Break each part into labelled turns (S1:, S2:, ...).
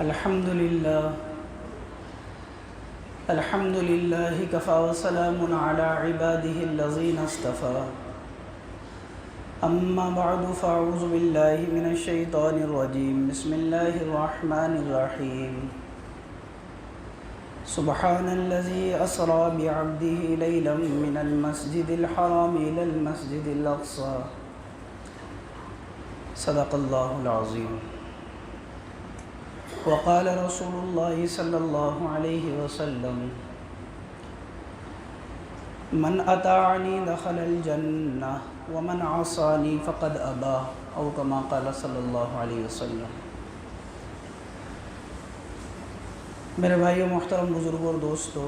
S1: الحمد لله كفى وسلام على عباده الذين اصطفى أما بعد فأعوذ بالله من الشيطان الرجيم بسم الله الرحمن الرحيم سبحان الذي أسرى بعبده ليلا من المسجد الحرام إلى المسجد الأقصى صدق الله العظيم وقال رسول الله صلى الله عليه وسلم من أطاعني دخل الجنة ومن عصاني فقد أبى أو كما قال صلی اللہ علیہ وسلم۔ میرے بھائیو، محترم بزرگوں اور دوستو،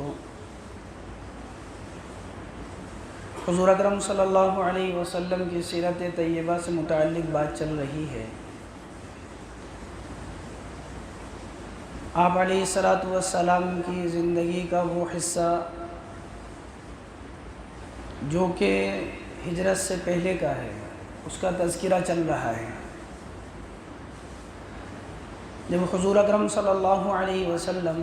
S1: حضور اکرم صلی اللہ علیہ وسلم کی سیرت طیبہ سے متعلق بات چل رہی ہے۔ آپ علیہ السلام کی زندگی کا وہ حصہ جو کہ ہجرت سے پہلے کا ہے، اس کا تذکرہ چل رہا ہے۔ جب حضور اکرم صلی اللہ علیہ وسلم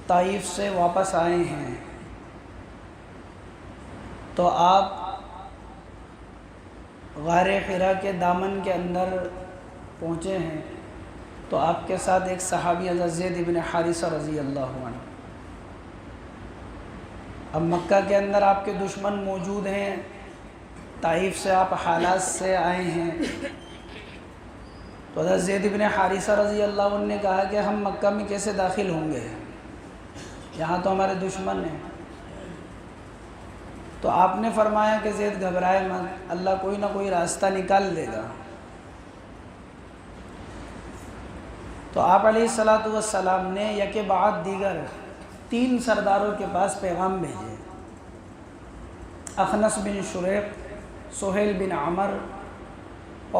S1: طائف سے واپس آئے ہیں تو آپ غار حرا کے دامن کے اندر پہنچے ہیں، تو آپ کے ساتھ ایک صحابی حضرت زید بن حارثہ رضی اللہ عنہ۔ اب مکہ کے اندر آپ کے دشمن موجود ہیں، طائف سے آپ حالات سے آئے ہیں، تو حضرت زید بن حارثہ رضی اللہ عنہ نے کہا کہ ہم مکہ میں کیسے داخل ہوں گے، یہاں تو ہمارے دشمن ہیں۔ تو آپ نے فرمایا کہ زید گھبرائے مت، اللہ کوئی نہ کوئی راستہ نکال دے گا۔ تو آپ علیہ السلام نے یکے بعد دیگر 3 سرداروں کے پاس پیغام بھیجے، اخنس بن شریق، سہیل بن عمر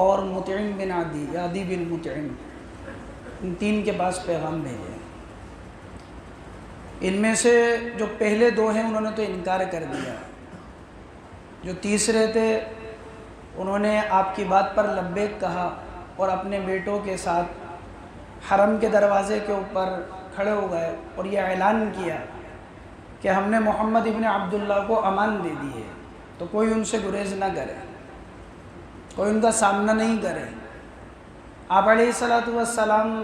S1: اور مطعم بن عدی بن مطعم، ان 3 کے پاس پیغام بھیجے۔ ان میں سے جو پہلے 2 ہیں انہوں نے تو انکار کر دیا، جو تیسرے تھے انہوں نے آپ کی بات پر لبیک کہا اور اپنے بیٹوں کے ساتھ حرم کے دروازے کے اوپر کھڑے ہو گئے اور یہ اعلان کیا کہ ہم نے محمد ابن عبداللہ کو امان دے دی ہے، تو کوئی ان سے گریز نہ کرے، کوئی ان کا سامنا نہیں کرے۔ آپ علیہ السلام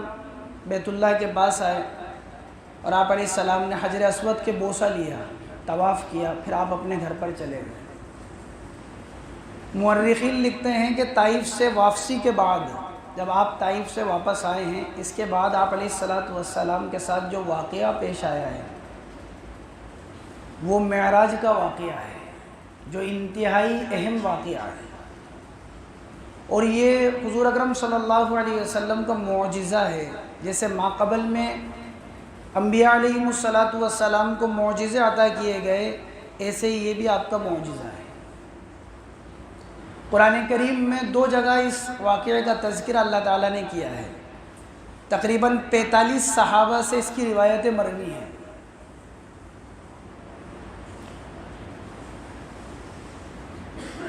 S1: بیت اللہ کے پاس آئے اور آپ علیہ السلام نے حجر اسود کے بوسہ لیا، طواف کیا، پھر آپ اپنے گھر پر چلے گئے۔ مورخین لکھتے ہیں کہ طائف سے واپسی کے بعد، جب آپ طائف سے واپس آئے ہیں، اس کے بعد آپ علیہ السلام کے ساتھ جو واقعہ پیش آیا ہے وہ معراج کا واقعہ ہے، جو انتہائی اہم واقعہ ہے، اور یہ حضور اکرم صلی اللہ علیہ وسلم کا معجزہ ہے۔ جیسے ماقبل میں انبیاء علیہ السلام کو معجزے عطا کیے گئے، ایسے ہی یہ بھی آپ کا معجزہ ہے۔ قرآن کریم میں 2 جگہ اس واقعے کا تذکرہ اللہ تعالیٰ نے کیا ہے، تقریباً 45 صحابہ سے اس کی روایتیں مروی ہیں۔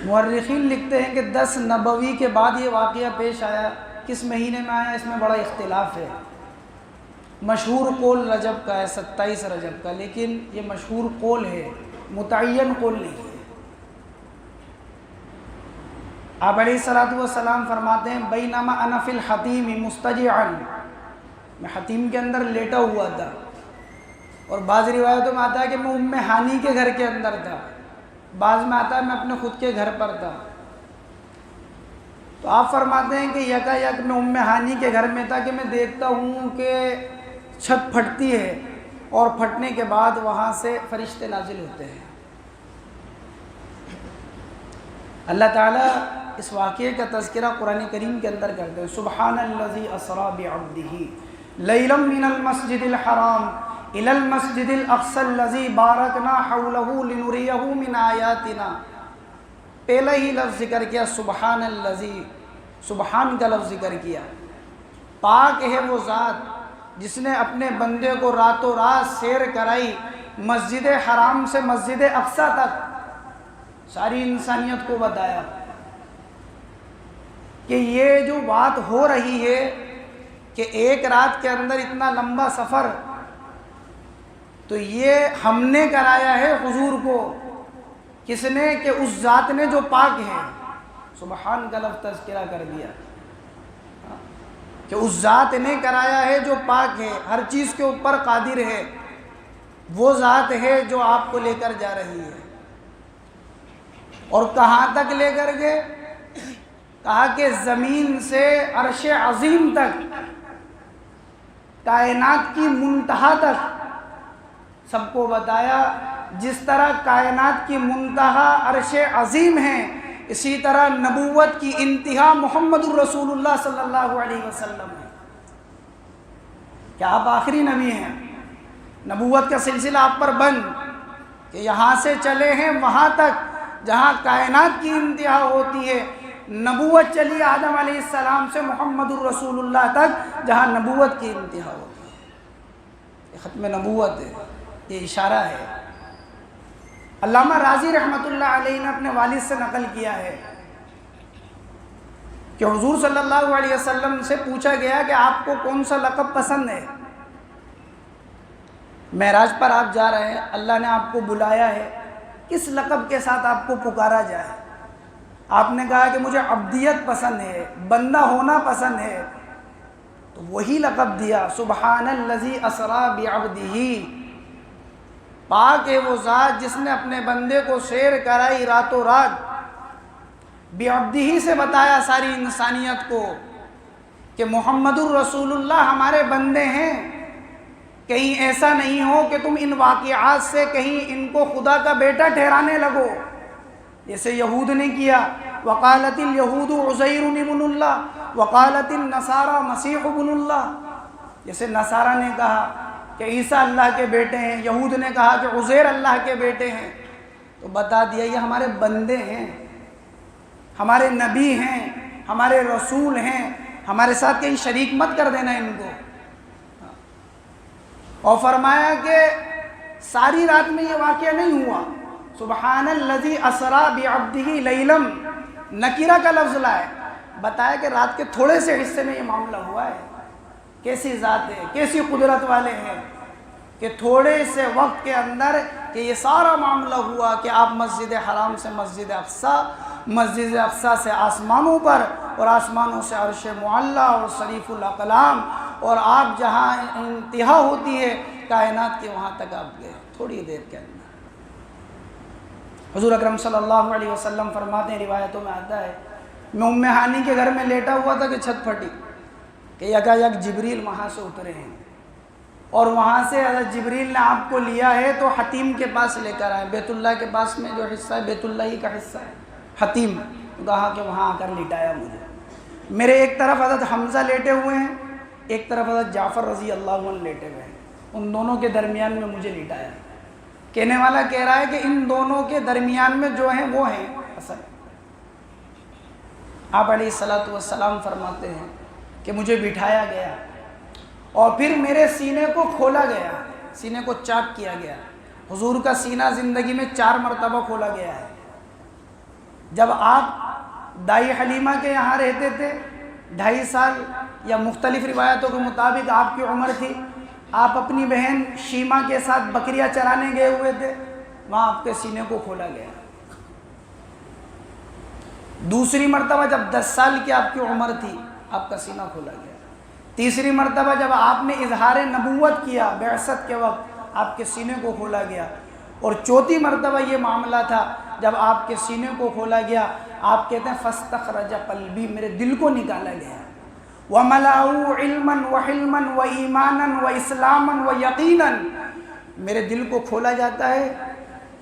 S1: مورخین لکھتے ہیں کہ 10 نبوی کے بعد یہ واقعہ پیش آیا۔ کس مہینے میں آیا اس میں بڑا اختلاف ہے، مشہور قول رجب کا ہے، 27 رجب کا، لیکن یہ مشہور قول ہے، متعین قول نہیں ہے۔ آپ علیہ السلام فرماتے ہیں بینما انا فی الحتیم مستجعا، میں حتیم کے اندر لیٹا ہوا تھا، اور بعض روایتوں میں آتا ہے کہ میں ام ہانی کے گھر کے اندر تھا، بعض میں آتا ہے میں اپنے خود کے گھر پر تھا۔ تو آپ فرماتے ہیں کہ یکا یک میں ام ہانی کے گھر میں تھا کہ میں دیکھتا ہوں کہ چھت پھٹتی ہے اور پھٹنے کے بعد وہاں سے فرشتے نازل ہوتے ہیں۔ اللہ تعالیٰ اس واقعے کا تذکرہ قرآن کریم کے اندر کرتے ہیں، سبحان الذی اسری بعبدہ لیلا من المسجد الحرام الی المسجد الاقصی الذی بارکنا حولہ لنریہ من آیاتنا۔ پہلا ہی لفظ ذکر کیا سبحان الذی، سبحان کا لفظ ذکر کیا۔ پاک ہے وہ ذات جس نے اپنے بندے کو راتوں رات سیر کرائی مسجد حرام سے مسجد اقصی تک، ساری انسانیت کو بتایا کہ یہ جو بات ہو رہی ہے کہ ایک رات کے اندر اتنا لمبا سفر تو یہ ہم نے کرایا ہے حضور کو. کس نے؟ کہ اس ذات نے جو پاک ہے. سبحان کا لفظ تذکرہ کر دیا کہ اس ذات نے کرایا ہے جو پاک ہے، ہر چیز کے اوپر قادر ہے. وہ ذات ہے جو آپ کو لے کر جا رہی ہے. اور کہاں تک لے کر گئے؟ کہا کہ زمین سے عرش عظیم تک، کائنات کی منتہا تک سب کو بتایا. جس طرح کائنات کی منتہا عرش عظیم ہے، اسی طرح نبوت کی انتہا محمد الرسول اللہ صلی اللہ علیہ وسلم ہے. کہ آپ آخری نبی ہیں، نبوت کا سلسلہ آپ پر بند کہ یہاں سے چلے ہیں وہاں تک جہاں کائنات کی انتہا ہوتی ہے. نبوت چلی آدم علیہ السلام سے محمد الرسول اللہ تک جہاں نبوت کی انتہا ہوتی ہے. یہ ختم نبوت ہے، یہ اشارہ ہے. علامہ راضی رحمۃ اللہ علیہ نے اپنے والد سے نقل کیا ہے کہ حضور صلی اللہ علیہ وسلم سے پوچھا گیا کہ آپ کو کون سا لقب پسند ہے؟ معراج پر آپ جا رہے ہیں، اللہ نے آپ کو بلایا ہے، کس لقب کے ساتھ آپ کو پکارا جائے؟ آپ نے کہا کہ مجھے عبدیت پسند ہے، بندہ ہونا پسند ہے. تو وہی لقب دیا، سبحان الذی اسری بعبدہ. پاک ہے وہ ذات جس نے اپنے بندے کو سیر کرائی راتوں رات. بعبدہ سے بتایا ساری انسانیت کو کہ محمد الرسول اللہ ہمارے بندے ہیں. کہیں ایسا نہیں ہو کہ تم ان واقعات سے کہیں ان کو خدا کا بیٹا ٹھہرانے لگو، جیسے یہود نے کیا. وقالت الیہود عزیر ابن اللہ وقالت النصارى مسیح ابن اللہ. جیسے نصارہ نے کہا کہ عیسیٰ اللہ کے بیٹے ہیں، یہود نے کہا کہ عزیر اللہ کے بیٹے ہیں. تو بتا دیا یہ ہمارے بندے ہیں، ہمارے نبی ہیں، ہمارے رسول ہیں، ہمارے ساتھ کہیں شریک مت کر دینا ان کو. اور فرمایا کہ ساری رات میں یہ واقعہ نہیں ہوا. سبحان الذی اسری بعبدہ لیلا، نکرہ کا لفظ لائے، بتایا کہ رات کے تھوڑے سے حصے میں یہ معاملہ ہوا ہے. کیسی ذات ہے، کیسی قدرت والے ہیں کہ تھوڑے سے وقت کے اندر کہ یہ سارا معاملہ ہوا کہ آپ مسجد حرام سے مسجد اقصیٰ، مسجد اقصیٰ سے آسمانوں پر، اور آسمانوں سے عرش معلیٰ اور صریف الاقلام، اور آپ جہاں انتہا ہوتی ہے کائنات کے وہاں تک آپ گئے تھوڑی دیر کے اندر. حضور اکرم صلی اللہ علیہ وسلم فرماتے ہیں، روایتوں میں آتا ہے، میں ام ہانی کے گھر میں لیٹا ہوا تھا کہ چھت پھٹی کہ یکا یک جبریل وہاں سے اترے ہیں، اور وہاں سے حضرت جبریل نے آپ کو لیا ہے تو حتیم کے پاس لے کر آئے. بیت اللہ کے پاس میں جو حصہ ہے بیت اللہ ہی کا حصہ ہے، حتیم. کہا کہ وہاں آ کر لٹایا مجھے. میرے ایک طرف حضرت حمزہ لیٹے ہوئے ہیں، ایک طرف حضرت جعفر رضی اللہ عنہ لیٹے ہوئے ہیں. ان دونوں کے درمیان میں مجھے لٹایا. کہنے والا کہہ رہا ہے کہ ان دونوں کے درمیان میں جو ہیں وہ ہیں اصل. آپ علیہ الصلوۃ والسلام فرماتے ہیں کہ مجھے بٹھایا گیا اور پھر میرے سینے کو کھولا گیا، سینے کو چاک کیا گیا. حضور کا سینہ زندگی میں 4 مرتبہ کھولا گیا ہے. جب آپ دائی حلیمہ کے یہاں رہتے تھے 2.5 سال، یا مختلف روایتوں کے مطابق آپ کی عمر تھی، آپ اپنی بہن شیمہ کے ساتھ بکریاں چرانے گئے ہوئے تھے، وہاں آپ کے سینے کو کھولا گیا. دوسری مرتبہ جب 10 سال کی آپ کی عمر تھی آپ کا سینہ کھولا گیا. تیسری مرتبہ جب آپ نے اظہار نبوت کیا بعثت کے وقت آپ کے سینے کو کھولا گیا. اور چوتھی مرتبہ یہ معاملہ تھا جب آپ کے سینے کو کھولا گیا، آپ کہتے ہیں فاستخرج قلبی، میرے دل کو نکالا گیا. وَمَلَأُوا عِلْمًا وَحِلْمًا وَإِيمَانًا وَإِسْلَامًا وَيَقِينًا، میرے دل کو کھولا جاتا ہے،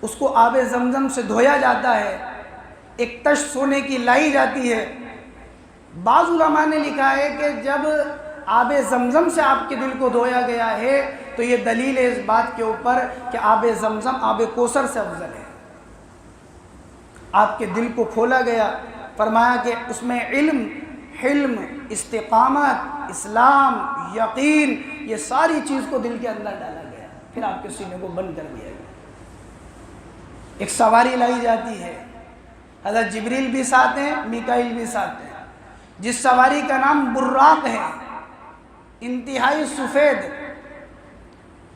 S1: اس کو آب زمزم سے دھویا جاتا ہے، ایک تش سونے کی لائی جاتی ہے. بعض علماء نے لکھا ہے کہ جب آب زمزم سے آپ کے دل کو دھویا گیا ہے تو یہ دلیل ہے اس بات کے اوپر کہ آب زمزم آب کوثر سے افضل ہے. آپ کے دل کو کھولا گیا، فرمایا کہ اس میں علم، حلم، استقامت، اسلام، یقین، یہ ساری چیز کو دل کے اندر ڈالا گیا. پھر آپ کے سینے کو بند کر دیا گیا. ایک سواری لائی جاتی ہے، حضرت جبریل بھی ساتھ ہیں، میکائیل بھی ساتھ ہیں، جس سواری کا نام براق ہے. انتہائی سفید،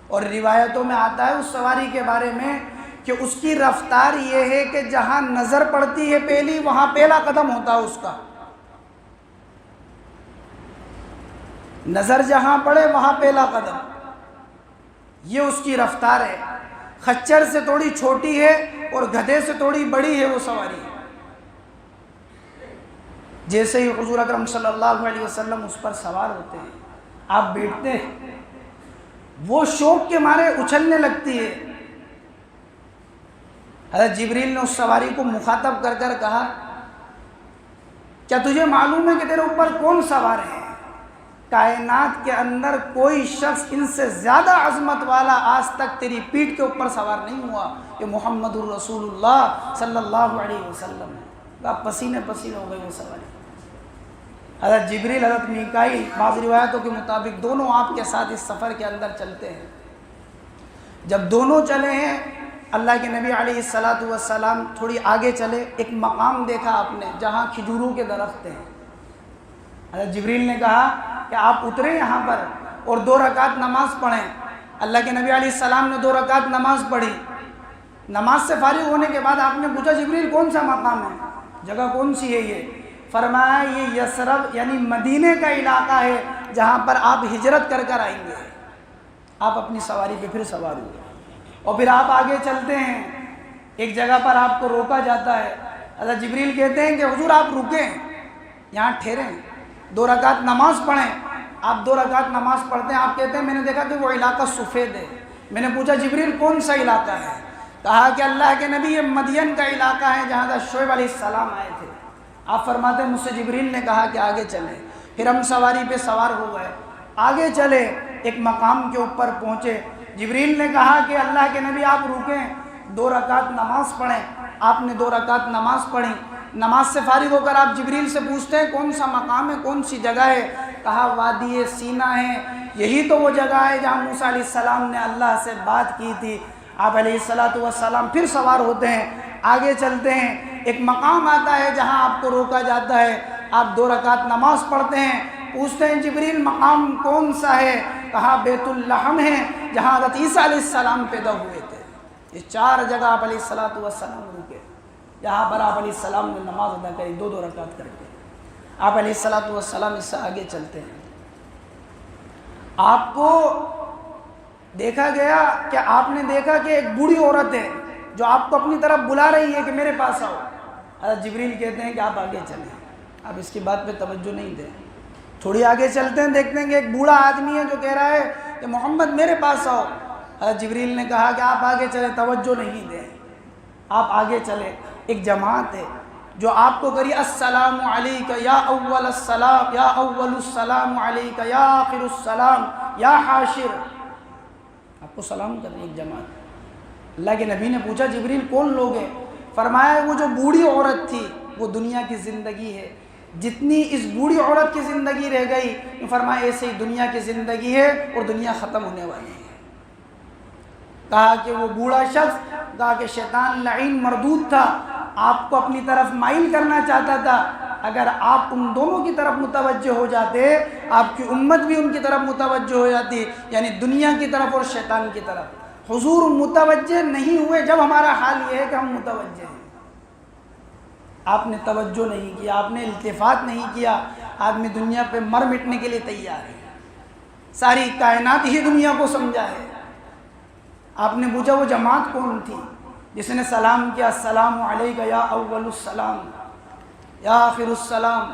S1: اور روایتوں میں آتا ہے اس سواری کے بارے میں کہ اس کی رفتار یہ ہے کہ جہاں نظر پڑتی ہے پہلی وہاں پہلا قدم ہوتا ہے اس کا، نظر جہاں پڑے وہاں پہلا قدم، یہ اس کی رفتار ہے۔ خچر سے تھوڑی چھوٹی ہے اور گدھے سے تھوڑی بڑی ہے وہ سواری۔ جیسے ہی حضور اکرم صلی اللہ علیہ وسلم اس پر سوار ہوتے ہیں، آپ بیٹھتے ہیں، وہ شوق کے مارے اچھلنے لگتی ہے۔ حضرت جبریل نے اس سواری کو مخاطب کر کر کہا، کیا تجھے معلوم ہے کہ تیرے اوپر کون سوار ہے؟ کائنات کے اندر کوئی شخص ان سے زیادہ عظمت والا آج تک تیری پیٹھ کے اوپر سوار نہیں ہوا، کہ محمد الرسول اللہ صلی اللہ علیہ وسلم ہے۔ آپ پسینے پسینے ہو گئے وہ سواری۔ حضرت جبریل، حضرت میکائیل، بعض روایتوں کے مطابق دونوں آپ کے ساتھ اس سفر کے اندر چلتے ہیں۔ جب دونوں چلے ہیں، اللہ کے نبی علیہ السلام تھوڑی آگے چلے، ایک مقام دیکھا آپ نے جہاں کھجوروں کے درخت ہیں۔ حضرت جبریل نے کہا کہ آپ اتریں یہاں پر اور 2 رکعت نماز پڑھیں۔ اللہ کے نبی علیہ السلام نے 2 رکعت نماز پڑھی۔ نماز سے فارغ ہونے کے بعد آپ نے پوچھا، جبریل کون سا مقام ہے، جگہ کون سی ہے یہ؟ فرمایا یہ یثرب یعنی مدینے کا علاقہ ہے جہاں پر آپ ہجرت کر کر آئیں گے۔ آپ اپنی سواری پہ پھر سوار ہوئے اور پھر آپ آگے چلتے ہیں، ایک جگہ پر آپ کو روکا جاتا ہے۔ حضرت جبریل کہتے ہیں کہ حضور آپ رکیں، یہاں ٹھہریں، 2 رکعت نماز پڑھیں۔ آپ 2 رکعت نماز پڑھتے ہیں، آپ کہتے ہیں میں نے دیکھا کہ وہ علاقہ سفید ہے۔ میں نے پوچھا جبریل کون سا علاقہ ہے؟ کہا کہ اللہ کے نبی یہ مدین کا علاقہ ہے جہاں حضرت شعیب علیہ السلام آئے تھے۔ آپ فرماتے ہیں مجھ سے جبریل نے کہا کہ آگے چلیں۔ پھر ہم سواری پہ سوار ہو گئے، آگے چلے، ایک مقام کے اوپر پہنچے۔ جبریل نے کہا کہ اللہ کے نبی آپ رکیں، 2 رکعت نماز پڑھیں۔ آپ نے 2 رکعت نماز پڑھی۔ نماز سے فارغ ہو کر آپ جبریل سے پوچھتے ہیں کون سا مقام ہے، کون سی جگہ ہے؟ کہا وادی سینا ہے، یہی تو وہ جگہ ہے جہاں موسیٰ علیہ السلام نے اللہ سے بات کی تھی۔ آپ علیہ السلام پھر سوار ہوتے ہیں، آگے چلتے ہیں، ایک مقام آتا ہے جہاں آپ کو روکا جاتا ہے۔ آپ 2 رکعت نماز پڑھتے ہیں، پوچھتے ہیں جبریل مقام کون سا ہے؟ کہا بیت اللحم ہے جہاں حضرت عیسیٰ علیہ السلام پیدا ہوئے تھے۔ یہ 4 جگہ آپ علیہ السلام رکے، جہاں پر آپ علیہ السلام نے نماز ادا کری 2 رکعت کر کے۔ آپ علیہ السلام اس سے آگے چلتے ہیں۔ آپ کو دیکھا گیا کہ آپ نے دیکھا کہ ایک بوڑھی عورت ہے جو آپ کو اپنی طرف بلا رہی ہے کہ میرے پاس آؤ۔ حضرت جبریل کہتے ہیں کہ آپ آگے چلیں، آپ اس کی بات پہ توجہ نہیں دیں۔ تھوڑی آگے چلتے ہیں، دیکھتے ہیں کہ ایک بوڑھا آدمی ہے جو کہہ رہا ہے کہ محمد میرے پاس آؤ۔ حضرت جبریل نے کہا کہ آپ آگے چلیں، توجہ نہیں دیں۔ آپ آگے چلے، ایک جماعت ہے جو آپ کو کری السلام علیکہ یا اول السلام، یا اول السلام علیکہ یا آخر السلام یا حاشر، آپ کو سلام کریں، ایک جماعت۔ اللہ کے نبی نے پوچھا جبریل کون لوگ ہیں؟ فرمایا وہ جو بوڑھی عورت تھی وہ دنیا کی زندگی ہے، جتنی اس بوڑھی عورت کی زندگی رہ گئی، فرمایا ایسے ہی دنیا کی زندگی ہے اور دنیا ختم ہونے والی ہے۔ کہا کہ وہ بوڑھا شخص، کہا کہ شیطان لعین مردود تھا، آپ کو اپنی طرف مائل کرنا چاہتا تھا۔ اگر آپ ان دونوں کی طرف متوجہ ہو جاتے، آپ کی امت بھی ان کی طرف متوجہ ہو جاتی، یعنی دنیا کی طرف اور شیطان کی طرف۔ حضور متوجہ نہیں ہوئے، جب ہمارا حال یہ ہے کہ ہم متوجہ ہیں۔ آپ نے توجہ نہیں کیا، آپ نے التفات نہیں کیا، آدمی دنیا پہ مر مٹنے کے لیے تیار ہے، ساری کائنات ہی دنیا کو سمجھا ہے۔ آپ نے پوچھا وہ جماعت کون تھی جس نے سلام کیا السلام علیکہ یا اول السلام یا آخر السلام،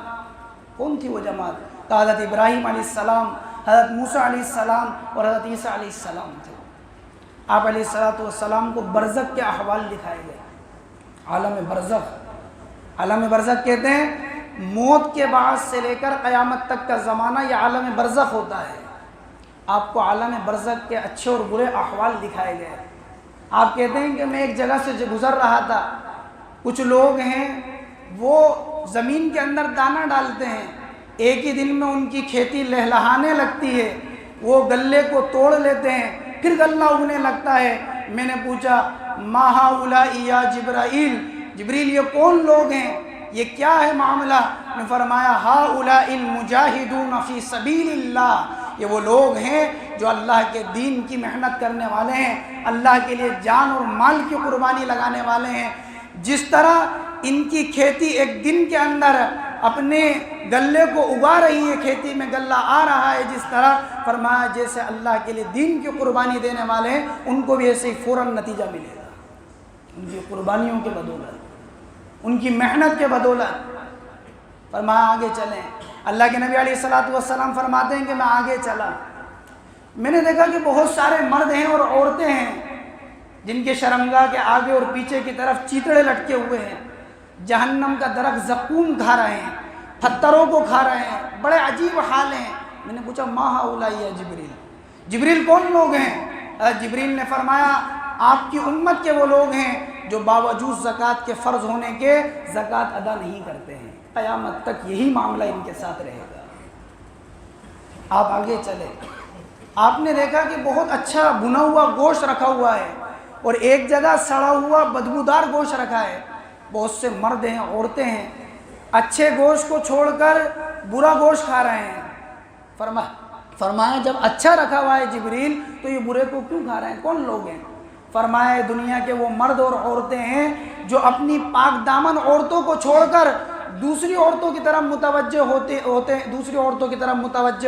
S1: کون تھی وہ جماعت؟ تو حضرت ابراہیم علیہ السلام، حضرت موسیٰ علیہ السلام اور حضرت عیسیٰ علیہ السلام تھے۔ آپ علیہ السلام کو برزخ کے احوال دکھائے گئے، عالم برزخ۔ عالم برزخ کہتے ہیں موت کے بعد سے لے کر قیامت تک کا زمانہ یہ عالم برزخ ہوتا ہے۔ آپ کو عالم برزخ کے اچھے اور برے احوال دکھائے گئے۔ آپ کہتے ہیں کہ میں ایک جگہ سے گزر رہا تھا، کچھ لوگ ہیں وہ زمین کے اندر دانہ ڈالتے ہیں، ایک ہی دن میں ان کی کھیتی لہلہانے لگتی ہے، وہ غلے کو توڑ لیتے ہیں، پھر غلہ اگنے لگتا ہے۔ میں نے پوچھا ما ہؤلاء یا جبرائیل، جبریل یہ کون لوگ ہیں، یہ کیا ہے معاملہ؟ نے فرمایا ہؤلاء المجاہدون فی سبیل اللہ، یہ وہ لوگ ہیں جو اللہ کے دین کی محنت کرنے والے ہیں، اللہ کے لیے جان اور مال کی قربانی لگانے والے ہیں۔ جس طرح ان کی کھیتی ایک دن کے اندر اپنے غلے کو اگا رہی ہے، کھیتی میں غلہ آ رہا ہے، جس طرح فرمایا جیسے اللہ کے لیے دین کی قربانی دینے والے ہیں ان کو بھی ایسے ہی فوراً نتیجہ ملے گا، ان کی قربانیوں کے بدولت، ان کی محنت کے بدولت۔ فرمایا آگے چلیں۔ اللہ کے نبی علیہ الصلوۃ والسلام فرماتے ہیں کہ میں آگے چلا، میں نے دیکھا کہ بہت سارے مرد ہیں اور عورتیں ہیں جن کے شرمگاہ کے آگے اور پیچھے کی طرف چیتڑے لٹکے ہوئے ہیں، جہنم کا درخت زقوم کھا رہے ہیں، پتھروں کو کھا رہے ہیں، بڑے عجیب حال ہیں۔ میں نے پوچھا ما ہؤلاء یا جبریل، جبریل کون لوگ ہیں؟ جبریل نے فرمایا آپ کی امت کے وہ لوگ ہیں جو باوجود زکوٰۃ کے فرض ہونے کے زکوٰۃ ادا نہیں کرتے ہیں، قیامت تک یہی معاملہ ان کے ساتھ رہے گا۔ آپ آگے چلے، آپ نے دیکھا کہ بہت اچھا بنا ہوا گوشت رکھا ہوا ہے اور ایک جگہ سڑا ہوا بدبودار گوشت رکھا ہے، بہت سے مرد ہیں عورتیں ہیں اچھے گوشت کو چھوڑ کر برا گوشت کھا رہے ہیں۔ فرمایا جب اچھا رکھا ہوا ہے جبریل تو یہ برے کو کیوں کھا رہے ہیں؟ کون لوگ ہیں؟ فرمایا دنیا کے وہ مرد اور عورتیں ہیں جو اپنی پاک دامن عورتوں کو چھوڑ کر دوسری عورتوں کی طرف متوجہ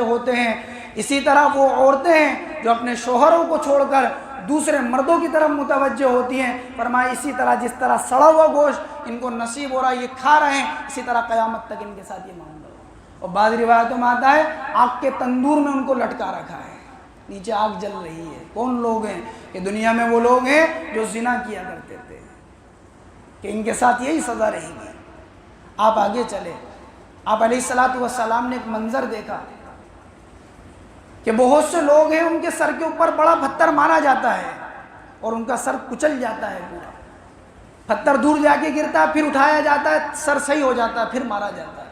S1: ہوتے ہیں، اسی طرح وہ عورتیں ہیں جو اپنے شوہروں کو چھوڑ کر دوسرے مردوں کی طرف متوجہ ہوتی ہیں۔ فرمایا اسی طرح جس طرح سڑا ہوا گوشت ان کو نصیب ہو رہا ہے، یہ کھا رہے ہیں، اسی طرح قیامت تک ان کے ساتھ یہ معاملہ ہو۔ اور بعض روایتوں میں آتا ہے آگ کے تندور میں ان کو لٹکا رکھا ہے، نیچے آگ جل رہی ہے۔ کون لوگ ہیں؟ کہ دنیا میں وہ لوگ ہیں جو زنا کیا کرتے تھے، کہ ان کے ساتھ یہی سزا رہے گی۔ آپ آگے چلے، آپ علیہ الصلوۃ والسلام نے ایک منظر دیکھا کہ بہت سے لوگ ہیں ان کے سر کے اوپر بڑا پتھر مارا جاتا ہے اور ان کا سر کچل جاتا ہے، پورا پتھر دور جا کے گرتا ہے، پھر اٹھایا جاتا ہے، سر صحیح ہو جاتا ہے، پھر مارا جاتا ہے۔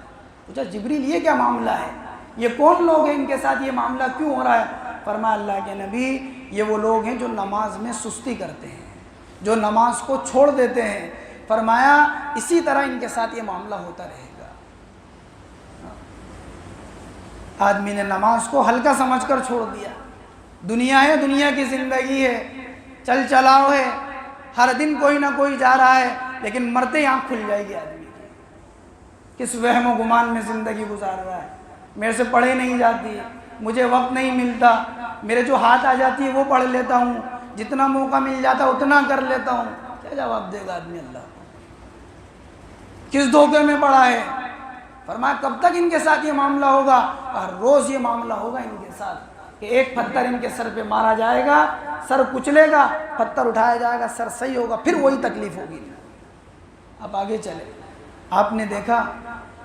S1: پوچھا جبریل یہ کیا معاملہ ہے؟ یہ کون لوگ ہیں؟ ان کے ساتھ یہ معاملہ کیوں ہو رہا ہے؟ فرمایا اللہ کے نبی یہ وہ لوگ ہیں جو نماز میں سستی کرتے ہیں، جو نماز کو چھوڑ دیتے ہیں۔ فرمایا اسی طرح ان کے ساتھ یہ معاملہ ہوتا رہے گا۔ آدمی نے نماز کو ہلکا سمجھ کر چھوڑ دیا، دنیا ہے، دنیا کی زندگی ہے، چل چلاؤ ہے، ہر دن کوئی نہ کوئی جا رہا ہے، لیکن مرتے ہی آنکھ کھل جائے گی آدمی کی۔ کس وہم و گمان میں زندگی گزار رہا ہے، میرے سے پڑھے نہیں جاتی، مجھے وقت نہیں ملتا، میرے جو ہاتھ آ جاتی ہے وہ پڑھ لیتا ہوں، جتنا موقع مل جاتا اتنا کر لیتا ہوں۔ کیا جواب دے گا آدمی اللہ کو؟ کس دھوکے میں پڑا ہے؟ فرمایا کب تک ان کے ساتھ یہ معاملہ ہوگا؟ ہر روز یہ معاملہ ہوگا ان کے ساتھ کہ ایک پتھر ان کے سر پہ مارا جائے گا، سر کچلے گا، پتھر اٹھایا جائے گا، سر صحیح ہوگا، پھر وہی تکلیف ہوگی۔ آپ آگے چلے، آپ نے دیکھا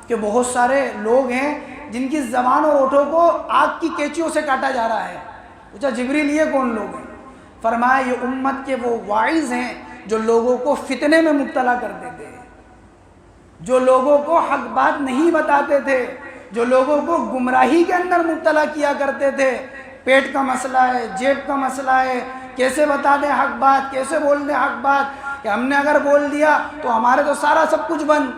S1: کہ بہت سارے لوگ ہیں جن کی زبان اور ہونٹوں کو آگ کی کینچیوں سے کاٹا جا رہا ہے۔ پوچھا جبریل یہ کون لوگ ہیں؟ فرمایا یہ امت کے وہ واعظ ہیں جو لوگوں کو فتنے میں مبتلا کرتے تھے، جو لوگوں کو حق بات نہیں بتاتے تھے، جو لوگوں کو گمراہی کے اندر مبتلا کیا کرتے تھے۔ پیٹ کا مسئلہ ہے، جیب کا مسئلہ ہے، کیسے بتا دیں حق بات، کیسے بول دیں حق بات، کہ ہم نے اگر بول دیا تو ہمارے تو سارا سب کچھ بند،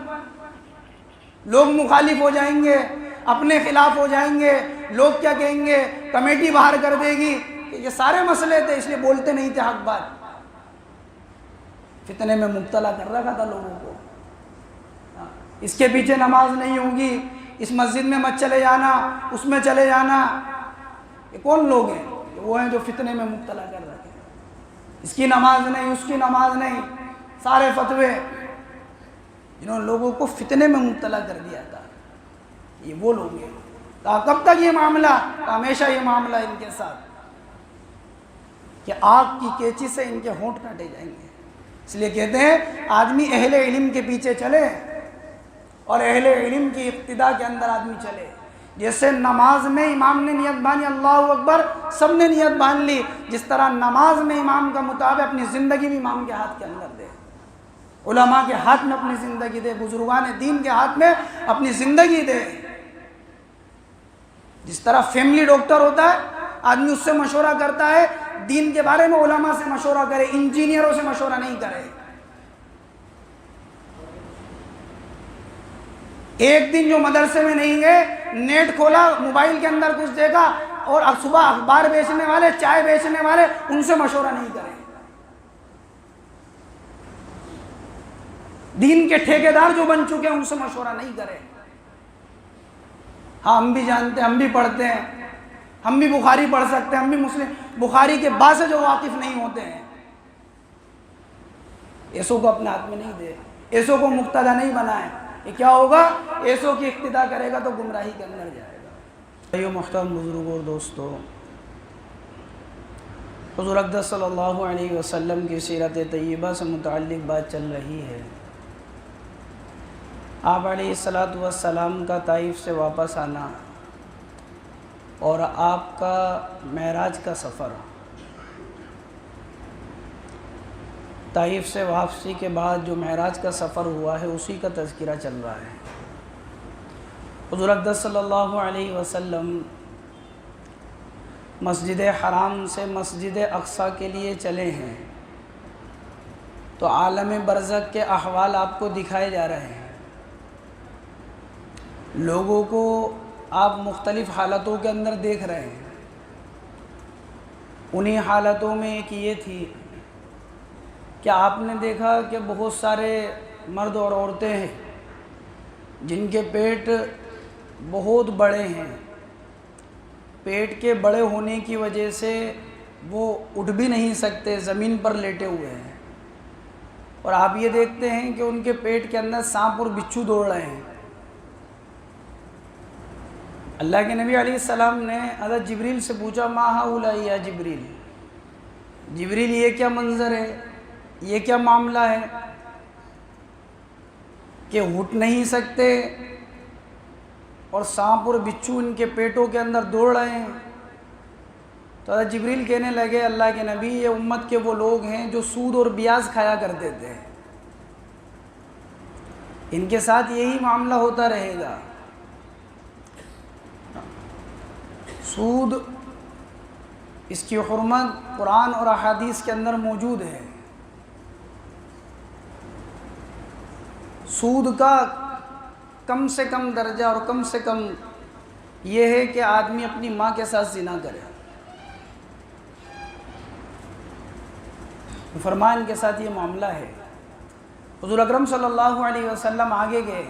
S1: لوگ مخالف ہو جائیں گے، اپنے خلاف ہو جائیں گے، لوگ کیا کہیں گے، کمیٹی باہر کر دے گی۔ یہ سارے مسئلے تھے، اس لیے بولتے نہیں تھے حق بات۔ فتنے میں مبتلا کر رکھا تھا لوگوں کو۔ اس کے پیچھے نماز نہیں ہوگی، اس مسجد میں مت چلے جانا، اس میں چلے جانا۔ یہ کون لوگ ہیں؟ وہ ہیں جو فتنے میں مبتلا کر رکھے ہیں۔ اس کی نماز نہیں، اس کی نماز نہیں، سارے فتوے، جنہوں نے لوگوں کو فتنے میں مبتلا کر دیا تھا۔ یہ وہ لوگ ہیں۔ کب تک یہ معاملہ؟ ہمیشہ یہ معاملہ ان کے ساتھ کہ آگ کی کینچی سے ان کے ہونٹ کاٹے جائیں گے۔ اس لیے کہتے ہیں آدمی اہل علم کے پیچھے چلے اور اہل علم کی اقتداء کے اندر آدمی چلے۔ جیسے نماز میں امام نے نیت باندھی اللہ اکبر، سب نے نیت باندھ لی، جس طرح نماز میں امام کا مطابق اپنی زندگی بھی امام کے ہاتھ کے اندر دے، علماء کے ہاتھ میں اپنی زندگی دے، بزرگان دین کے ہاتھ میں اپنی زندگی دے۔ جس طرح فیملی ڈاکٹر ہوتا ہے، آدمی اس سے مشورہ کرتا ہے، دین کے بارے میں علماء سے مشورہ کرے، انجینئروں سے مشورہ نہیں کرے۔ ایک دن جو مدرسے میں نہیں گئے، نیٹ کھولا، موبائل کے اندر کچھ دیکھا، اور صبح اخبار بیچنے والے، چائے بیچنے والے، ان سے مشورہ نہیں کریں۔ دین کے ٹھیکیدار جو بن چکے ہیں ان سے مشورہ نہیں کریں۔ ہاں ہم بھی جانتے ہیں، ہم بھی پڑھتے ہیں، ہم بھی بخاری پڑھ سکتے ہیں، ہم بھی مسلم، بخاری کے بعد سے جو واقف نہیں ہوتے ہیں، ایسوں کو اپنے ہاتھ میں نہیں دے، ایسوں کو مقتدی نہیں بنائے۔ یہ کیا ہوگا؟ ایسوں کی اقتداء کرے گا تو گمراہی کے اندر جائے گا۔ بھائیو، محترم بزرگوں اور دوستو، حضور اقدس صلی اللہ علیہ وسلم کی سیرت طیبہ سے متعلق بات چل رہی ہے۔ آپ علیہ السلام کا طائف سے واپس آنا اور آپ کا معراج کا سفر، طائف سے واپسی کے بعد جو معراج کا سفر ہوا ہے اسی کا تذکرہ چل رہا ہے۔ حضور اقدس صلی اللہ علیہ وسلم مسجد حرام سے مسجد اقصیٰ کے لیے چلے ہیں تو عالم برزخ کے احوال آپ کو دکھائے جا رہے ہیں۔ لوگوں کو آپ مختلف حالتوں کے اندر دیکھ رہے ہیں۔ انہی حالتوں میں ایک یہ تھی کہ آپ نے دیکھا کہ بہت سارے مرد اور عورتیں ہیں جن کے پیٹ بہت بڑے ہیں، پیٹ کے بڑے ہونے کی وجہ سے وہ اٹھ بھی نہیں سکتے، زمین پر لیٹے ہوئے ہیں، اور آپ یہ دیکھتے ہیں کہ ان کے پیٹ کے اندر سانپ اور بچھو دوڑ رہے ہیں۔ اللہ کے نبی علیہ السلام نے حضرت جبریل سے پوچھا، ما ہؤلاء یا جبریل، جبریل یہ کیا منظر ہے، یہ کیا معاملہ ہے کہ اٹھ نہیں سکتے اور سانپ اور بچھو ان کے پیٹوں کے اندر دوڑ رہے ہیں؟ تو حضرت جبریل کہنے لگے، اللہ کے نبی، یہ امت کے وہ لوگ ہیں جو سود اور بیاض کھایا کرتے تھے، ان کے ساتھ یہی معاملہ ہوتا رہے گا۔ سود، اس کی حرمت قرآن اور احادیث کے اندر موجود ہے۔ سود کا کم سے کم درجہ اور کم سے کم یہ ہے کہ آدمی اپنی ماں کے ساتھ زنا کرے۔ فرمان کے ساتھ یہ معاملہ ہے۔ حضور اکرم صلی اللہ علیہ وسلم آگے گئے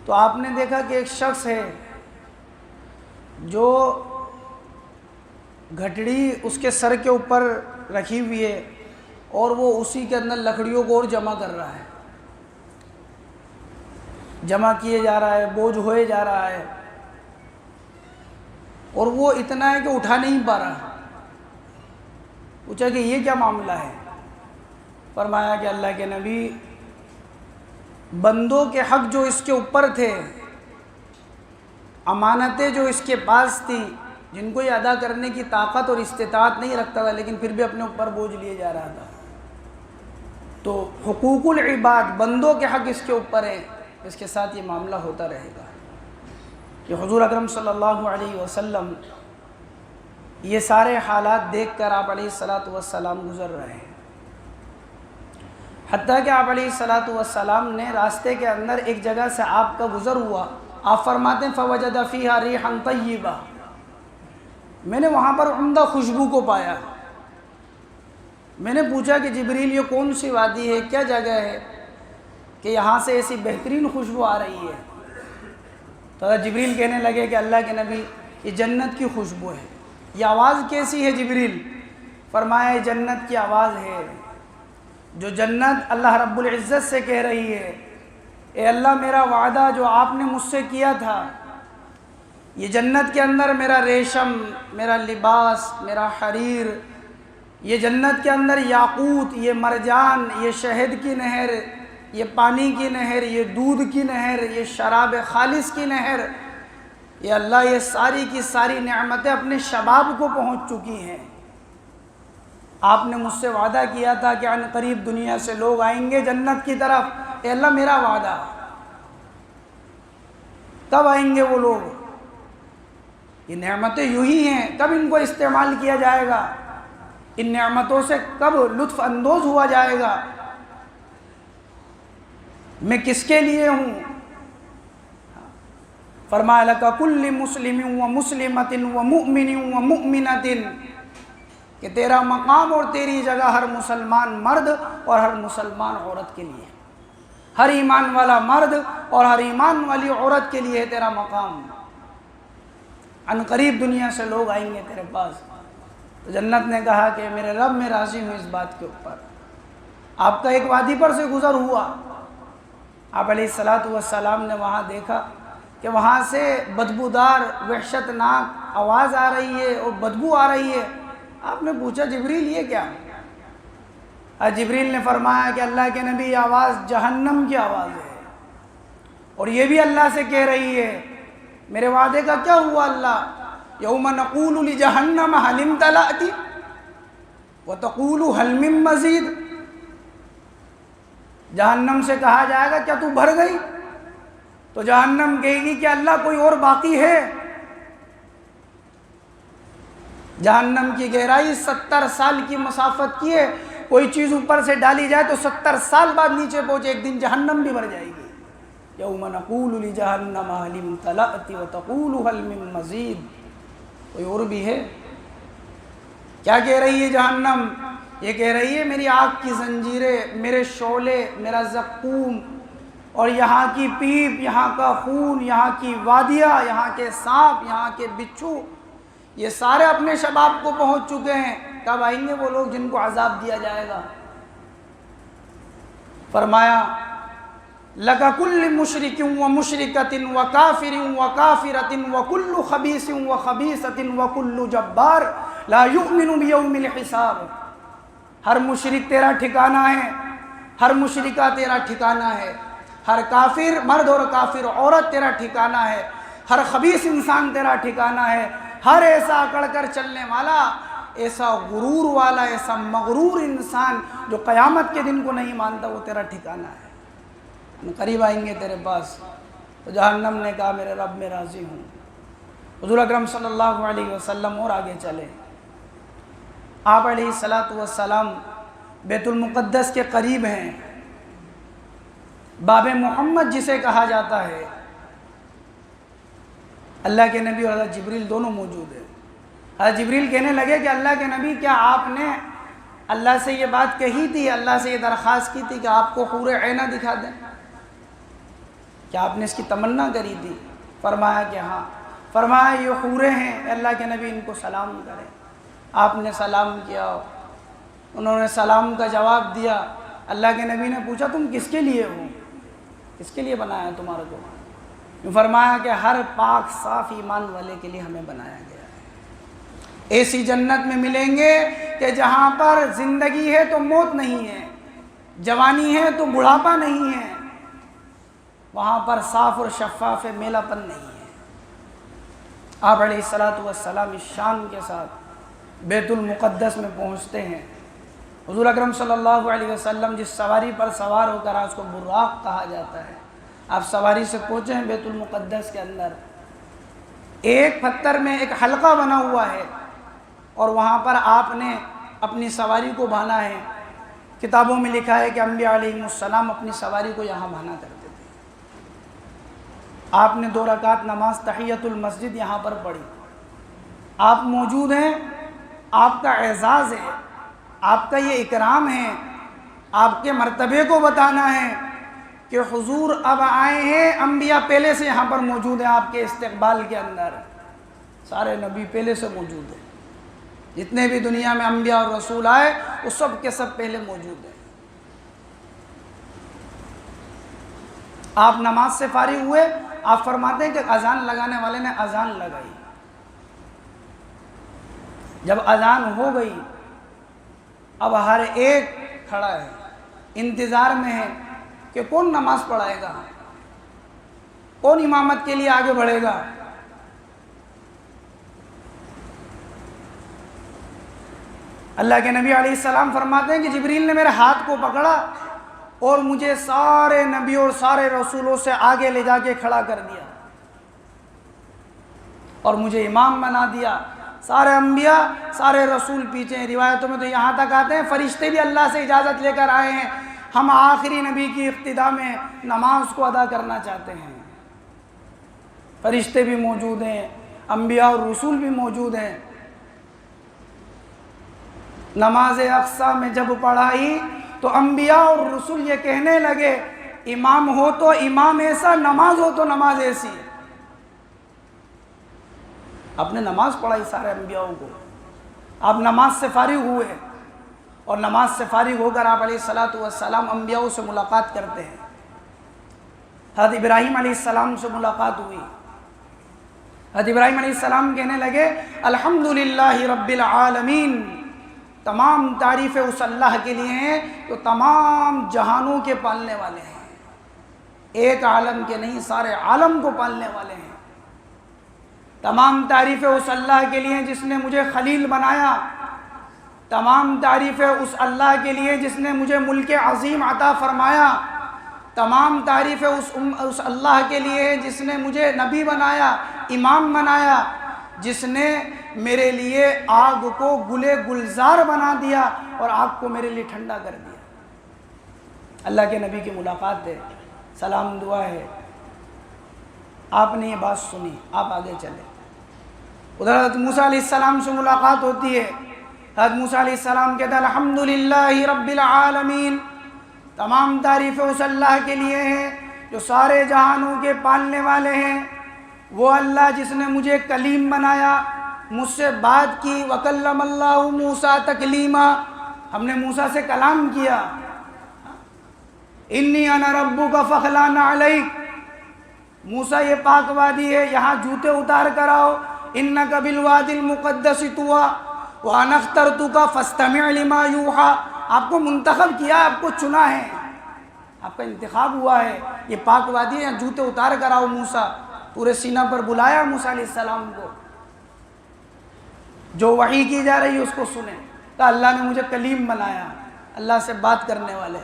S1: تو آپ نے دیکھا کہ ایک شخص ہے جو گھٹڑی اس کے سر کے اوپر رکھی ہوئی ہے اور وہ اسی کے اندر لکڑیوں کو اور جمع کر رہا ہے، جمع کیے جا رہا ہے، بوجھ ہوئے جا رہا ہے، اور وہ اتنا ہے کہ اٹھا نہیں پا رہا۔ پوچھا کہ یہ کیا معاملہ ہے؟ فرمایا کہ اللہ کے نبی، بندوں کے حق جو اس کے اوپر تھے، امانتیں جو اس کے پاس تھی، جن کو یہ ادا کرنے کی طاقت اور استطاعت نہیں رکھتا تھا لیکن پھر بھی اپنے اوپر بوجھ لیے جا رہا تھا، تو حقوق العباد، بندوں کے حق اس کے اوپر ہے، اس کے ساتھ یہ معاملہ ہوتا رہے گا۔ کہ حضور اکرم صلی اللہ علیہ وسلم یہ سارے حالات دیکھ کر آپ علیہ السلام گزر رہے ہیں، حتیٰ کہ آپ علیہ السلام نے راستے کے اندر ایک جگہ سے آپ کا گزر ہوا، آپ فرماتے ہیں فوجد فیہا ریحا طیبہ، میں نے وہاں پر عمدہ خوشبو کو پایا۔ میں نے پوچھا کہ جبریل یہ کون سی وادی ہے، کیا جگہ ہے کہ یہاں سے ایسی بہترین خوشبو آ رہی ہے؟ تو حضرت جبریل کہنے لگے کہ اللہ کے نبی، یہ جنت کی خوشبو ہے۔ یہ آواز کیسی ہے جبریل؟ فرمایا یہ جنت کی آواز ہے، جو جنت اللہ رب العزت سے کہہ رہی ہے، اے اللہ میرا وعدہ جو آپ نے مجھ سے کیا تھا، یہ جنت کے اندر میرا ریشم، میرا لباس، میرا حریر، یہ جنت کے اندر یاقوت، یہ مرجان، یہ شہد کی نہر، یہ پانی کی نہر، یہ دودھ کی نہر، یہ شراب خالص کی نہر، یہ اللہ یہ ساری کی ساری نعمتیں اپنے شباب کو پہنچ چکی ہیں۔ آپ نے مجھ سے وعدہ کیا تھا کہ عن قریب دنیا سے لوگ آئیں گے جنت کی طرف، اے اللہ میرا وعدہ، کب آئیں گے وہ لوگ؟ یہ نعمتیں یوں ہی ہیں، کب ان کو استعمال کیا جائے گا؟ ان نعمتوں سے کب لطف اندوز ہوا جائے گا؟ میں کس کے لیے ہوں؟ فرمایا لک کل مسلم و مسلمۃ و مؤمن و مؤمنۃ، کہ تیرا مقام اور تیری جگہ ہر مسلمان مرد اور ہر مسلمان عورت کے لیے، ہر ایمان والا مرد اور ہر ایمان والی عورت کے لیے تیرا مقام۔ ان قریب دنیا سے لوگ آئیں گے تیرے پاس۔ تو جنت نے کہا کہ میرے رب میں راضی ہوں اس بات کے اوپر۔ آپ کا ایک وادی پر سے گزر ہوا، آپ علیہ الصلاۃ والسلام نے وہاں دیکھا کہ وہاں سے بدبودار وحشت ناک آواز آ رہی ہے اور بدبو آ رہی ہے۔ آپ نے پوچھا جبریل یہ کیا؟ جبریل نے فرمایا کہ اللہ کے نبی یہ آواز جہنم کی آواز ہے، اور یہ بھی اللہ سے کہہ رہی ہے میرے وعدے کا کیا ہوا اللہ؟ یوم نقول لجہنم هل امتلأت وتقول هل من مزید، جہنم سے کہا جائے گا کیا تو بھر گئی؟ تو جہنم کہے گی کہ اللہ کوئی اور باقی ہے؟ جہنم کی گہرائی 70 سال کی مسافت کی ہے، کوئی چیز اوپر سے ڈالی جائے تو 70 سال بعد نیچے پہنچے، ایک دن جہنم بھی بھر جائے گی۔ یوم نقول لجہنم هل امتلأت وتقول هل من مزید، کوئی اور بھی ہے؟ کیا کہہ رہی ہے جہنم؟ یہ کہہ رہی ہے میری آگ کی زنجیریں، میرے شعلے، میرا زقوم، اور یہاں کی پیپ، یہاں کا خون، یہاں کی وادیاں، یہاں کے سانپ، یہاں کے بچھو، یہ سارے اپنے شباب کو پہنچ چکے ہیں۔ کب آئیں گے وہ لوگ جن کو عذاب دیا جائے گا؟ فرمایا لَكَ كُلِّ مُشْرِكٍ وَمُشْرِكَةٍ وَكَافِرٍ وَكَافِرَةٍ وَكُلُّ خَبِيثٍ وَخَبِيثَةٍ وَكُلُّ جَبَّارٍ لَا يُؤْمِنُ بِيَوْمِ الْحِسَابِ، ہر مشرک تیرا ٹھکانہ ہے، ہر مشرکہ تیرا ٹھکانہ ہے، ہر کافر مرد اور کافر عورت تیرا ٹھکانہ ہے، ہر خبیث انسان تیرا ٹھکانہ ہے، ہر ایسا اکڑ کر چلنے والا، ایسا غرور والا، ایسا مغرور انسان جو قیامت کے دن کو نہیں مانتا، وہ تیرا ٹھکانہ ہے۔ قریب آئیں گے تیرے پاس۔ تو جہنم نے کہا میرے رب میں راضی ہوں۔ حضور اکرم صلی اللہ علیہ وسلم اور آگے چلے، آپ علیہ الصلاۃ والسلام بیت المقدس کے قریب ہیں، باب محمد جسے کہا جاتا ہے، اللہ کے نبی اور حضرت جبریل دونوں موجود ہیں۔ حضرت جبریل کہنے لگے کہ اللہ کے نبی کیا آپ نے اللہ سے یہ بات کہی تھی، اللہ سے یہ درخواست کی تھی کہ آپ کو حور عینہ دکھا دیں؟ کیا آپ نے اس کی تمنا کری تھی؟ فرمایا کہ ہاں۔ فرمایا یہ حوریں ہیں، اللہ کے نبی ان کو سلام کریں۔ آپ نے سلام کیا، انہوں نے سلام کا جواب دیا۔ اللہ کے نبی نے پوچھا تم کس کے لیے ہو؟ کس کے لیے بنایا تمہارے کو؟ فرمایا کہ ہر پاک صاف ایمان والے کے لیے ہمیں بنایا گیا ہے۔ ایسی جنت میں ملیں گے کہ جہاں پر زندگی ہے تو موت نہیں ہے، جوانی ہے تو بڑھاپا نہیں ہے، وہاں پر صاف اور شفاف میلہ پن نہیں ہے۔ آپ علیہ الصلاۃ والسلام اس شان کے ساتھ بیت المقدس میں پہنچتے ہیں۔ حضور اکرم صلی اللہ علیہ وسلم جس سواری پر سوار ہو کر، اس کو براق کہا جاتا ہے، آپ سواری سے پہنچے ہیں بیت المقدس کے اندر۔ ایک پتھر میں ایک حلقہ بنا ہوا ہے، اور وہاں پر آپ نے اپنی سواری کو باندھا ہے۔ کتابوں میں لکھا ہے کہ انبیاء علیہ السلام اپنی سواری کو یہاں باندھا کرتے تھے۔ آپ نے 2 رکعت نماز تحیۃ المسجد یہاں پر پڑھی۔ آپ موجود ہیں، آپ کا اعزاز ہے، آپ کا یہ اکرام ہے، آپ کے مرتبے کو بتانا ہے کہ حضور اب آئے ہیں۔ انبیاء پہلے سے یہاں پر موجود ہیں، آپ کے استقبال کے اندر سارے نبی پہلے سے موجود ہیں، جتنے بھی دنیا میں انبیاء اور رسول آئے وہ سب کے سب پہلے موجود ہیں۔ آپ نماز سے فارغ ہوئے، آپ فرماتے ہیں کہ اذان لگانے والے نے اذان لگائی۔ جب اذان ہو گئی، اب ہر ایک کھڑا ہے، انتظار میں ہے کہ کون نماز پڑھائے گا، کون امامت کے لیے آگے بڑھے گا۔ اللہ کے نبی علیہ السلام فرماتے ہیں کہ جبریل نے میرے ہاتھ کو پکڑا اور مجھے سارے نبیوں اور سارے رسولوں سے آگے لے جا کے کھڑا کر دیا اور مجھے امام بنا دیا۔ سارے انبیاء سارے رسول پیچھے ہیں۔ روایتوں میں تو یہاں تک آتے ہیں فرشتے بھی اللہ سے اجازت لے کر آئے ہیں، ہم آخری نبی کی اقتداء میں نماز کو ادا کرنا چاہتے ہیں۔ فرشتے بھی موجود ہیں، انبیاء اور رسول بھی موجود ہیں۔ نماز اقصیٰ میں جب پڑھائی تو انبیاء اور رسول یہ کہنے لگے امام ہو تو امام ایسا، نماز ہو تو نماز ایسی ہے۔ آپ نے نماز پڑھائی سارے انبیاء کو، آپ نماز سے فارغ ہوئے اور نماز سے فارغ ہو کر آپ علیہ السلام انبیاء سے ملاقات کرتے ہیں۔ حضرت ابراہیم علیہ السلام سے ملاقات ہوئی۔ حضرت ابراہیم علیہ السلام کہنے لگے الحمدللہ رب العالمین، تمام تعریفیں اس اللہ کے لیے ہیں جو تمام جہانوں کے پالنے والے ہیں، ایک عالم کے نہیں سارے عالم کو پالنے والے ہیں۔ تمام تعریفیں اس اللہ کے لیے جس نے مجھے خلیل بنایا، تمام تعریفیں اس اللہ کے لیے جس نے مجھے ملک عظیم عطا فرمایا، تمام تعریفیں اس اللہ کے لیے جس نے مجھے نبی بنایا، امام بنایا، جس نے میرے لیے آگ کو گلے گلزار بنا دیا اور آگ کو میرے لیے ٹھنڈا کر دیا۔ اللہ کے نبی کی ملاقات ہے، سلام دعا ہے، آپ نے یہ بات سنی، آپ آگے چلے۔ ادھر حضرت موسیٰ علیہ السلام سے ملاقات ہوتی ہے۔ حضرت موسیٰ علیہ السلام کہتا ہے الحمدللہ رب العالمین، تمام تعریفیں اس اللہ کے لیے ہیں جو سارے جہانوں کے پالنے والے ہیں، وہ اللہ جس نے مجھے کلیم بنایا، مجھ سے بات کی۔ وَكَلَّمَ اللَّهُ مُوسَىٰ تَكْلِيمًا، ہم نے موسیٰ سے کلام کیا۔ اِنِّي أَنَا رَبُّكَ فَاخْلَعْنَ عَلَيْكَ، موسیٰ یہ پاک وادی ہے، یہاں جوتے اتار کر آؤ۔ إِنَّكَ بِالْوَادِ الْمُقَدَّسِ طُوًى وَأَنَا اخْتَرْتُكَ فَاسْتَمِعْ لِمَا يُوحَىٰ، آپ کو منتخب کیا، آپ کو چنا ہے، آپ کا انتخاب ہوا ہے، یہ پاک وادی ہے، یہاں جوتے اتار کر آؤ۔ موسیٰ پورے سینہ پر بلایا موسیٰ علیہ السلام کو، جو وحی کی جا رہی ہے اس کو سنیں۔ کہ اللہ نے مجھے کلیم بنایا، اللہ سے بات کرنے والے،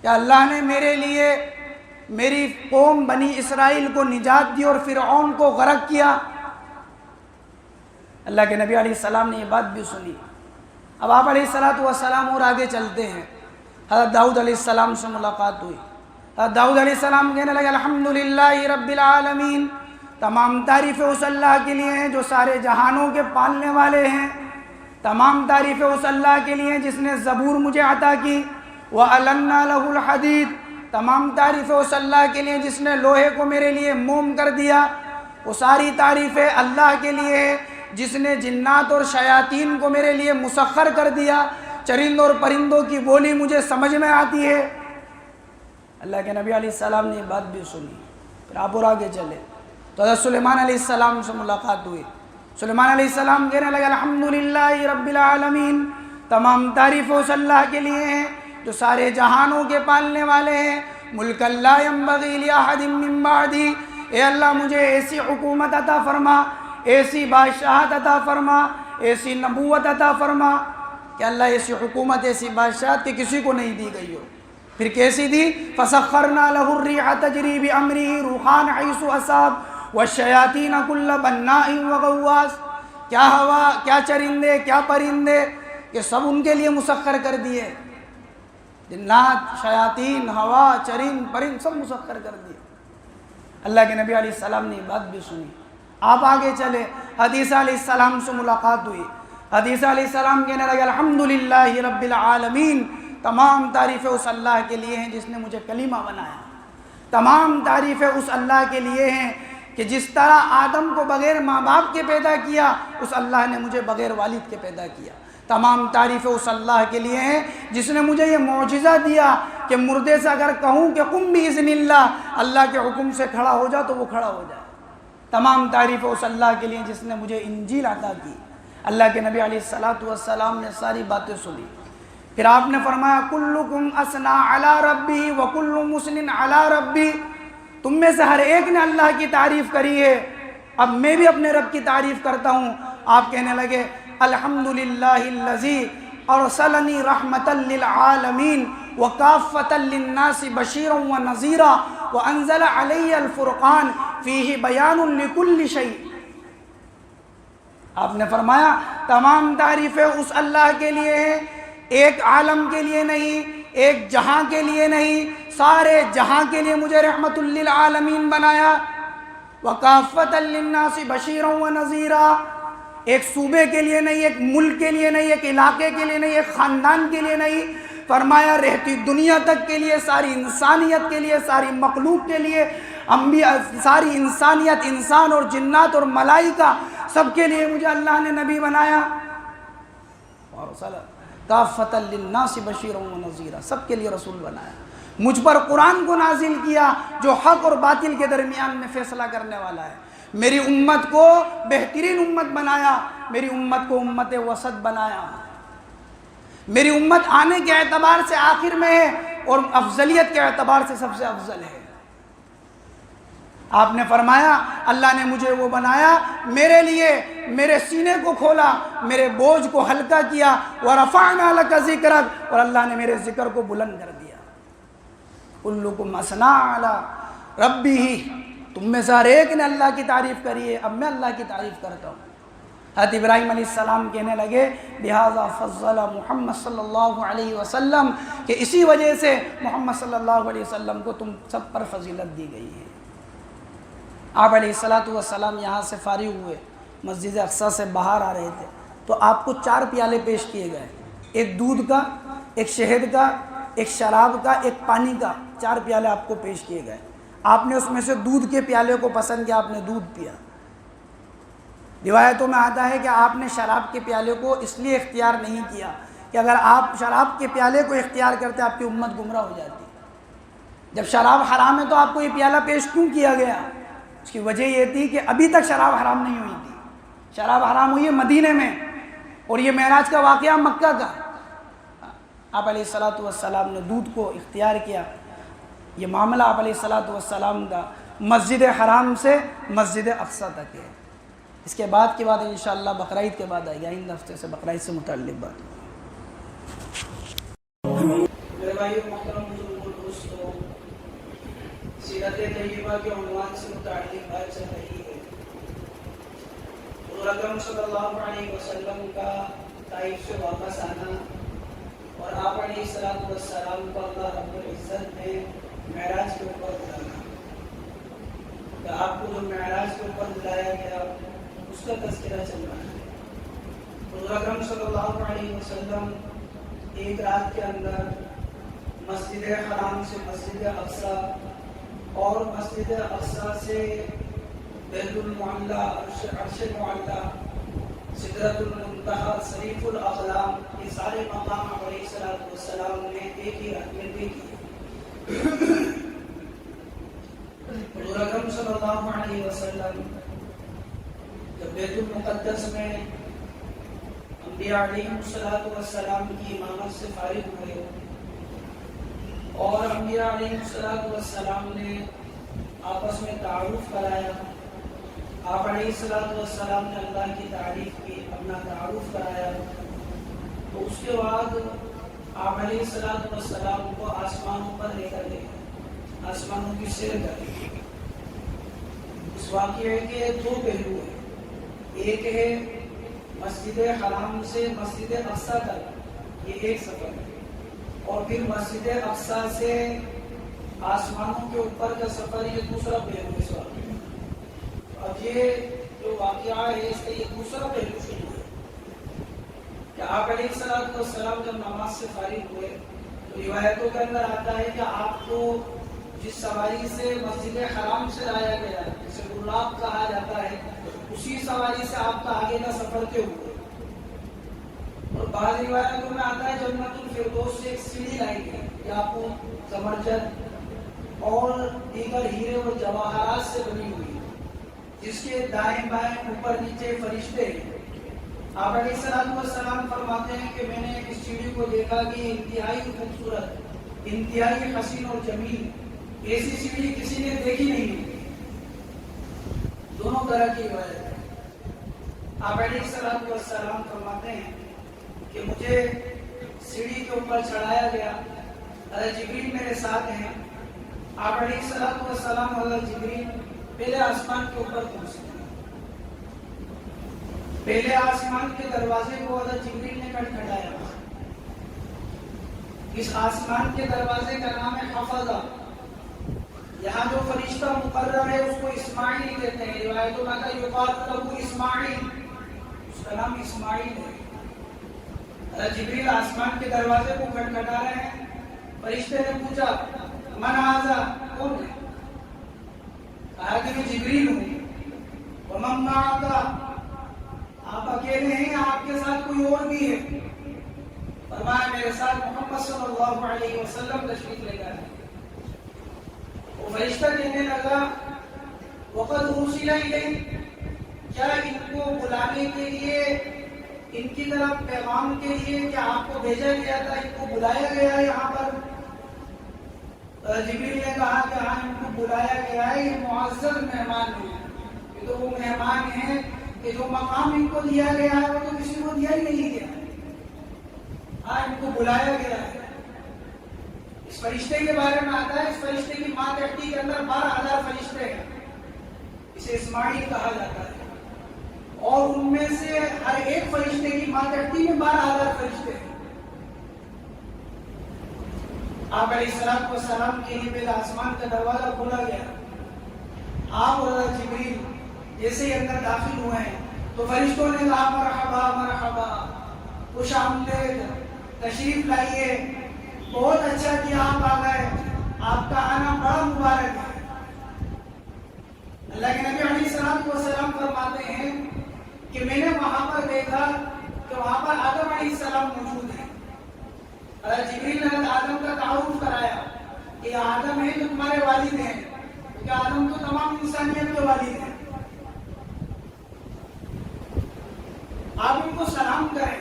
S1: یا اللہ نے میرے لیے میری قوم بنی اسرائیل کو نجات دی اور فرعون کو غرق کیا۔ اللہ کے نبی علیہ السلام نے یہ بات بھی سنی۔ اب آپ علیہ السلام اور آگے چلتے ہیں۔ حضرت داؤد علیہ السلام سے ملاقات ہوئی۔ حضرت داؤد علیہ السلام کہنے لگے الحمدللہ رب العالمین، تمام تعریفیں اس اللہ کے لیے ہیں جو سارے جہانوں کے پالنے والے ہیں، تمام تعریفیں اس اللہ کے لیے ہیں جس نے زبور مجھے عطا کی۔ وَأَلَنَّا لَهُ الْحَدِيدِ، تمام تعریفیں اس اللہ کے لیے جس نے لوہے کو میرے لیے موم کر دیا۔ وہ ساری تعریفیں اللہ کے لیے ہے جس نے جنات اور شیاطین کو میرے لیے مسخر کر دیا، چرندوں اور پرندوں کی بولی مجھے سمجھ میں آتی ہے۔ اللہ کے نبی علیہ السلام نے یہ بات بھی سنی۔ پھر آپ اور آگے چلے تو حضرت سلیمان علیہ السلام سے ملاقات ہوئی۔ سلیمان علیہ السلام کہنے لگے الحمدللہ رب العالمین، تمام تعریفیں اس اللہ کے لیے ہیں جو سارے جہانوں کے پالنے والے ہیں۔ ملک لا ينبغی لأحد من بعدی، اے اللہ مجھے ایسی حکومت عطا فرما، ایسی بادشاہت عطا فرما، ایسی نبوت عطا فرما کہ اللہ ایسی حکومت ایسی بادشاہت کہ کسی کو نہیں دی گئی ہو۔ پھر کیسی دی؟ فَسَخَّرْنَا لَهُ الرِّيحَ تَجْرِي بِأَمْرِهِ رُخَانَ حَيْثُ أَصَابَ وَالشَّيَاطِينَ كُلَّ بَنَّاءٍ وَغَوَّاصٍ، کیا ہوا، کیا چرندے، کیا پرندے کہ سب ان کے لیے مسخر کر دیے، جنات، شیاطین، ہوا، چرند، پرند سب مسخر کر دیے۔ اللہ کے نبی علیہ السلام نے یہ بات بھی سنی۔ آپ آگے چلے، حدیثہ علیہ السلام سے ملاقات ہوئی۔ حدیثہ علیہ السلام کہنے لگے الحمدللہ رب العالمین، تمام تعریفیں اس اللہ کے لیے ہیں جس نے مجھے کلیمہ بنایا، تمام تعریفیں اس اللہ کے لیے ہیں کہ جس طرح آدم کو بغیر ماں باپ کے پیدا کیا، اس اللہ نے مجھے بغیر والد کے پیدا کیا۔ تمام تعریفیں اس اللہ کے لیے ہیں جس نے مجھے یہ معجزہ دیا کہ مردے سے اگر کہوں کہ قم بإذن اللہ، اللہ کے حکم سے کھڑا ہو جا تو وہ کھڑا ہو جائے۔ تمام تعریفیں اس اللہ کے لیے جس نے مجھے انجیل عطا کی۔ اللہ کے نبی علیہ السلام نے ساری باتیں سنی۔ پھر آپ نے فرمایا کلکم اثنا علی ربی وکل مسن علی ربی، تم میں سے ہر ایک نے اللہ کی تعریف کری ہے، اب میں بھی اپنے رب کی تعریف کرتا ہوں۔ آپ کہنے لگے الحمدللہ الذی ارسلنی رحمتا للعالمین وکافتا للناس بشیرا ونذیرا وانزل علی الفرقان فیہ بیان لکل شیء۔ آپ نے فرمایا تمام تعریفیں اس اللہ کے لیے ہیں، ایک عالم کے لیے نہیں، ایک جہاں کے لیے نہیں، سارے جہاں کے لیے مجھے رحمت للعالمین بنایا۔ وَكَافَّةً لِلنَّاسِ بَشِيرًا وَنَذِيرًا، ایک صوبے کے لیے نہیں، ایک ملک کے لیے نہیں، ایک علاقے کے لیے نہیں، ایک خاندان کے لیے نہیں، فرمایا رہتی دنیا تک کے لیے، ساری انسانیت کے لیے، ساری مخلوق کے لیے، انبیاء، ساری انسانیت، انسان اور جنات اور ملائکہ سب کے لیے مجھے اللہ نے نبی بنایا. کافۃ للناس بشیرا ونذیرا، سب کے لیے رسول بنایا. مجھ پر قرآن کو نازل کیا جو حق اور باطل کے درمیان میں فیصلہ کرنے والا ہے. میری امت کو بہترین امت بنایا، میری امت کو امت وسط بنایا. میری امت آنے کے اعتبار سے آخر میں ہے اور افضلیت کے اعتبار سے سب سے افضل ہے. آپ نے فرمایا اللہ نے مجھے وہ بنایا، میرے لیے میرے سینے کو کھولا، میرے بوجھ کو ہلکا کیا. وَرَفَعْنَا لَكَ ذِكْرَكَ، اور اللہ نے میرے ذکر کو بلند کر دیا. كُلُّكُمْ أَثْنَىٰ عَلَىٰ رَبِّهِ، تم میں سے ہر ایک نے اللہ کی تعریف کری ہے، اب میں اللہ کی تعریف کرتا ہوں. حضرت ابراہیم علیہ السلام کہنے لگے لہذا فضل محمد صلی اللہ علیہ وسلم، کہ اسی وجہ سے محمد صلی اللہ علیہ وسلم کو تم سب پر فضیلت دی گئی ہے. آپ علیہ السلام یہاں سے فارغ ہوئے، مسجد اقصیٰ سے باہر آ رہے تھے تو آپ کو 4 پیالے پیش کیے گئے، ایک دودھ کا، ایک شہد کا، ایک شراب کا، ایک پانی کا. 4 پیالے آپ کو پیش کیے گئے. آپ نے اس میں سے دودھ کے پیالے کو پسند کیا، آپ نے دودھ پیا. روایتوں میں آتا ہے کہ آپ نے شراب کے پیالے کو اس لیے اختیار نہیں کیا کہ اگر آپ شراب کے پیالے کو اختیار کرتے آپ کی امت گمراہ ہو جاتی. جب شراب حرام ہے تو آپ کو یہ پیالہ پیش کیوں کیا گیا؟ اس کی وجہ یہ تھی کہ ابھی تک شراب حرام نہیں ہوئی تھی. شراب حرام ہوئی ہے مدینے میں، اور یہ معراج کا واقعہ مکہ کا. آپ علیہ السلام نے دودھ کو اختیار کیا. یہ معاملہ آپ علیہ السلام کا مسجد حرام سے مسجد اقصیٰ تک ہے. اس کے بعد کی بات انشاءاللہ بقرعید کے بعد آئے گی، آئندہ ہفتے سے بقرعید سے متعلق بات. میرے بھائیو محترم بزرگوں دوستو، سیرت طیبہ کے عنوان سے متعلق بات چل رہی ہے. حضور اکرم صلی اللہ علیہ وسلم کا طائف سے واپس آنا اور آپ علیہ السلام کو اللہ رب العزت نے معراج کے اوپر بلانا. کہ آپ کو جو معراج کے اوپر بلایا گیا اس کا تذکرہ چل رہا ہے. حضور اکرم صلی اللہ علیہ وسلم ایک رات کے اندر مسجد حرام سے مسجد اقصیٰ اور مسجد اقصیٰ سے بیت المعلیٰ، عرش معلیٰ، سدرۃ المنتہیٰ، صریف الاقلام، یہ سارے مقام علیہ السلام نے ایک ہی رات میں دیکھے. حضور اکرم صلی اللہ علیہ وسلم جب بیت المقدس میں انبیاء علیہ السلام کی امامت سے فارغ ہوئے اور انبیاء علیہ السلام نے آپس میں تعارف کرایا، آپ علیہ السلام نے اللہ کی تعریف کی، اپنا تعارف کرایا، تو اس کے بعد آپ علیہ السلام کو آسمانوں پر لے کر گئے، آسمانوں کی سیر کری. اس واقعے کے 2 پہلو ہیں. ایک ہے مسجد حرام سے مسجد اقصیٰ تک، یہ ایک سفر ہے، اور پھر مسجد اقصیٰ سے آسمانوں کے اوپر کا سفر، یہ دوسرا پہلو اس واقعے. اب یہ جو واقعہ ہے اس کا یہ دوسرا پہلو شروع ہے کہ آپ علیہ السلام جب نماز سے فارغ ہوئے تو روایتوں کے اندر آتا ہے کہ آپ کو جس سواری سے مسجد حرام سے لایا گیا جسے غلاب کہا جاتا ہے، اسی سواری سے آپ کا آگے کا سفر طے ہوا. اور بعض روایتوں میں آتا ہے جنت الفردوس سے ایک سیڑھی لائی گئی، یاقوت، زبرجد اور دیگر ہیرے اور جواہرات سے بنی ہوئی، جس کے دائیں بائیں اوپر نیچے فرشتے ہیں. آپ علیہ السلام فرماتے ہیں کہ میں نے اس سیڑھی کو دیکھا کہ انتہائی خوبصورت، انتہائی حسین اور جمیل، ایسی سیڑھی کسی نے دیکھی نہیں. دونوں طرح کی روایت ہے. آپ علیہ السلام فرماتے ہیں کہ مجھے سیڑھی کے اوپر چڑھایا گیا، حضرت جبریل میرے ساتھ ہیں. آپ علیہ السلام حضرت جبریل پہلے آسمان کے اوپر پہنچتے ہیں. پہلے آسمان کے دروازے کو حضرت جبریل نے کھٹکھٹایا. اس آسمان کے دروازے کا نام ہے حفظہ. یہاں جو فرشتہ مقرر ہے اس کو اسماعیل کہتے ہیں، روایتوں میں آتا ہے یقال له اسماعیل، اس کا نام اسماعیل ہے۔ جبریل آسمان کے دروازے کو کھٹکھٹا رہے ہیں، فرشتے نے پوچھا من ھذا، کون ہے؟ کہا کہ میں جبریل ہوں۔ ومن معک، آپ اکیلے ہیں یا آپ کے ساتھ کوئی اور بھی ہے؟ فرمایا میرے ساتھ محمد صلی اللہ علیہ وسلم تشریف لے گئے۔ وہ فرشتہ کہنے لگا وقد ارسل الیک، کیا ان کو بلانے کے لیے، ان کی طرف پیغام کے لیے کیا آپ کو بھیجا گیا تھا، ان کو بلایا گیا ہے یہاں پر؟ جبریل نے کہا کہ ہاں ان کو بلایا گیا ہے، یہ معزز مہمان ہیں، یہ تو وہ مہمان ہیں کہ جو مقام ان کو دیا گیا ہے وہ تو کسی کو دیا ہی نہیں گیا، ہاں ان کو بلایا گیا ہے۔ اس فرشتے کے بارے میں آتا ہے اس فرشتے کی ماں تحتی کے اندر 12,000 فرشتے ہیں، اسے اسماعیل کہا جاتا ہے، اور ان میں سے ہر ایک فرشتے کی ماں تحتی میں 12,000 فرشتے ہیں۔ آپ علیہ السلام کو سلام کے لیے پہلے آسمان کا دروازہ کھولا گیا، آپ اور جبریل جیسے ہی اندر داخل ہوئے ہیں تو فرشتوں نے کہا مرحبا مرحبا، خوش آمدید، تشریف لائیے، بہت اچھا کیا آپ آ گئے، آپ کا آنا بڑا مبارک ہے۔ اللہ کے نبی علیہ السلام فرماتے ہیں کہ میں نے وہاں پر دیکھا کہ وہاں پر آدم علیہ السلام موجود ہیں۔ جبریل نے آدم کا تعارف کرایا کہ یہ آدم ہے جو تمہارے والد ہیں، کیونکہ آدم تو تمام انسانیت کے والد ہیں، آپ ان کو سلام کریں۔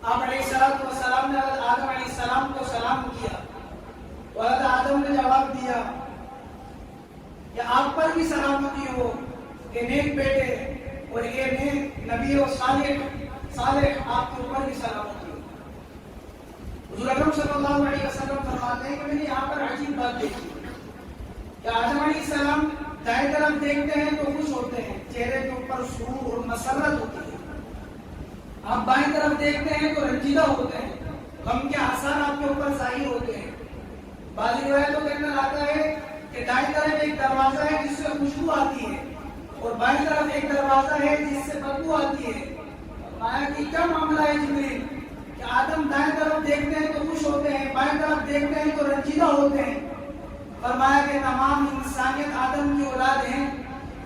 S1: آپ علیہ السلام نے آدم علیہ السلام کو سلام کیا، حضرت آدم نے جواب دیا کہ آپ پر بھی سلامتی ہو، کہ نیک بیٹے اور یہ نیک نبی و صالح آپ کے اوپر بھی سلامتی ہو۔ حضور اکرم صلی اللہ علیہ وسلم فرماتے ہیں کہ میں نے یہاں پر عجیب بات دیکھی کہ آدم علیہ السلام دائیں طرف دیکھتے ہیں تو خوش ہوتے ہیں، چہرے کے اوپر سرور اور مسرت ہوتی ہے، آپ بائیں طرف دیکھتے ہیں تو رنجیدہ ہوتے ہیں، غم کے آثار آپ کے اوپر ظاہر ہوتے ہیں۔ بعض روایتوں کے اندر آتا ہے کہ دائیں طرف ایک دروازہ ہے جس سے خوشبو آتی ہے، اور بائیں طرف ایک دروازہ ہے جس سے بدبو آتی ہے۔ فرمایا کہ کیا معاملہ ہے جبریل کہ آدم دائیں طرف دیکھتے ہیں تو خوش ہوتے ہیں، بائیں طرف دیکھتے ہیں تو رنجیدہ ہوتے ہیں؟ فرمایا کہ تمام انسانیت آدم کی اولاد ہیں،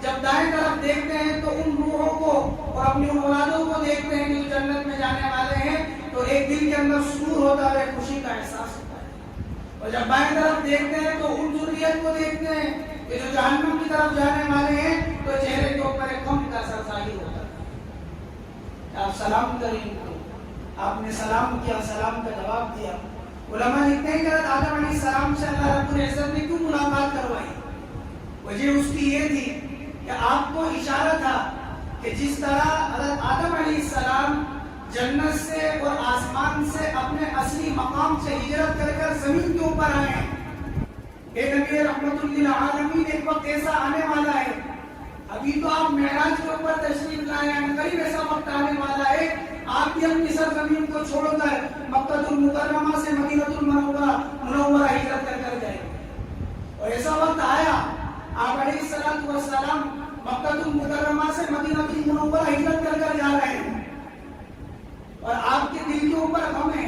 S1: جب دائیں طرف دیکھتے ہیں تو ان روحوں کو اور اپنی اولادوں کو دیکھتے ہیں جو جنت میں جانے والے ہیں، تو ایک دل کے اندر سرور ہوتا ہے، خوشی کا احساس ہوتا ہے، اور جب بائیں طرف دیکھتے ہیں تو ان ذریت کو دیکھتے ہیں کہ جو جہنم کی طرف جانے والے ہیں، تو چہرے کے اوپر ایک غم کا اثر ظاہر ہوتا ہے۔ آپ سلام کریں ان کو، آپ نے سلام کیا، سلام کا جواب دیا۔ علماء لکھتے ہیں کہ آدم علیہ السلام سے اللہ رب العزت نے کیوں ملاقات کروائی؟ وجہ اس کی یہ تھی کہ آپ کو اشارہ تھا کہ جس طرح حضرت آدم علیہ السلام جنت سے اور آسمان سے اپنے اصلی مقام سے ہجرت کر کر زمین کے اوپر آئے ہیں، اے نبی رحمت للعالمین، ایک وقت ایسا آنے والا ہے، ابھی تو آپ معراج کے اوپر تشریف لائے ہیں، قریب ایسا وقت آنے والا ہے آپ بھی اپنی سرزمین کو چھوڑ کر مکہ المکرمہ سے مدینہ المنورہ ہجرت کر کر جائیں گے، اور ایسا وقت آیا آپ علیہ السلام مکہ المکرمہ سے مدینہ المنورہ ہجرت کر کر جا رہے ہیں، اور آپ کے دل کے اوپر غم ہے،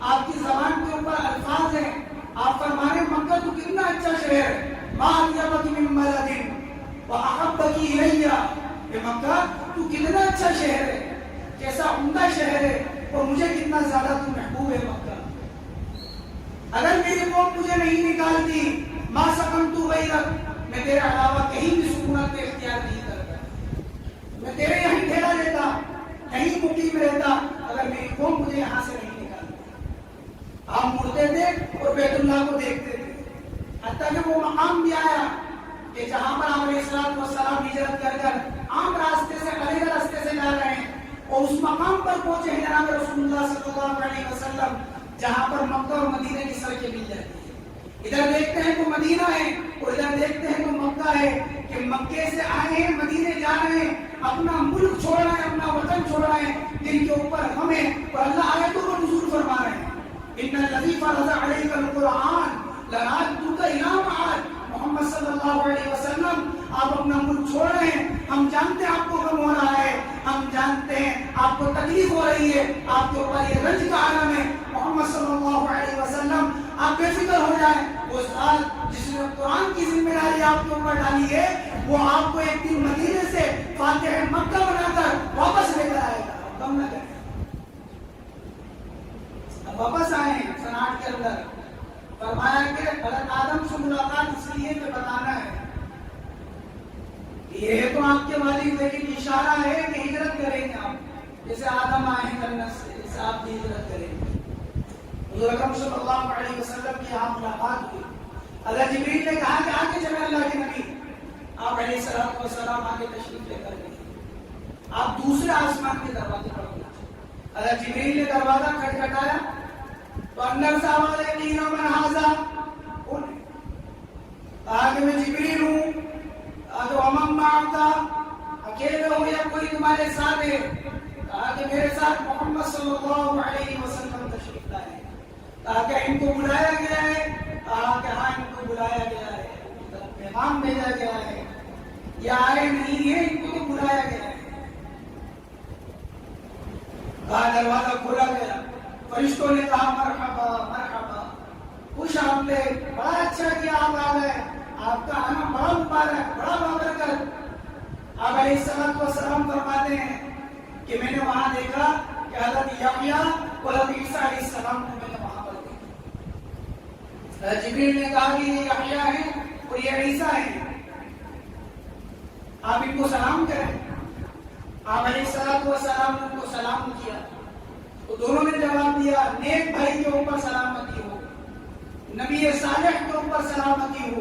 S1: آپ کی زبان کے اوپر الفاظ ہیں، آپ فرمانے مکہ تو کتنا اچھا شہر ہے، ما اطیبک من بلد واحبک الی، کہ مکہ تو کتنا اچھا شہر ہے، کیسا عمدہ شہر ہے، اور مجھے کتنا زیادہ تو محبوب ہے مکہ، اگر میری قوم مجھے نہیں نکالتی ما سکنت غیرک، میں تیرے علاوہ کہیں بھی سکونت کے اختیار نہیں کرتا، میں تیرے یہیں ٹھہرا لیتا، کہیں مقیم رہتا، اگر میری قوم مجھے یہاں سے نہیں نکالتی۔ آپ مڑتے تھے اور بیت اللہ کو دیکھتے تھے، حتیٰ کہ وہ مقام بھی آیا کہ جہاں پر آپ علیہ السلام ہجرت کر کر عام راستے سے علیہ راستے سے جا رہے ہیں، اور اس مقام پر پہنچے ہیں جناب رسول اللہ صلی اللہ علیہ وسلم جہاں پر مکہ اور مدینہ کی سڑکیں مل جاتی ہیں، ادھر دیکھتے ہیں تو مدینہ ہے اور ادھر دیکھتے ہیں تو مکہ ہے، کہ مکے سے آئے ہیں مدینے جا رہے ہیں، اپنا ملک چھوڑ رہے ہیں، اپنا وطن چھوڑ رہے ہیں، جن کے اوپر ہمیں اور اللہ آیتوں کو نزول فرما رہے ہیں، ان الذی فرض علیک القرآن لَنَعَدُّكَ إِلَىٰ مَعَادٍ، محمد صلی اللہ علیہ وسلم آپ اپنا ملک چھوڑ رہے ہیں، ہم جانتے ہیں آپ کو غم ہو رہا ہے، ہم جانتے ہیں آپ کو تکلیف ہو رہی ہے، آپ کے اوپر یہ رنج کا عالم ہے، محمد صلی اللہ علیہ وسلم آپ بے فکر ہو جائیں۔ وہ ذات جس نے قرآن کی ذمہ داری آپ کے اوپر ڈالی ہے، وہ آپ کو ایک دن مدینے سے فاتح مکہ بنا کر واپس لے کر آئے گا، غم نہ کریں۔ اب واپس آئے ہیں سناٹ کے اندر، فرمایا کہ حضرت آدم سے ملاقات اس لیے کہ بتانا ہے، یہ تو آپ کے والد لیکن اشارہ ہے کہ ہجرت کریں گے آپ، جیسے آدم آئے ہیں جنت سے، جیسے آپ بھی ہجرت کریں گے۔ حضور اکرم صلی اللہ علیہ وسلم کی یہاں ملاقات ہوئی، حضرت جبریل نے کہا کہ آگے چلے اللہ کے نبی، آپ علیہ الصلوۃ والسلام آگے تشریف لے کر گئے، آپ دوسرے آسمان کے دروازے پر پہنچے، حضرت جبریل نے دروازہ کھٹکھٹایا تو اندر سے آواز آئی کہ من ھذا، کہا کہ میں جبریل ہوں، کہا کہ ومن معک، اکیلے ہو یا کوئی تمہارے ساتھ ہے، کہا کہ میرے ساتھ محمد صلی اللہ علیہ وسلم تشریف لائے، کہا کہ ان کو بلایا گیا ہے، کہا کہ ہاں ان کو بلایا گیا ہے، پیغام بھیجا گیا ہے، یہ آئے نہیں ہے، ان کو تو بلایا گیا ہے۔ کہا دروازہ کھولا گیا، فرشتوں نے کہا مرحبا مرحبا، خوش آمدید، بڑا اچھا کیا آپ آ گئے، آپ کا آنا بڑا مبارک، بڑا بابرکت۔ آپ علیہ الصلوۃ والسلام فرماتے ہیں کہ میں نے وہاں دیکھا کہ حضرت یحییٰ اور حضرت عیسیٰ علیہ السلام کو میں نے وہاں پر دیکھا۔ حضرت جبریل نے کہا کہ یہ یحییٰ ہیں اور یہ عیسیٰ ہیں، آپ ان کو سلام کریں۔ آپ علیہ الصلوۃ والسلام نے ان کو سلام کیا تو دونوں نے جواب دیا، نیک بھائی کے اوپر سلامتی ہو، نبی صالح کے اوپر سلامتی ہو۔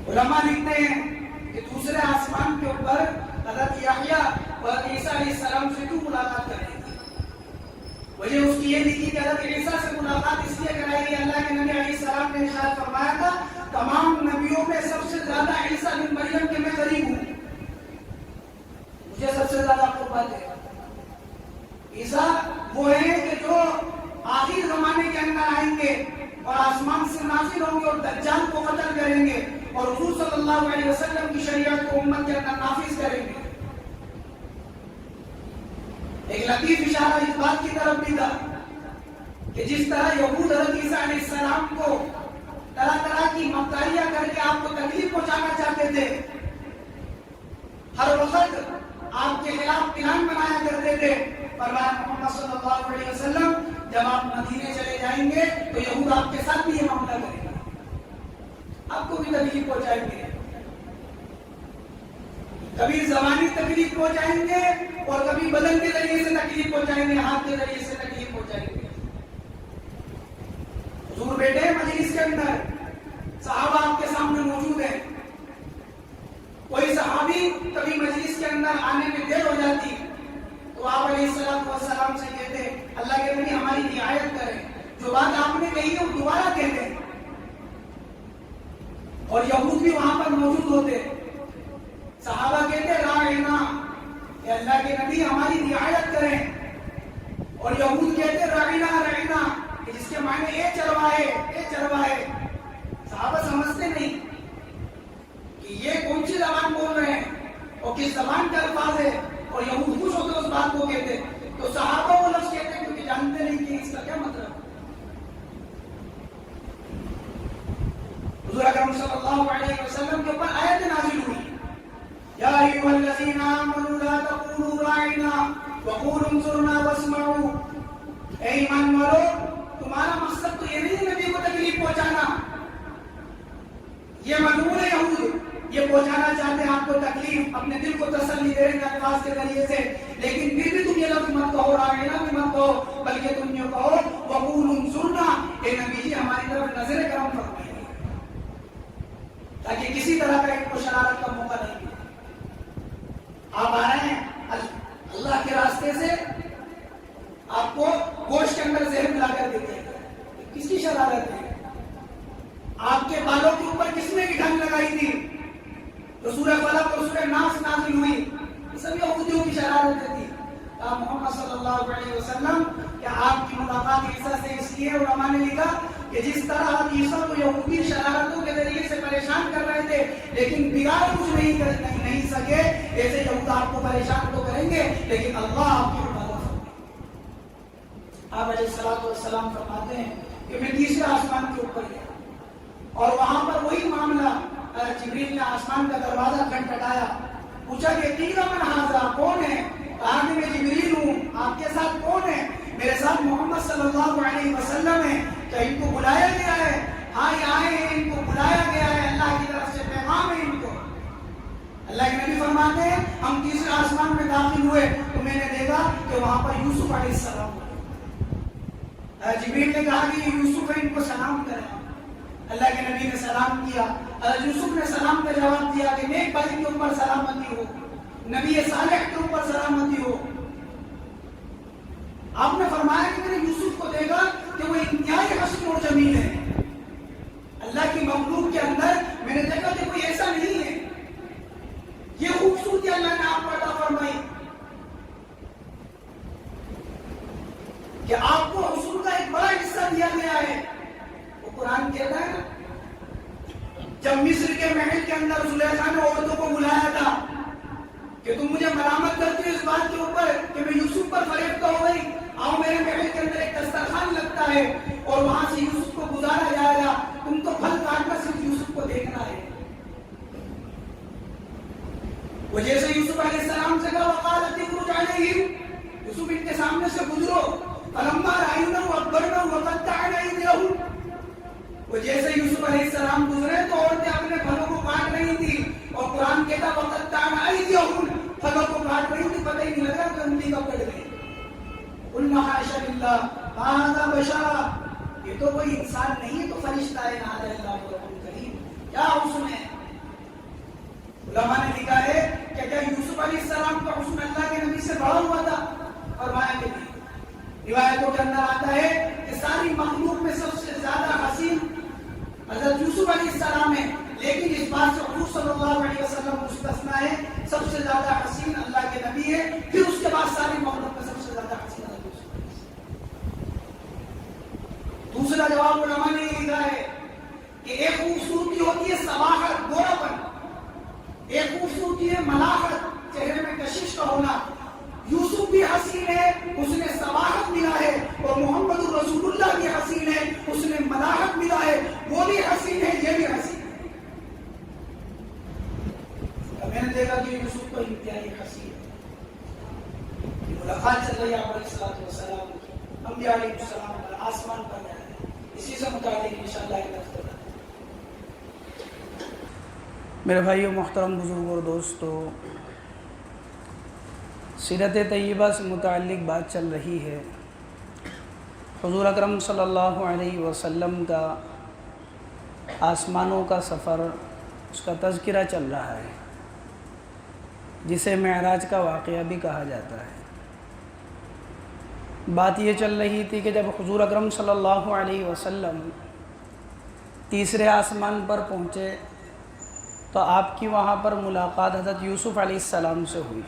S1: علماء لکھتے ہیں کہ دوسرے آسمان کے اوپر حضرت یحییٰ اور حضرت عیسیٰ علیہ السلام سے کیوں ملاقات کریں گے؟ وجہ اس کی یہ لکھی کہ حضرت عیسیٰ سے ملاقات اس لیے کرائی گئی، اللہ کے نبی علیہ السلام نے ارشاد فرمایا تھا تمام نبیوں میں سب سے زیادہ عیسیٰ بن مریم کے میں قریب ہوں، مجھے سب سے زیادہ قربت ہے۔ عیسیٰ وہ ہیں کہ جو آخر زمانے کے اندر آئیں گے اور آسمان سے نازل ہوں گے اور دجال کو قتل کریں گے اور حضور صلی اللہ علیہ وسلم کی شریعت کو امت کے اندر نافذ کریں گے۔ ایک لطیف اشارہ اس بات کی طرف بھی تھا کہ جس طرح یہود حضرت عیسیٰ علیہ السلام کو طرح طرح کی مکاریاں کر کے آپ کو تکلیف پہنچانا چاہتے تھے، ہر وقت آپ کے خلاف پلان بنایا کرتے تھے، فرمایا محمد صلی اللہ علیہ وسلم جب آپ مدینے چلے جائیں گے تو یہود آپ کے ساتھ بھی یہ معاملہ کریں گے، آپ کو بھی تکلیف پہنچائیں گے، کبھی زبانی تکلیف پہنچائیں گے اور کبھی بدن کے ذریعے سے تکلیف پہنچائیں گے، ہاتھ کے ذریعے سے تکلیف پہنچائیں گے۔ حضور بیٹھے مجلس کے اندر، صحابہ آپ کے سامنے موجود ہیں، کوئی صحابی کبھی مجلس کے اندر آنے میں دیر ہو جاتی تو آپ علیہ السلام سے کہتے اللہ کے نبی ہماری رعایت کریں، جو بات آپ نے کہی ہے وہ دوبارہ کہتے ہیں، اور یہود بھی وہاں پر موجود ہوتے، صحابہ کہتے راعنا، کہ اللہ کے نبی ہماری رعایت کریں، اور یہود کہتے راعنا راعنا، کہ جس کے معنی اے چروائے اے چروائے۔ صحابہ سمجھتے نہیں کہ یہ کون سی زبان بول رہے ہیں اور کس زبان کا الفاظ ہے، اور یہود خوش ہوتے اس بات کو کہتے، تو صحابہ وہ لفظ کہتے ہیں کیونکہ جانتے نہیں کہ اس کا کیا مطلب۔ حضور اکرم صلی اللہ علیہ وسلم کے اوپر آیت نازل ہوئی، یا ایھا الذین آمنوا لا تقولوا راعنا وقولوا انظرنا واسمعوا، اے ایمان والو تمہارا مقصد تو یہ نہیں نبی کو تکلیف پہنچانا، یہ مدعو یہود یہ پہنچانا چاہتے ہیں آپ کو تکلیف، اپنے دل کو تسلی دے رہے ہیں الفاظ کے ذریعے سے، لیکن پھر بھی تم یہ لفظ مت کہو راعنا بھی مت کہو، بلکہ تم یہ کہو وقولوا انظرنا، اے نبی جی ہماری طرف نظر کرم فرمائیے، تاکہ کسی طرح کا ایک کو شرارت کا موقع نہیں ملے۔ آپ آ رہے ہیں اللہ کے راستے سے، آپ کو گوشت کے اندر زہر ملا کر دیتے ہیں، کس کی شرارت ہے؟ آپ کے بالوں کے اوپر کس نے ڈھنگ لگائی تھی؟ تو سورہ فلق اور سورہ ناس نازل ہوئی، یہ سب یہودیوں کی شرارت تھی۔ کہا محمد صلی اللہ علیہ وسلم کہ کہ آپ کی ملاقات عیسیٰ سے اس لیے علماء نے لکھا کہ جس طرح آپ عیسیٰ کو یہودی شرارتوں کے ذریعے سے پریشان کر رہے تھے لیکن بگاڑ کچھ نہیں سکے، ایسے یہود آپ کو پریشان تو کریں گے لیکن اللہ آپ کی حفاظت کرے گا۔ آپ علیہ السلام فرماتے ہیں کہ میں تیسرے آسمان کے اوپر گیا اور وہاں پر وہی معاملہ، جبریل نے آسمان کا دروازہ کھٹکھٹایا، پوچھا کہ تیرا من حاضر، کون ہے؟ کہا کہ میں جبریل ہوں۔ آپ کے ساتھ کون ہے؟ میرے ساتھ محمد صلی اللہ علیہ وسلم ہے۔ کیا ان کو بلایا گیا ہے؟ ہاں یہ آئے ہیں، ان کو بلایا گیا ہے، اللہ کی طرف سے پیغام ہے ان کو۔ اللہ کے نبی فرماتے ہیں ہم تیسرے آسمان میں داخل ہوئے تو میں نے دیکھا کہ وہاں پر یوسف علیہ السلام، جبریل نے کہا کہ یہ یوسف ہے، ان کو سلام کریں۔ اللہ کے نبی نے سلام کیا، یوسف نے سلام کا جواب دیا کہ نیک بھائی کے اوپر سلامتی ہو، نبی صالح کے اوپر سلامتی ہو۔ آپ نے فرمایا کہ میں نے یوسف کو دیکھا کہ وہ انتہائی حسین اور جمیل ہے، اللہ کی مخلوق کے اندر میں نے دیکھا کہ کوئی ایسا نہیں ہے، یہ خوبصورتی اللہ نے آپ کو عطا فرمائی کہ آپ کو حسن کا ایک بڑا حصہ دیا گیا ہے۔ وہ قرآن کہتا ہے نا، جب مصر کے محل کے اندر زلیخا نے عورتوں کو بلایا تھا کہ تم مجھے ملامت کرتے ہو اس بات کے اوپر کہ میں یوسف پر فریفتہ ہو گئی، آؤ میرے محل کے اندر ایک دسترخوان لگتا ہے اور وہاں سے یوسف کو گزارا جائے گا، تم تو پھل کاٹ کر صرف یوسف کو دیکھنا ہے۔ وہ جیسے یوسف علیہ السلام سے کہا وقالت اخرج علیہم، یوسف ان کے سامنے سے گزرو، فلما رأینہ اکبرنہ وقطعن ایدیہم، وہ جیسے یوسف علیہ السلام گزرے تو عورتیں اپنے پھلوں کو کاٹ رہی تھی اور قرآن کہتا وقطعن ایدیہم، پھلوں کو کاٹ رہی تھی، پتہ ہی نہیں لگا کہ انگلی کب کٹ گئی۔ قلنا حاشا للہ ھذا بشر، یہ تو کوئی انسان نہیں ہے، تو فرشتہ ہے، ھذا اللہ رب کریم، کیا حسن ہے۔ علماء نے لکھا ہے کہ کیا یوسف علیہ السلام کا حسن اللہ کے نبی سے بڑا ہوا تھا؟ فرمایا کہ نہیں۔ روایتوں کے اندر آتا ہے کہ ساری مخلوق میں سب سے زیادہ حسین حضرت یوسف علیہ السلام ہے، لیکن اس بات سے حضور صلی اللہ علیہ وسلم مستثنا ہے، سب سے زیادہ حسین اللہ کے نبی ہے، پھر اس کے بعد ساری مخلوق میں سب سے زیادہ حسین حضرت یوسف علیہ السلام۔ دوسرا جواب علماء نے یہ لکھا ہے کہ ایک خوبصورتی ہوتی ہے صباحت، گورا پن، ایک خوبصورتی ہے ملاحت، چہرے میں کشش کا ہونا۔ یوسف بھی حسین ہے، اس نے صباحت ملا ہے، اور محمد رسول اللہ بھی حسین ہے، اس نے ملاحت ملا ہے، وہ بھی حسین ہے، یہ بھی حسین ہے۔ میں نے دیکھا کہ یوسف کو انتہائی حسین ہے، ملاقات چل رہی ہے آپ علیہ السلام کی، انبیاء علیہ السلام آسمان پر جا رہے ہیں، اسی سے متعلق انشاءاللہ ایک دفتر۔ میرے بھائیو محترم بزرگ اور دوستو، سیرت طیبہ سے متعلق بات چل رہی ہے۔ حضور اکرم صلی اللہ علیہ وسلم کا آسمانوں کا سفر، اس کا تذکرہ چل رہا ہے، جسے معراج کا واقعہ بھی کہا جاتا ہے۔ بات یہ چل رہی تھی کہ جب حضور اکرم صلی اللہ علیہ وسلم تیسرے آسمان پر پہنچے تو آپ کی وہاں پر ملاقات حضرت یوسف علیہ السلام سے ہوئی۔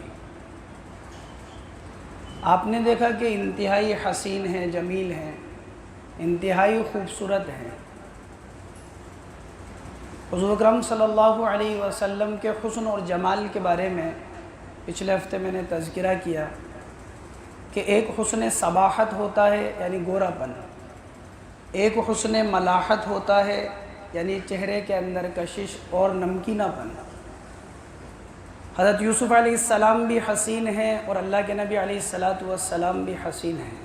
S1: آپ نے دیکھا کہ انتہائی حسین ہیں، جمیل ہیں، انتہائی خوبصورت ہیں۔ حضور اکرم صلی اللہ علیہ وسلم کے حسن اور جمال کے بارے میں پچھلے ہفتے میں نے تذکرہ کیا کہ ایک حسن صباحت ہوتا ہے یعنی گورا پن، ایک حسن ملاحت ہوتا ہے یعنی چہرے کے اندر کشش اور نمکینہ پن۔ حضرت یوسف علیہ السلام بھی حسین ہیں اور اللہ کے نبی علیہ السلام بھی حسین ہیں۔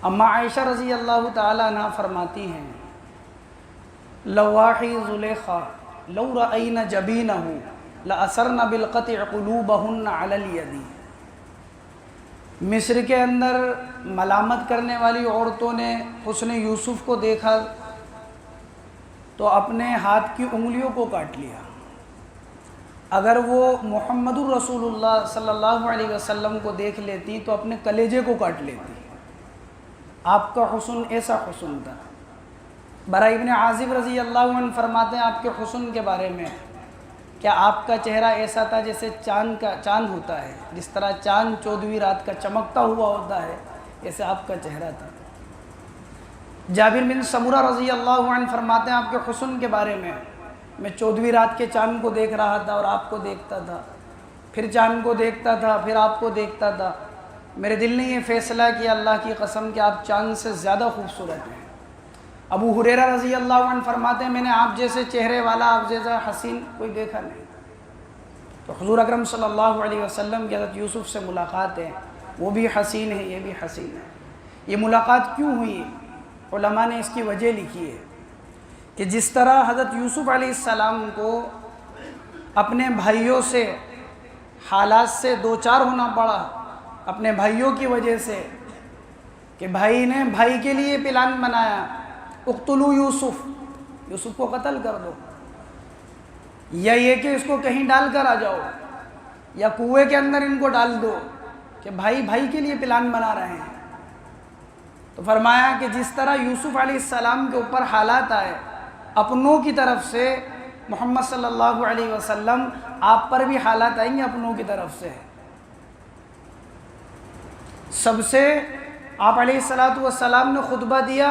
S1: اما عائشہ رضی اللہ تعالیٰ عنہ فرماتی ہیں لواحی زلیخا لو رأین جبینہ لأثرن بالقطع قلوبہن علی الید۔ مصر کے اندر ملامت کرنے والی عورتوں نے حسن یوسف کو دیکھا تو اپنے ہاتھ کی انگلیوں کو کاٹ لیا، اگر وہ محمد الرسول اللہ صلی اللہ علیہ وسلم کو دیکھ لیتی تو اپنے کلیجے کو کاٹ لیتی۔ آپ کا حسن ایسا حسن تھا۔ برا ابن عازب رضی اللہ عنہ فرماتے ہیں آپ کے حسن کے بارے میں، کیا آپ کا چہرہ ایسا تھا جیسے چاند ہوتا ہے، جس طرح چاند 14ویں رات کا چمکتا ہوا ہوتا ہے، جیسے آپ کا چہرہ تھا۔ جابر بن سمورہ رضی اللہ عنہ فرماتے ہیں آپ کے حسن کے بارے میں 14ویں رات کے چاند کو دیکھ رہا تھا اور آپ کو دیکھتا تھا، پھر چاند کو دیکھتا تھا، پھر آپ کو دیکھتا تھا، میرے دل نے یہ فیصلہ کیا اللہ کی قسم کہ آپ چاند سے زیادہ خوبصورت ہیں۔ ابو ہریرہ رضی اللہ عنہ فرماتے ہیں میں نے آپ جیسے چہرے والا، آپ جیسا حسین کوئی دیکھا نہیں۔ تو حضور اکرم صلی اللہ علیہ وسلم کی حضرت یوسف سے ملاقات ہے، وہ بھی حسین ہے، یہ بھی حسین ہے۔ یہ ملاقات کیوں ہوئی؟ علماء نے اس کی وجہ لکھی ہے کہ جس طرح حضرت یوسف علیہ السلام کو اپنے بھائیوں سے حالات سے دوچار ہونا پڑا، اپنے بھائیوں کی وجہ سے، کہ بھائی نے بھائی کے لیے پلان بنایا، اقتلوا یوسف کو قتل کر دو، یا یہ کہ اس کو کہیں ڈال کر آ جاؤ، یا کنویں کے اندر ان کو ڈال دو، کہ بھائی کے لیے پلان بنا رہے ہیں۔ تو فرمایا کہ جس طرح یوسف علیہ السلام کے اوپر حالات آئے اپنوں کی طرف سے، محمد صلی اللہ علیہ وسلم آپ پر بھی حالات آئیں گے اپنوں کی طرف سے۔ سب سے آپ علیہ السلام نے خطبہ دیا،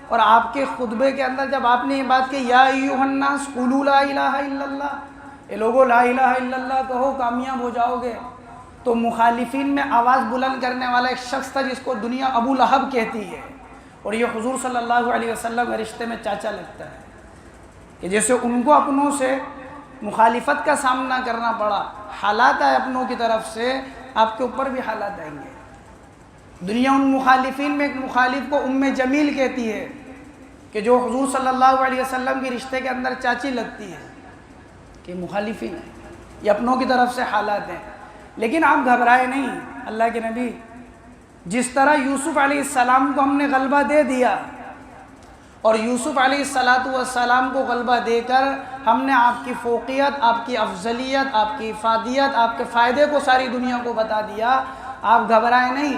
S1: اور آپ کے خطبے کے اندر جب آپ نے یہ بات کہ یا ایھا الناس قولوا لا الہ الا اللہ، اے لوگو لا الہ الا اللہ کہو کامیاب ہو جاؤ گے، تو مخالفین میں آواز بلند کرنے والا ایک شخص تھا جس کو دنیا ابو لہب کہتی ہے، اور یہ حضور صلی اللہ علیہ وسلم کے رشتے میں چاچا لگتا ہے، کہ جیسے ان کو اپنوں سے مخالفت کا سامنا کرنا پڑا، حالات آئے اپنوں کی طرف سے، آپ کے اوپر بھی حالات آئیں گے۔ دنیا ان مخالفین میں ایک مخالف کو ام جمیل کہتی ہے کہ جو حضور صلی اللہ علیہ وسلم کے رشتے کے اندر چاچی لگتی ہے، کہ مخالفین ہیں، یہ اپنوں کی طرف سے حالات ہیں۔ لیکن آپ گھبرائے نہیں اللہ کے نبی، جس طرح یوسف علیہ السلام کو ہم نے غلبہ دے دیا، اور یوسف علیہ السلام کو غلبہ دے کر ہم نے آپ کی فوقیت، آپ کی افضلیت، آپ کی افادیت، آپ کے فائدے کو ساری دنیا کو بتا دیا، آپ گھبرائے نہیں۔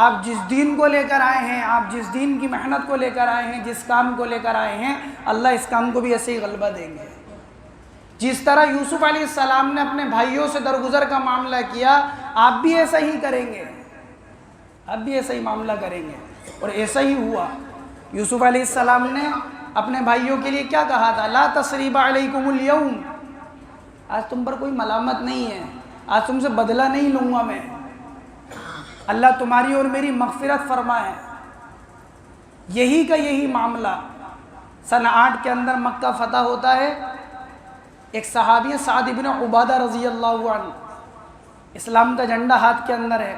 S1: آپ جس دین کو لے کر آئے ہیں، آپ جس دین کی محنت کو لے کر آئے ہیں، جس کام کو لے کر آئے ہیں، اللہ اس کام کو بھی ایسے ہی غلبہ دیں گے۔ جس طرح یوسف علیہ السلام نے اپنے بھائیوں سے درگزر کا معاملہ کیا، آپ بھی ایسا ہی کریں گے، آپ بھی ایسا ہی معاملہ کریں گے، اور ایسا ہی ہوا۔ یوسف علیہ السلام نے اپنے بھائیوں کے لیے کیا کہا تھا؟ لا تثریب علیکم اليوم، آج تم پر کوئی ملامت نہیں ہے، آج تم سے بدلہ نہیں لوں گا میں، اللہ تمہاری اور میری مغفرت فرمائے۔ یہی کا یہی معاملہ سن 8 کے اندر مکہ فتح ہوتا ہے۔ ایک صحابی سعد بن عبادہ رضی اللہ عنہ، اسلام کا جھنڈا ہاتھ کے اندر ہے،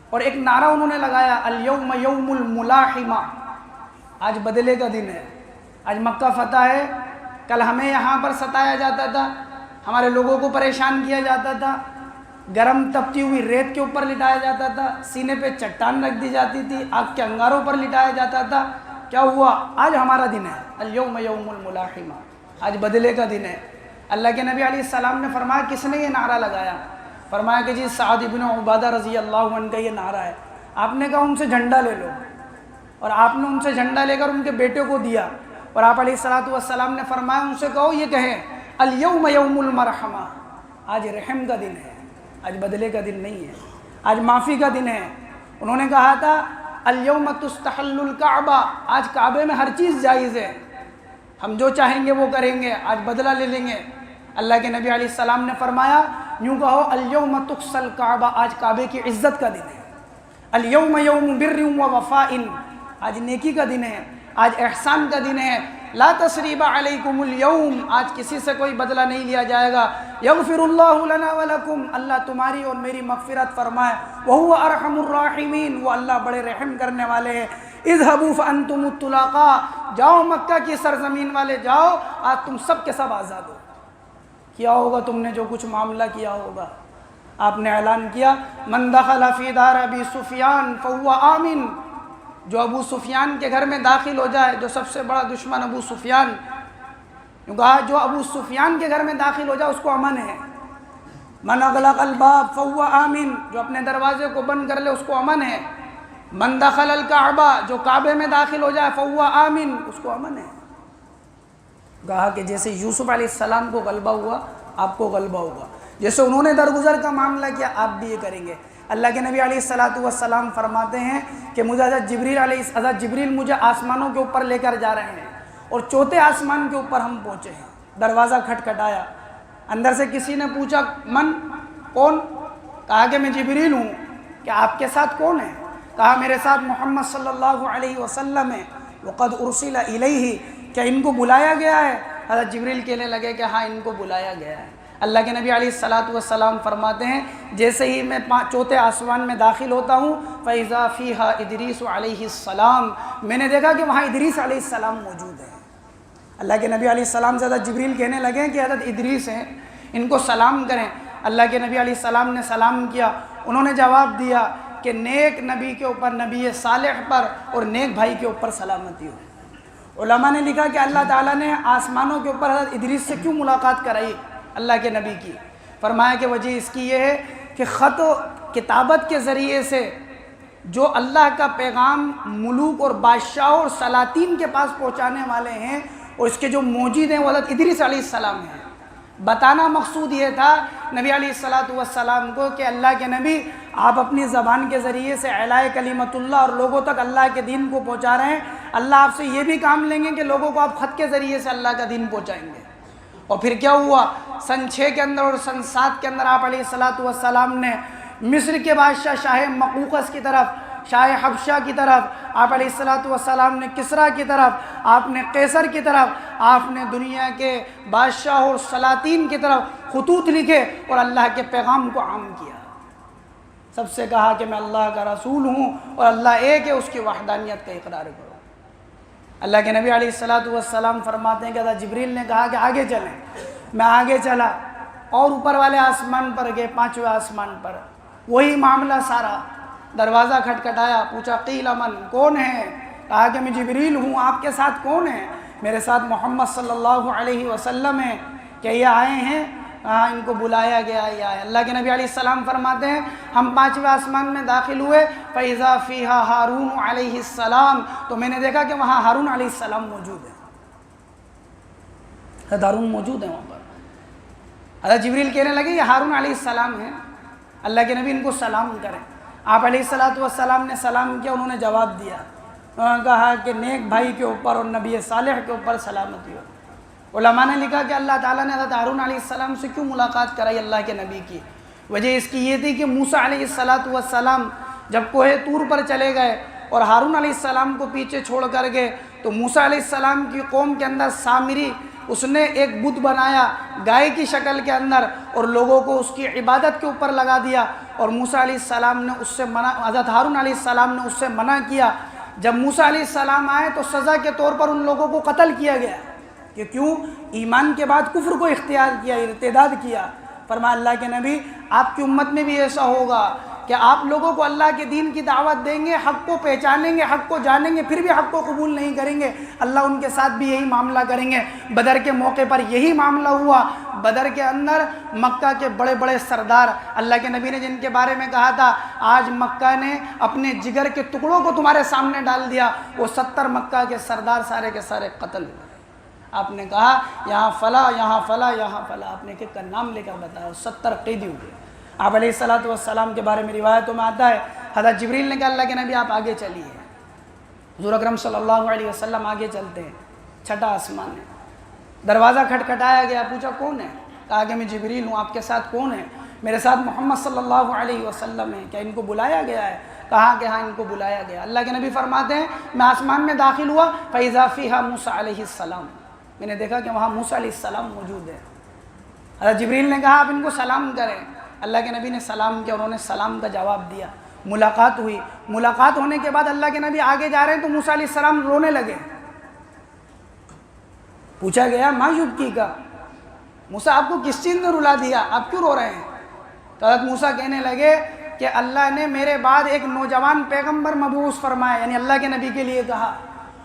S1: اور ایک نعرہ انہوں نے لگایا الیوم یوم الملاحمہ، آج بدلے کا دن ہے، آج مکہ فتح ہے، کل ہمیں یہاں پر ستایا جاتا تھا، ہمارے لوگوں کو پریشان کیا جاتا تھا، گرم تپتی ہوئی ریت کے اوپر لٹایا جاتا تھا، سینے پہ چٹان رکھ دی جاتی تھی، آگ کے انگاروں پر لٹایا جاتا تھا۔ کیا ہوا؟ آج ہمارا دن ہے، الیوم یوم الملاحمہ، آج بدلے کا دن ہے۔ اللہ کے نبی علیہ السلام نے فرمایا کس نے یہ نعرہ لگایا؟ فرمایا کہ جی سعد بن عبادہ رضی اللہ عنہ کا یہ نعرہ ہے۔ آپ نے کہا ان سے جھنڈا لے لو، اور آپ نے ان سے جھنڈا لے کر ان کے بیٹے کو دیا، اور آپ علیہ السلام نے فرمایا ان سے کہو یہ کہیں الیوم یوم المرحمہ، آج رحم کا دن ہے، آج بدلے کا دن نہیں ہے، آج معافی کا دن ہے۔ انہوں نے کہا تھا الیوم تستحل الکعبہ، آج کعبے میں ہر چیز جائز ہے، ہم جو چاہیں گے وہ کریں گے، آج بدلہ لے لیں گے۔ اللہ کے نبی علیہ السلام نے فرمایا یوں کہو الیوم تقصی الکعبہ، آج کعبے کی عزت کا دن ہے، الیوم یوم بر و وفاء، آج نیکی کا دن ہے، آج احسان کا دن ہے، لا تثریب علیکم اليوم، آج کسی سے کوئی بدلہ نہیں لیا جائے گا، یغفر اللہ لنا ولکم، اللہ تمہاری اور میری مغفرت فرمائے، وہو ارحم الراحمین، وہ اللہ بڑے رحم کرنے والے ہیں۔ اذهبوا فانتم الطلقاء، جاؤ مکہ کی سرزمین والے جاؤ، آج تم سب کے سب آزاد ہو۔ کیا ہوگا تم نے جو کچھ معاملہ کیا ہوگا؟ آپ نے اعلان کیا من دخل فی دار ابی سفیان فهو آمن، جو ابو سفیان کے گھر میں داخل ہو جائے، جو سب سے بڑا دشمن ابو سفیان، کہا جو ابو سفیان کے گھر میں داخل ہو جائے اس کو امن ہے۔ من اغلق الباب فهو آمن، جو اپنے دروازے کو بند کر لے اس کو امن ہے۔ من دخل الکعبہ، جو کعبے میں داخل ہو جائے فهو آمن، اس کو امن ہے۔ کہا کہ جیسے یوسف علیہ السلام کو غلبہ ہوا آپ کو غلبہ ہوگا، جیسے انہوں نے درگزر کا معاملہ کیا آپ بھی یہ کریں گے۔ اللہ کے نبی علیہ الصلوۃ والسلام فرماتے ہیں کہ مجھے حضرت جبریل مجھے آسمانوں کے اوپر لے کر جا رہے ہیں اور چوتھے آسمان کے اوپر ہم پہنچے ہیں۔ دروازہ کھٹکھٹایا، اندر سے کسی نے پوچھا من، کون؟ کہا کہ میں جبریل ہوں۔ کہ آپ کے ساتھ کون ہے؟ کہا میرے ساتھ محمد صلی اللہ علیہ وسلم ہے۔ وقد ارسل الیہ، کیا ان کو بلایا گیا ہے؟ حضرت جبریل کہنے لگے کہ ہاں ان کو بلایا گیا ہے۔ اللہ کے نبی علیہ الصلوۃ والسلام فرماتے ہیں جیسے ہی میں چوتھے آسمان میں داخل ہوتا ہوں فَإِذَا فِيهَا إِدْرِيسُ علیہ السلام، میں نے دیکھا کہ وہاں ادریس علیہ السلام موجود ہے۔ اللہ کے نبی علیہ السلام سے حضرت جبریل کہنے لگے کہ حضرت ادریس ہیں، ان کو سلام کریں۔ اللہ کے نبی علیہ السلام نے سلام کیا، انہوں نے جواب دیا کہ نیک نبی کے اوپر، نبی صالح پر اور نیک بھائی کے اوپر سلامتی ہو۔ علماء نے لکھا کہ اللہ تعالیٰ نے آسمانوں کے اوپر حضرت ادریس سے کیوں ملاقات کرائی اللہ کے نبی کی؟ فرمایا کہ وجہ اس کی یہ ہے کہ خط و کتابت کے ذریعے سے جو اللہ کا پیغام ملوک اور بادشاہوں اور سلاطین کے پاس پہنچانے والے ہیں اور اس کے جو موجد ہیں وہ حضرت ادریس علیہ السلام ہیں۔ بتانا مقصود یہ تھا نبی علیہ الصلوۃ والسلام کو کہ اللہ کے نبی آپ اپنی زبان کے ذریعے سے اعلاء کلمت اللہ اور لوگوں تک اللہ کے دین کو پہنچا رہے ہیں، اللہ آپ سے یہ بھی کام لیں گے کہ لوگوں کو آپ خط کے ذریعے سے اللہ کا دین پہنچائیں گے۔ اور پھر کیا ہوا؟ سن 6 کے اندر اور سن 7 کے اندر آپ علیہ الصلوۃ والسلام نے مصر کے بادشاہ شاہ مقوقس کی طرف، شاہ حبشہ کی طرف، آپ علیہ الصلوۃ والسلام نے کسریٰ کی طرف، آپ نے قیصر کی طرف، آپ نے دنیا کے بادشاہ اور سلاطین کی طرف خطوط لکھے اور اللہ کے پیغام کو عام کیا۔ سب سے کہا کہ میں اللہ کا رسول ہوں اور اللہ ایک ہے، اس کی وحدانیت کا اقرار کرو۔ اللہ کے نبی علیہ الصلوۃ والسلام فرماتے ہیں کہ حضرت جبریل نے کہا کہ آگے چلیں۔ میں آگے چلا اور اوپر والے آسمان پر گئے، 5ویں آسمان پر، وہی معاملہ سارا۔ دروازہ کھٹکھٹایا، پوچھا قیل من، کون ہے؟ کہا کہ میں جبریل ہوں، آپ کے ساتھ کون ہے؟ میرے ساتھ محمد صلی اللہ علیہ وسلم ہے۔ کہ یہ آئے ہیں؟ ہاں ان کو بلایا گیا یہ آئے۔ اللہ کے نبی علیہ السلام فرماتے ہیں ہم 5ویں آسمان میں داخل ہوئے فَإِذَا فِيهَا ہارون علیہ السلام، تو میں نے دیکھا کہ وہاں ہارون علیہ السلام موجود ہے۔ حضرت ہارون موجود ہیں وہاں پر۔ حضرت جبریل کہنے لگے یہ ہارون علیہ السلام ہیں، اللہ کے نبی ان کو سلام کریں۔ آپ علیہ الصلوۃ والسلام نے سلام کیا، انہوں نے جواب دیا، انہوں نے کہا کہ نیک بھائی کے اوپر اور نبی صالح کے اوپر سلامتی ہو۔ علماء نے لکھا کہ اللہ تعالیٰ نے حضرت ہارون علیہ السلام سے کیوں ملاقات کرائی اللہ کے نبی کی؟ وجہ اس کی یہ تھی کہ موسیٰ علیہ الصلوۃ والسلام جب کوہ طور پر چلے گئے اور ہارون علیہ السلام کو پیچھے چھوڑ کر گئے تو موسیٰ علیہ السلام کی قوم کے اندر سامری، اس نے ایک بت بنایا گائے کی شکل کے اندر اور لوگوں کو اس کی عبادت کے اوپر لگا دیا، اور موسیٰ علیہ السلام نے اس سے منع، حضرت ہارون علیہ السلام نے اس سے منع کیا۔ جب موسیٰ علیہ السلام آئے تو سزا کے طور پر ان لوگوں کو قتل کیا گیا کہ کیوں؟ ایمان کے بعد کفر کو اختیار کیا، ارتداد کیا۔ فرمایا اللہ کے نبی آپ کی امت میں بھی ایسا ہوگا کہ آپ لوگوں کو اللہ کے دین کی دعوت دیں گے، حق کو پہچانیں گے، حق کو جانیں گے، پھر بھی حق کو قبول نہیں کریں گے، اللہ ان کے ساتھ بھی یہی معاملہ کریں گے۔ بدر کے موقع پر یہی معاملہ ہوا۔ بدر کے اندر مکہ کے بڑے بڑے سردار، اللہ کے نبی نے جن کے بارے میں کہا تھا آج مکہ نے اپنے جگر کے ٹکڑوں کو تمہارے سامنے ڈال دیا، وہ 70 مکہ کے سردار سارے کے سارے قتل ہوئے۔ آپ نے کہا یہاں فلاں، یہاں فلاں، یہاں فلاں، آپ نے ایک کا نام لے کر بتایا، 70 قیدی ہوئے۔ آپ علیہ الصلوۃ والسلام کے بارے میں روایتوں میں آتا ہے حضرت جبریل نے کہا اللہ کے نبی آپ آگے چلیے۔ حضور اکرم صلی اللہ علیہ وسلم آگے چلتے ہیں، 6واں آسمان ہے۔ دروازہ کھٹکھٹایا گیا، پوچھا کون ہے؟ کہا کہ میں جبریل ہوں، آپ کے ساتھ کون ہے؟ میرے ساتھ محمد صلی اللہ علیہ وسلم ہے، کیا ان کو بلایا گیا ہے؟ کہا کہ ہاں ان کو بلایا گیا۔ اللہ کے نبی فرماتے ہیں میں آسمان میں داخل ہوا فَإِذَا فِيهَا موسیٰ علیہ السلام، میں نے دیکھا کہ وہاں موسیٰ علیہ السلام موجود ہے۔ حضرت جبریل نے کہا آپ ان کو سلام کریں۔ اللہ کے نبی نے سلام کیا، انہوں نے سلام کا جواب دیا۔ ملاقات ہوئی، ملاقات ہونے کے بعد اللہ کے نبی آگے جا رہے ہیں تو موسیٰ علیہ السلام رونے لگے۔ پوچھا گیا ما یبکی کا، موسیٰ آپ کو کس چیز نے رلا دیا، آپ کیوں رو رہے ہیں؟ تو حضرت موسیٰ کہنے لگے کہ اللہ نے میرے بعد ایک نوجوان پیغمبر مبعوث فرمایا، یعنی اللہ کے نبی کے لیے کہا،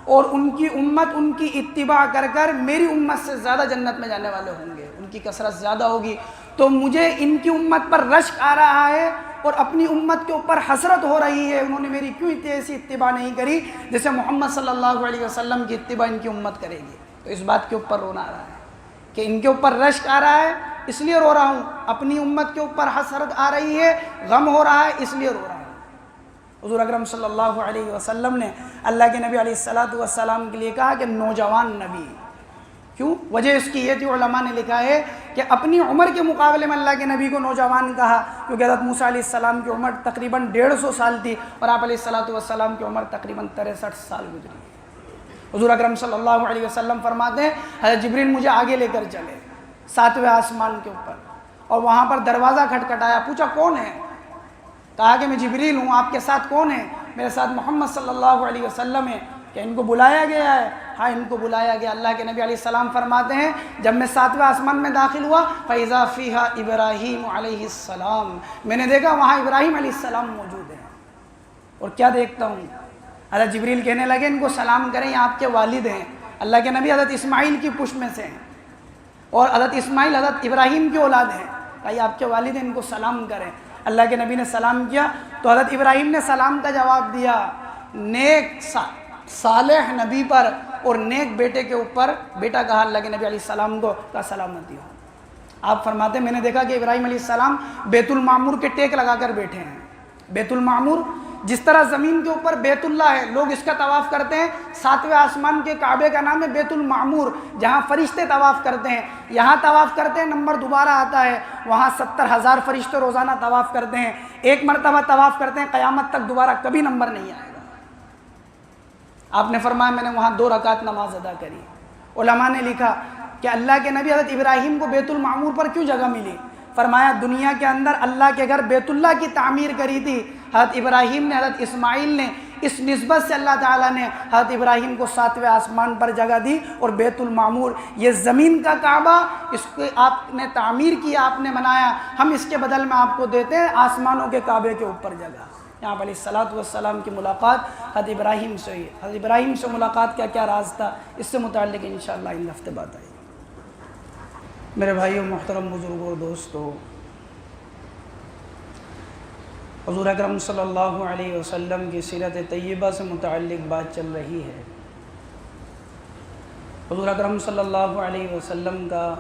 S1: اور ان کی امت ان کی اتباع کر کر میری امت سے زیادہ جنت میں جانے والے ہوں گے، ان کی کثرت زیادہ ہوگی، تو مجھے ان کی امت پر رشک آ رہا ہے اور اپنی امت کے اوپر حسرت ہو رہی ہے، انہوں نے میری کیوں ایسی اتباع نہیں کری جیسے محمد صلی اللہ علیہ وسلم کی اتباع ان کی امت کرے گی۔ تو اس بات کے اوپر رونا آ رہا ہے کہ ان کے اوپر رشک آ رہا ہے اس لیے رو رہا ہوں، اپنی امت کے اوپر حسرت آ رہی ہے، غم ہو رہا ہے، اس لیے رو رہا ہوں۔ حضور اکرم صلی اللہ علیہ وسلم نے اللہ کے نبی علیہ السلام کے لیے کہا کہ نوجوان نبی، کیوں؟ وجہ اس کی یہ تھی، علماء نے لکھا ہے کہ اپنی عمر کے مقابلے میں اللہ کے نبی کو نوجوان کہا، کیونکہ حضرت موسیٰ علیہ السلام کی عمر تقریباً 150 سال تھی اور آپ علیہ السلام کی عمر تقریباً 63 سال گزری۔ حضور اکرم صلی اللہ علیہ وسلم فرماتے ہیں حضرت جبریل مجھے آگے لے کر چلے 7ویں آسمان کے اوپر، اور وہاں پر دروازہ کھٹکھٹایا، پوچھا کون ہے؟ کہا کہ میں جبریل ہوں، آپ کے ساتھ کون ہے؟ میرے ساتھ محمد صلی اللہ علیہ وسلم ہے۔ کہ ان کو بلایا گیا ہے؟ ہاں ان کو بلایا گیا۔ اللہ کے نبی علیہ السلام فرماتے ہیں جب میں 7ویں آسمان میں داخل ہوا فَإِذَا فِيهَا إِبْرَاهِيمُ عَلَيْهِ السَّلَامُ، میں نے دیکھا وہاں ابراہیم علیہ السلام موجود ہیں۔ اور کیا دیکھتا ہوں؟ حضرت جبریل کہنے لگے ان کو سلام کریں، یہ آپ کے والد ہیں۔ اللہ کے نبی حضرت اسماعیل کی پشت میں سے ہیں، اور حضرت اسماعیل حضرت ابراہیم کی اولاد ہیں، کہ یہ آپ کے والد ہیں، ان کو سلام کریں۔ اللہ کے نبی نے سلام کیا تو حضرت ابراہیم نے سلام کا جواب دیا، نیک صالح نبی پر اور نیک بیٹے کے اوپر، بیٹا کہا اللہ کے نبی علیہ السلام کو، کہا سلامتی ہو۔ آپ فرماتے ہیں میں نے دیکھا کہ ابراہیم علیہ السلام بیت المعمور کے ٹیک لگا کر بیٹھے ہیں۔ بیت المعمور جس طرح زمین کے اوپر بیت اللہ ہے، لوگ اس کا طواف کرتے ہیں، 7ویں آسمان کے کعبے کا نام ہے بیت المعمور، جہاں فرشتے طواف کرتے ہیں۔ یہاں طواف کرتے ہیں، نمبر دوبارہ آتا ہے، وہاں 70,000 فرشتے روزانہ طواف کرتے ہیں۔ ایک مرتبہ طواف کرتے ہیں، قیامت تک دوبارہ کبھی نمبر نہیں آئے گا۔ آپ نے فرمایا میں نے وہاں 2 رکعت نماز ادا کری۔ علماء نے لکھا کہ اللہ کے نبی حضرت ابراہیم کو بیت المعمور پر کیوں جگہ ملی؟ فرمایا دنیا کے اندر اللہ کے گھر بیت اللہ کی تعمیر کری تھی حضرت ابراہیم نے، حضرت اسماعیل نے، اس نسبت سے اللہ تعالیٰ نے حضرت ابراہیم کو 7ویں آسمان پر جگہ دی، اور بیت المعمور یہ زمین کا کعبہ، اس کو آپ نے تعمیر کیا، آپ نے بنایا، ہم اس کے بدل میں آپ کو دیتے ہیں آسمانوں کے کعبے کے اوپر جگہ۔ یہاں علیہ السلام کی ملاقات حضرت ابراہیم سے ہوئی۔ حضرت ابراہیم سے ملاقات کا کیا راز تھا، اس سے متعلق انشاءاللہ ان ہفتے بات آئی۔ میرے بھائیوں، محترم بزرگوں اور دوستو، حضور اکرم صلی اللہ علیہ وسلم کی سیرت طیبہ سے متعلق بات چل رہی ہے۔ حضور اکرم صلی اللہ علیہ وسلم کا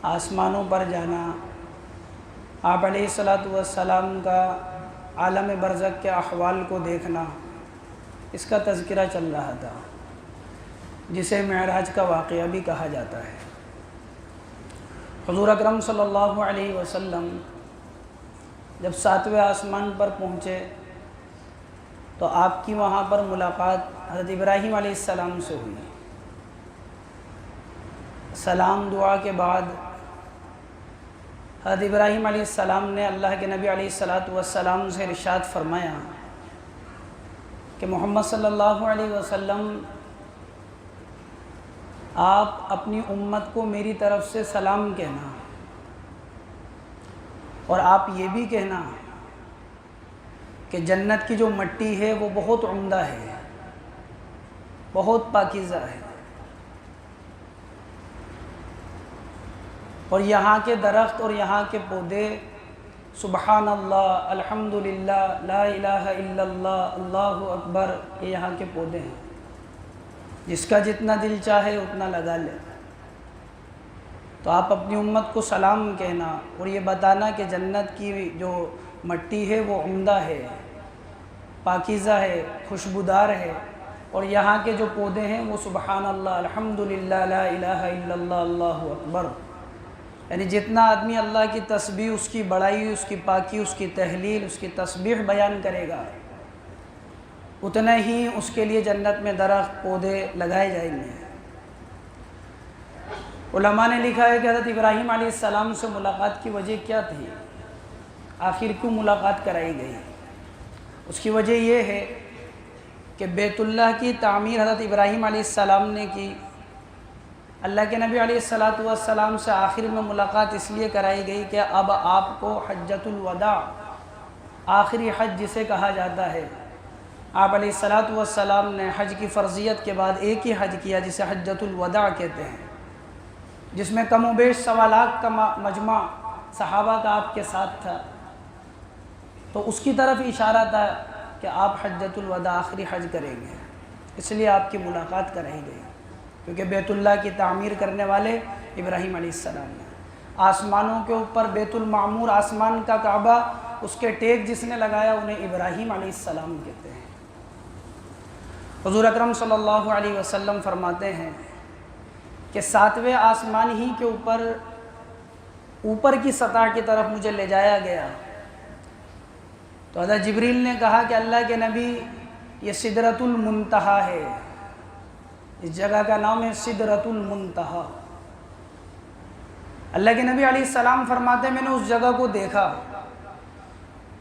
S1: آسمانوں پر جانا، آپ علیہ السلام کا عالم برزخ کے احوال کو دیکھنا، اس کا تذکرہ چل رہا تھا، جسے معراج کا واقعہ بھی کہا جاتا ہے۔ حضور اکرم صلی اللہ علیہ وسلم جب 7ویں آسمان پر پہنچے تو آپ کی وہاں پر ملاقات حضرت ابراہیم علیہ السلام سے ہوئی۔ سلام دعا کے بعد حضرت ابراہیم علیہ السلام نے اللہ کے نبی علیہ السلام سے ارشاد فرمایا کہ محمد صلی اللہ علیہ وسلم آپ اپنی امت کو میری طرف سے سلام کہنا، اور آپ یہ بھی کہنا کہ جنت کی جو مٹی ہے وہ بہت عمدہ ہے، بہت پاکیزہ ہے، اور یہاں کے درخت اور یہاں کے پودے سبحان اللہ، الحمدللہ، لا الہ الا اللہ، اللہ اکبر، یہ یہاں کے پودے ہیں، جس کا جتنا دل چاہے اتنا لگا لے۔ تو آپ اپنی امت کو سلام کہنا اور یہ بتانا کہ جنت کی جو مٹی ہے وہ عمدہ ہے، پاکیزہ ہے، خوشبودار ہے، اور یہاں کے جو پودے ہیں وہ سبحان اللہ، الحمدللہ، لا الہ الا اللہ، اللہ اکبر، یعنی جتنا آدمی اللہ کی تسبیح، اس کی بڑائی، اس کی پاکی، اس کی تحلیل، اس کی تسبیح بیان کرے گا، اتنا ہی اس کے لیے جنت میں درخت پودے لگائے جائیں گے۔ علماء نے لکھا ہے کہ حضرت ابراہیم علیہ السلام سے ملاقات کی وجہ کیا تھی، آخر کیوں ملاقات کرائی گئی؟ اس کی وجہ یہ ہے کہ بیت اللہ کی تعمیر حضرت ابراہیم علیہ السلام نے کی۔ اللہ کے نبی علیہ السلام سے آخر میں ملاقات اس لیے کرائی گئی کہ اب آپ کو حجۃ الوداع، آخری حج جسے کہا جاتا ہے، آپ علیہ السلام نے حج کی فرضیت کے بعد ایک ہی حج کیا جسے حجۃ الوداع کہتے ہیں، جس میں کم و بیش 1.25 لاکھ کا مجمع صحابہ کا آپ کے ساتھ تھا، تو اس کی طرف اشارہ تھا کہ آپ حجۃ الوداع آخری حج کریں گے، اس لیے آپ کی ملاقات کرائی گئی، کیونکہ بیت اللہ کی تعمیر کرنے والے ابراہیم علیہ السلام نے۔ آسمانوں کے اوپر بیت المعمور، آسمان کا کعبہ، اس کے ٹیک جس نے لگایا انہیں ابراہیم علیہ السلام کہتے ہیں۔ حضور اکرم صلی اللہ علیہ وسلم فرماتے ہیں کہ 7ویں آسمان ہی کے اوپر کی سطح کی طرف مجھے لے جایا گیا تو حضرت جبریل نے کہا کہ اللہ کے نبی یہ سدرۃ المنتہا ہے، اس جگہ کا نام ہے سدرۃ المنتہا۔ اللہ کے نبی علیہ السلام فرماتے ہیں میں نے اس جگہ کو دیکھا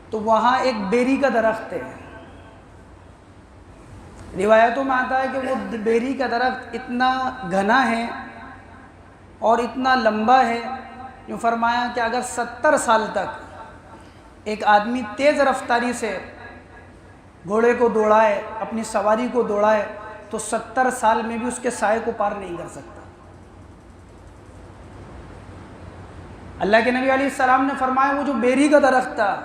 S1: تو وہاں ایک بیری کا درخت ہے۔ روایتوں میں آتا ہے کہ وہ بیری کا درخت اتنا گھنا ہے اور اتنا لمبا ہے، جو فرمایا کہ اگر 70 سال تک ایک آدمی تیز رفتاری سے گھوڑے کو دوڑائے، اپنی سواری کو دوڑائے، تو 70 سال میں بھی اس کے سائے کو پار نہیں کر سکتا۔ اللہ کے نبی علیہ السلام نے فرمایا وہ جو بیری کا درخت تھا،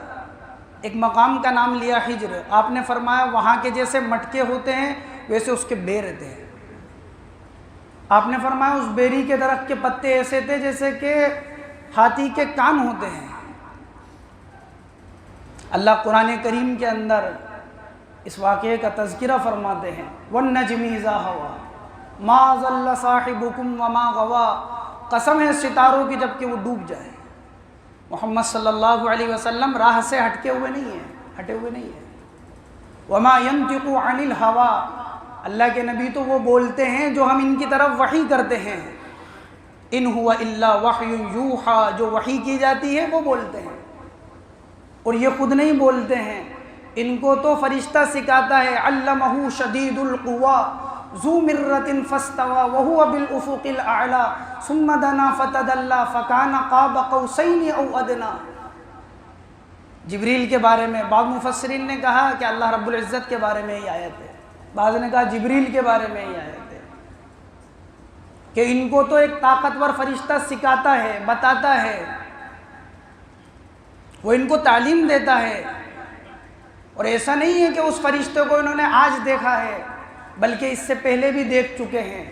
S1: ایک مقام کا نام لیا حجر، آپ نے فرمایا وہاں کے جیسے مٹکے ہوتے ہیں ویسے اس کے بیر تھے۔ آپ نے فرمایا اس بیری کے درخت کے پتے ایسے تھے جیسے کہ ہاتھی کے کان ہوتے ہیں۔ اللہ قرآن کریم کے اندر اس واقعے کا تذکرہ فرماتے ہیں وَالنَّجْمِ إِذَا هَوَىٰ مَا ضَلَّ صَاحِبُكُمْ وَمَا غَوَىٰ، قسم ہے ستاروں کی جب کہ وہ ڈوب جائے۔ محمد صلی اللہ علیہ وسلم راہ سے ہٹے ہوئے نہیں ہیں۔ وَمَا يَنْطِقُ عَنِ الْهَوَىٰ، اللہ کے نبی تو وہ بولتے ہیں جو ہم ان کی طرف وحی کرتے ہیں۔ إِنْ هُوَ إِلَّا وَحْيٌ يُوحَىٰ، جو وحی کی جاتی ہے وہ بولتے ہیں، اور یہ خود نہیں بولتے ہیں، ان کو تو فرشتہ سکھاتا ہے۔ عَلَّمَهُ شَدِيدُ الْقُوَىٰ ذُو مِرَّةٍ فَاسْتَوَىٰ وَهُوَ بِالْأُفُقِ الْأَعْلَىٰ ثُمَّ دَنَا فَتَدَلَّىٰ فَكَانَ قَابَ قَوْسَيْنِ أَوْ أَدْنَىٰ۔ جبریل کے بارے میں بعض مفسرین نے کہا کہ اللہ رب العزت کے بارے میں یہ آیت ہے، بعض نے کہا جبریل کے بارے میں یہ آیت ہے کہ ان کو تو ایک طاقتور فرشتہ سکھاتا ہے، بتاتا ہے، وہ ان کو تعلیم دیتا ہے، اور ایسا نہیں ہے کہ اس فرشتے کو انہوں نے آج دیکھا ہے بلکہ اس سے پہلے بھی دیکھ چکے ہیں۔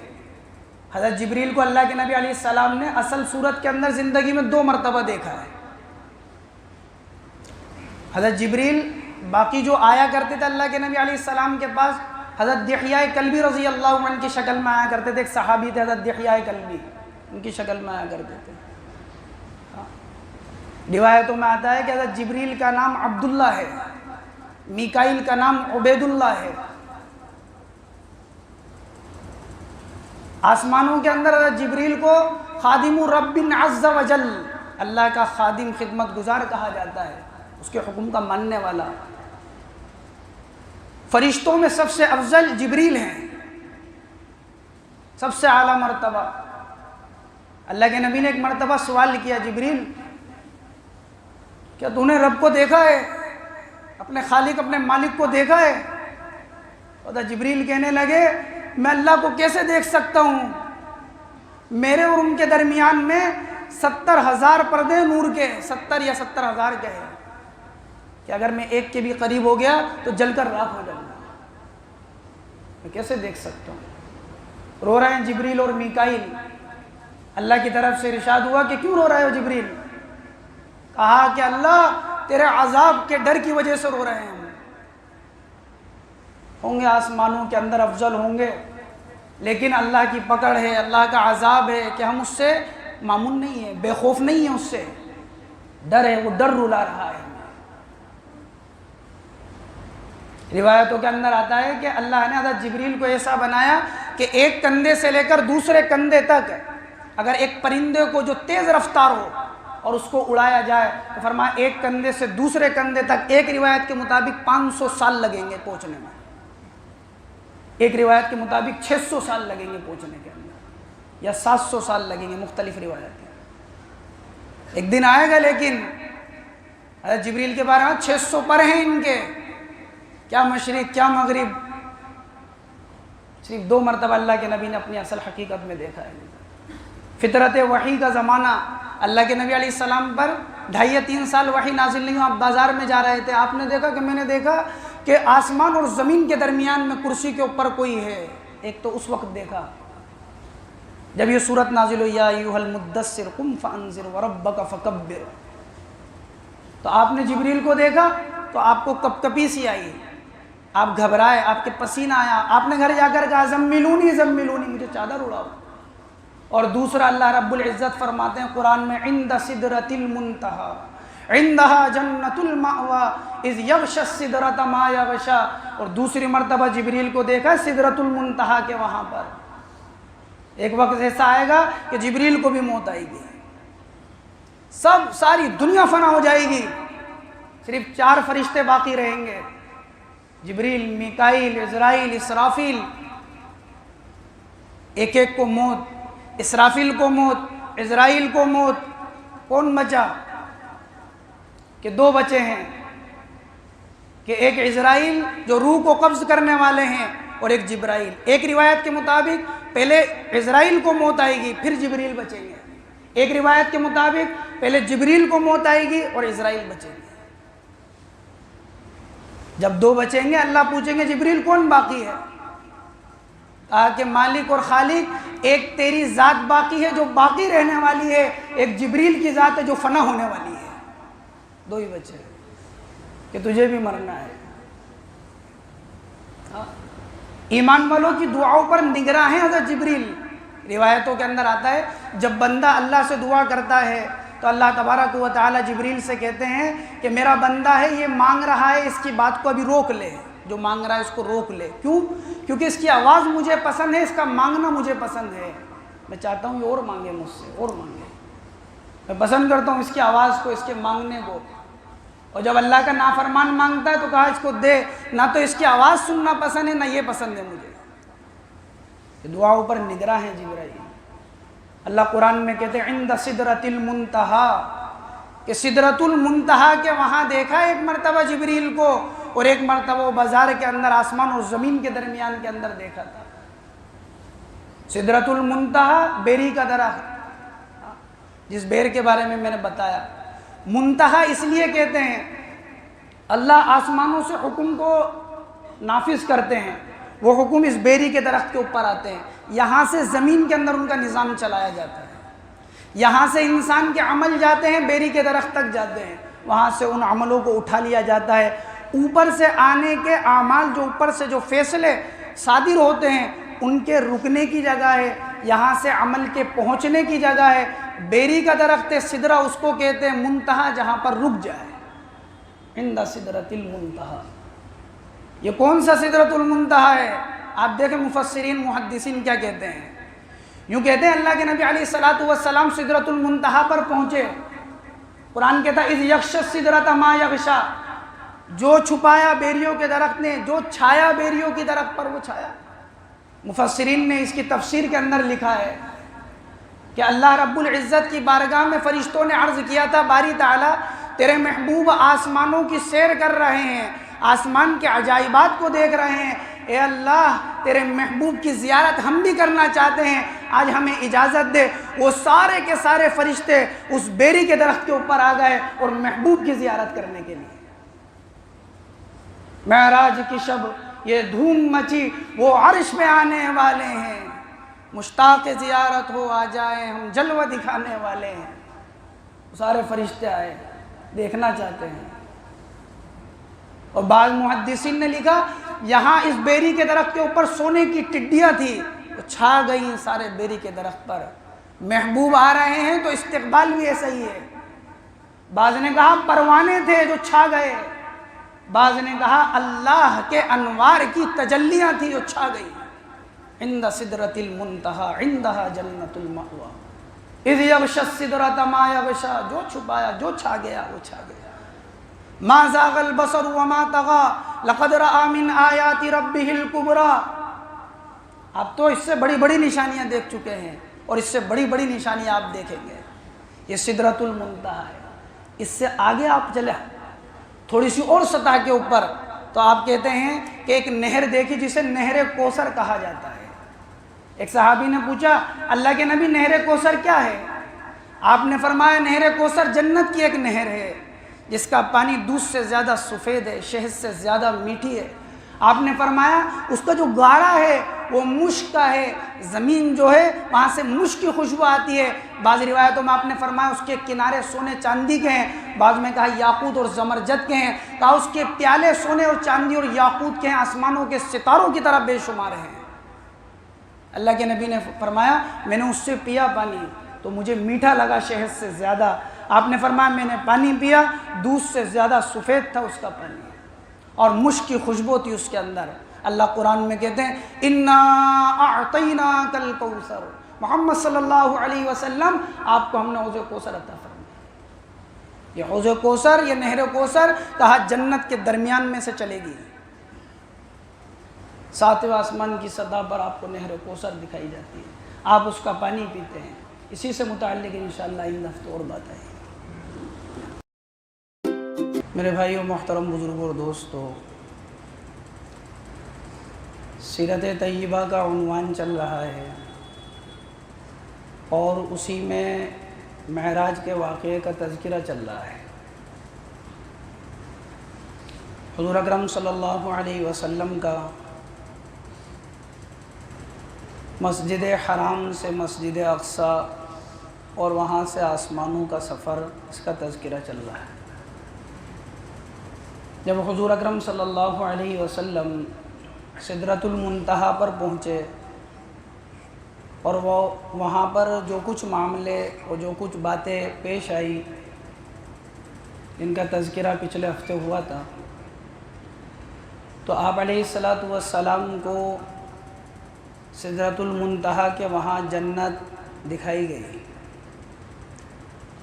S1: حضرت جبریل کو اللہ کے نبی علیہ السلام نے اصل صورت کے اندر زندگی میں 2 مرتبہ دیکھا ہے۔ حضرت جبریل باقی جو آیا کرتے تھے اللہ کے نبی علیہ السلام کے پاس، حضرت دحیہ کلبی رضی اللہ عنہ کی شکل میں آیا کرتے تھے، ایک صحابی تھے حضرت دحیہ کلبی، ان کی شکل میں آیا کرتے تھے۔ روایتوں میں آتا ہے کہ حضرت جبریل کا نام عبداللہ ہے، میکائیل کا نام عبید اللہ ہے۔ آسمانوں کے اندر حضرت جبریل کو خادم رب عز وجل، اللہ کا خادم، خدمت گزار کہا جاتا ہے، اس کے حکم کا ماننے والا۔ فرشتوں میں سب سے افضل جبریل ہیں، سب سے اعلیٰ مرتبہ۔ اللہ کے نبی نے ایک مرتبہ سوال کیا، جبریل کیا تو نے رب کو دیکھا ہے، اپنے خالق، اپنے مالک کو دیکھا ہے؟ اور جبریل کہنے لگے میں اللہ کو کیسے دیکھ سکتا ہوں، میرے اور ان کے درمیان میں 70,000 پردے نور کے، 70 یا 70,000 کے ہیں کہ اگر میں ایک کے بھی قریب ہو گیا تو جل کر راکھ ہو جاؤں گا، میں کیسے دیکھ سکتا ہوں؟ رو رہے ہیں جبریل اور میکائیل۔ اللہ کی طرف سے ارشاد ہوا کہ کیوں رو رہے ہو جبریل؟ کہا کہ اللہ تیرے عذاب کے ڈر کی وجہ سے رو رہے ہیں، ہوں گے آسمانوں کے اندر افضل ہوں گے، لیکن اللہ کی پکڑ ہے، اللہ کا عذاب ہے کہ ہم اس سے معمون نہیں ہیں، بے خوف نہیں ہیں، اس سے ڈر ہے، وہ ڈر رلا رہا ہے۔ روایتوں کے اندر آتا ہے کہ اللہ نے حضرت جبریل کو ایسا بنایا کہ ایک کندھے سے لے کر دوسرے کندھے تک اگر ایک پرندے کو جو تیز رفتار ہو اور اس کو اڑایا جائے تو فرمایا ایک کندھے سے دوسرے کندھے تک، ایک روایت کے مطابق 500 سال لگیں گے پہنچنے میں، ایک روایت کے مطابق 600 سال لگیں گے پہنچنے کے اندر، یا 700 سال لگیں گے، مختلف روایتیں۔ ایک دن آئے گا، لیکن حضرت جبریل کے بارے میں 600 پر ہیں ان کے، کیا مشرق کیا مغرب، صرف 2 مرتبہ اللہ کے نبی نے اپنی اصل حقیقت میں دیکھا ہے۔ فطرت وحی کا زمانہ، اللہ کے نبی علیہ السلام پر 2.5 یا 3 سال وحی نازل نہیں ہوا، آپ بازار میں جا رہے تھے، آپ نے دیکھا کہ میں نے دیکھا کہ آسمان اور زمین کے درمیان میں کرسی کے اوپر کوئی ہے، ایک تو اس وقت دیکھا، جب یہ صورت نازل ہوئی یا ایھا المدثر قم فانذر وربک فکبر، تو آپ نے جبریل کو دیکھا تو آپ کو کپکپی سی آئی، آپ گھبرائے، آپ کے پسینہ آیا، آپ نے گھر جا کر کہا زملونی زملونی، مجھے چادر اڑاؤ۔ اور دوسرا اللہ رب العزت فرماتے ہیں قرآن میں عند سدرۃ المنتہی عندہا جنۃ المأوی اذ یغشی السدرۃ ما یغشی، اور دوسری مرتبہ جبریل کو دیکھا سدرۃ المنتہی کے وہاں پر۔ ایک وقت ایسا آئے گا کہ جبریل کو بھی موت آئے گی، ساری دنیا فنا ہو جائے گی، صرف 4 فرشتے باقی رہیں گے، جبریل، میکائیل، عزرائیل، اسرافیل، ایک ایک کو موت، اسرافیل کو موت، عزرائیل کو موت۔ کون بچا؟ کہ 2 بچے ہیں، کہ ایک عزرائیل جو روح کو قبض کرنے والے ہیں اور ایک جبرائیل۔ ایک روایت کے مطابق پہلے عزرائیل کو موت آئے گی پھر جبریل بچیں گے، ایک روایت کے مطابق پہلے جبریل کو موت آئے گی اور عزرائیل بچیں گے۔ جب 2 بچیں گے اللہ پوچھیں گے جبریل کون باقی ہے؟ کہا کہ مالک اور خالق، ایک تیری ذات باقی ہے جو باقی رہنے والی ہے، ایک جبریل کی ذات ہے جو فنا ہونے والی ہے۔ 2 ہی بچے کہ تجھے بھی مرنا ہے۔ ایمان والوں کی دعاؤں پر نگراں ہیں حضرت جبریل۔ روایتوں کے اندر آتا ہے جب بندہ اللہ سے دعا کرتا ہے تو اللہ تبارک و تعالی جبریل سے کہتے ہیں کہ میرا بندہ ہے، یہ مانگ رہا ہے، اس کی بات کو ابھی روک لے، جو مانگ رہا ہے اس کو روک لے۔ کیوں؟ کیونکہ اس کی آواز مجھے پسند ہے، اس کا مانگنا مجھے پسند ہے، میں چاہتا ہوں یہ اور مانگے مجھ سے، اور مانگے، میں پسند کرتا ہوں اس کی آواز کو، اس کے مانگنے کو۔ اور جب اللہ کا نافرمان مانگتا ہے تو کہا اس کو دے، نہ تو اس کی آواز سننا پسند ہے نہ یہ پسند ہے مجھے۔ دعاؤں پر نگراں ہیں جبرائیل۔ اللہ قرآن میں کہتے ہیں عند سدرۃ المنتہی، کہ سدرۃ المنتہی کے وہاں دیکھا ایک مرتبہ جبریل کو، اور ایک مرتبہ بازار کے اندر آسمان اور زمین کے درمیان کے اندر دیکھا تھا۔ سدرۃ المنتہی بیری کا درخت، جس بیر کے بارے میں نے بتایا۔ منتہا اس لیے کہتے ہیں اللہ آسمانوں سے حکم کو نافذ کرتے ہیں، وہ حکم اس بیری کے درخت کے اوپر آتے ہیں، یہاں سے زمین کے اندر ان کا نظام چلایا جاتا ہے، یہاں سے انسان کے عمل جاتے ہیں بیری کے درخت تک جاتے ہیں، وہاں سے ان عملوں کو اٹھا لیا جاتا ہے۔ اوپر سے آنے کے اعمال، جو اوپر سے جو فیصلے صادر ہوتے ہیں ان کے رکنے کی جگہ ہے، یہاں سے عمل کے پہنچنے کی جگہ ہے۔ بیری کا درخت سدرہ اس کو کہتے ہیں منتہا، جہاں پر رک جائے، عند سدرۃ المنتہی۔ یہ کون سا سدرۃ المنتہی ہے؟ آپ دیکھیں مفسرین محدثین کیا کہتے ہیں۔ یوں کہتے ہیں اللہ کے نبی علیہ الصلوۃ والسلام سدرۃ المنتہی پر پہنچے، قرآن کہتا ہے اذ یغشی السدرۃ ما یغشی، جو چھپایا بیریوں کے درخت نے، جو چھایا بیریوں کی درخت پر وہ چھایا۔ مفسرین نے اس کی تفسیر کے اندر لکھا ہے کہ اللہ رب العزت کی بارگاہ میں فرشتوں نے عرض کیا تھا باری تعالیٰ تیرے محبوب آسمانوں کی سیر کر رہے ہیں، آسمان کے عجائبات کو دیکھ رہے ہیں، اے اللہ تیرے محبوب کی زیارت ہم بھی کرنا چاہتے ہیں، آج ہمیں اجازت دے۔ وہ سارے کے سارے فرشتے اس بیری کے درخت کے اوپر آ گئے اور محبوب کی زیارت کرنے کے لیے۔ معراج کی شب یہ دھوم مچی، وہ عرش پہ آنے والے ہیں، مشتاق زیارت ہو آ جائیں، ہم جلوہ دکھانے والے ہیں۔ سارے فرشتے آئے، دیکھنا چاہتے ہیں۔ اور بعض محدثین نے لکھا یہاں اس بیری کے درخت کے اوپر سونے کی ٹڈیاں تھی، وہ چھا گئیں سارے بیری کے درخت پر۔ محبوب آ رہے ہیں تو استقبال بھی ایسا ہی ہے۔ بعض نے کہا پروانے تھے جو چھا گئے، بعض نے کہا اللہ کے انوار کی تجلیاں تھی جو چھا گئی۔ عند سدرۃ المنتہی عندہا جنۃ المأوی اذ یغشی السدرۃ ما یغشی، جو چھپایا جو چھا گیا وہ چھا گیا۔ ما زاغ البصر وما طغى لقد رأى من آیات ربہ الکبریٰ۔ آپ تو اس سے بڑی بڑی نشانیاں دیکھ چکے ہیں اور اس سے بڑی بڑی نشانیاں آپ دیکھیں گے۔ یہ سدرۃ المنتہی ہے۔ اس سے آگے آپ چلے تھوڑی سی اور سطح کے اوپر تو آپ کہتے ہیں کہ ایک نہر دیکھی جسے نہر کوثر کہا جاتا ہے۔ ایک صحابی نے پوچھا اللہ کے نبی نہر کوثر کیا ہے؟ آپ نے فرمایا نہر کوثر جنت کی ایک نہر ہے جس کا پانی دودھ سے زیادہ سفید ہے، شہد سے زیادہ میٹھی ہے۔ آپ نے فرمایا اس کا جو گاڑا ہے وہ مشک کا ہے، زمین جو ہے وہاں سے مشک کی خوشبو آتی ہے۔ بعض روایتوں میں آپ نے فرمایا اس کے کنارے سونے چاندی کے ہیں، بعض میں کہا یاقوت اور زمرجد کے ہیں، کہا اس کے پیالے سونے اور چاندی اور یاقوت کے ہیں، آسمانوں کے ستاروں کی طرح بے شمار ہیں۔ اللہ کے نبی نے فرمایا میں نے اس سے پیا پانی تو مجھے میٹھا لگا شہد سے زیادہ۔ آپ نے فرمایا میں نے پانی پیا، دودھ سے زیادہ سفید تھا اس کا پانی، اور مشک کی خوشبو تھی اس کے اندر۔ اللہ قرآن میں کہتے ہیں اِنَّا أَعْطَيْنَاكَ الْكَوْثَرَ، محمد صلی اللہ علیہ وسلم آپ کو ہم نے حوض کوثر عطا فرمایا۔ یہ حوض کوثر، یہ نہر کوثر کہا جنت کے درمیان میں سے چلے گی، 7ویں آسمان کی سطح پر آپ کو نہر کوثر دکھائی جاتی ہے، آپ اس کا پانی پیتے ہیں۔ اسی سے متعلق انشاءاللہ ان ہفتے اور بات آئے گی۔ میرے بھائیو، محترم بزرگوں اور دوستو، سیرت طیبہ کا عنوان چل رہا ہے اور اسی میں معراج کے واقعے کا تذکرہ چل رہا ہے۔ حضور اکرم صلی اللہ علیہ وسلم کا مسجد حرام سے مسجد اقصیٰ اور وہاں سے آسمانوں کا سفر، اس کا تذکرہ چل رہا ہے۔ جب حضور اکرم صلی اللہ علیہ وسلم سدرۃ المنتہا پر پہنچے اور وہ وہاں پر جو کچھ معاملے اور جو کچھ باتیں پیش آئی جن کا تذکرہ پچھلے ہفتے ہوا تھا، تو آپ علیہ الصلاۃ والسلام کو سدرۃ المنتہا کے وہاں جنت دکھائی گئی۔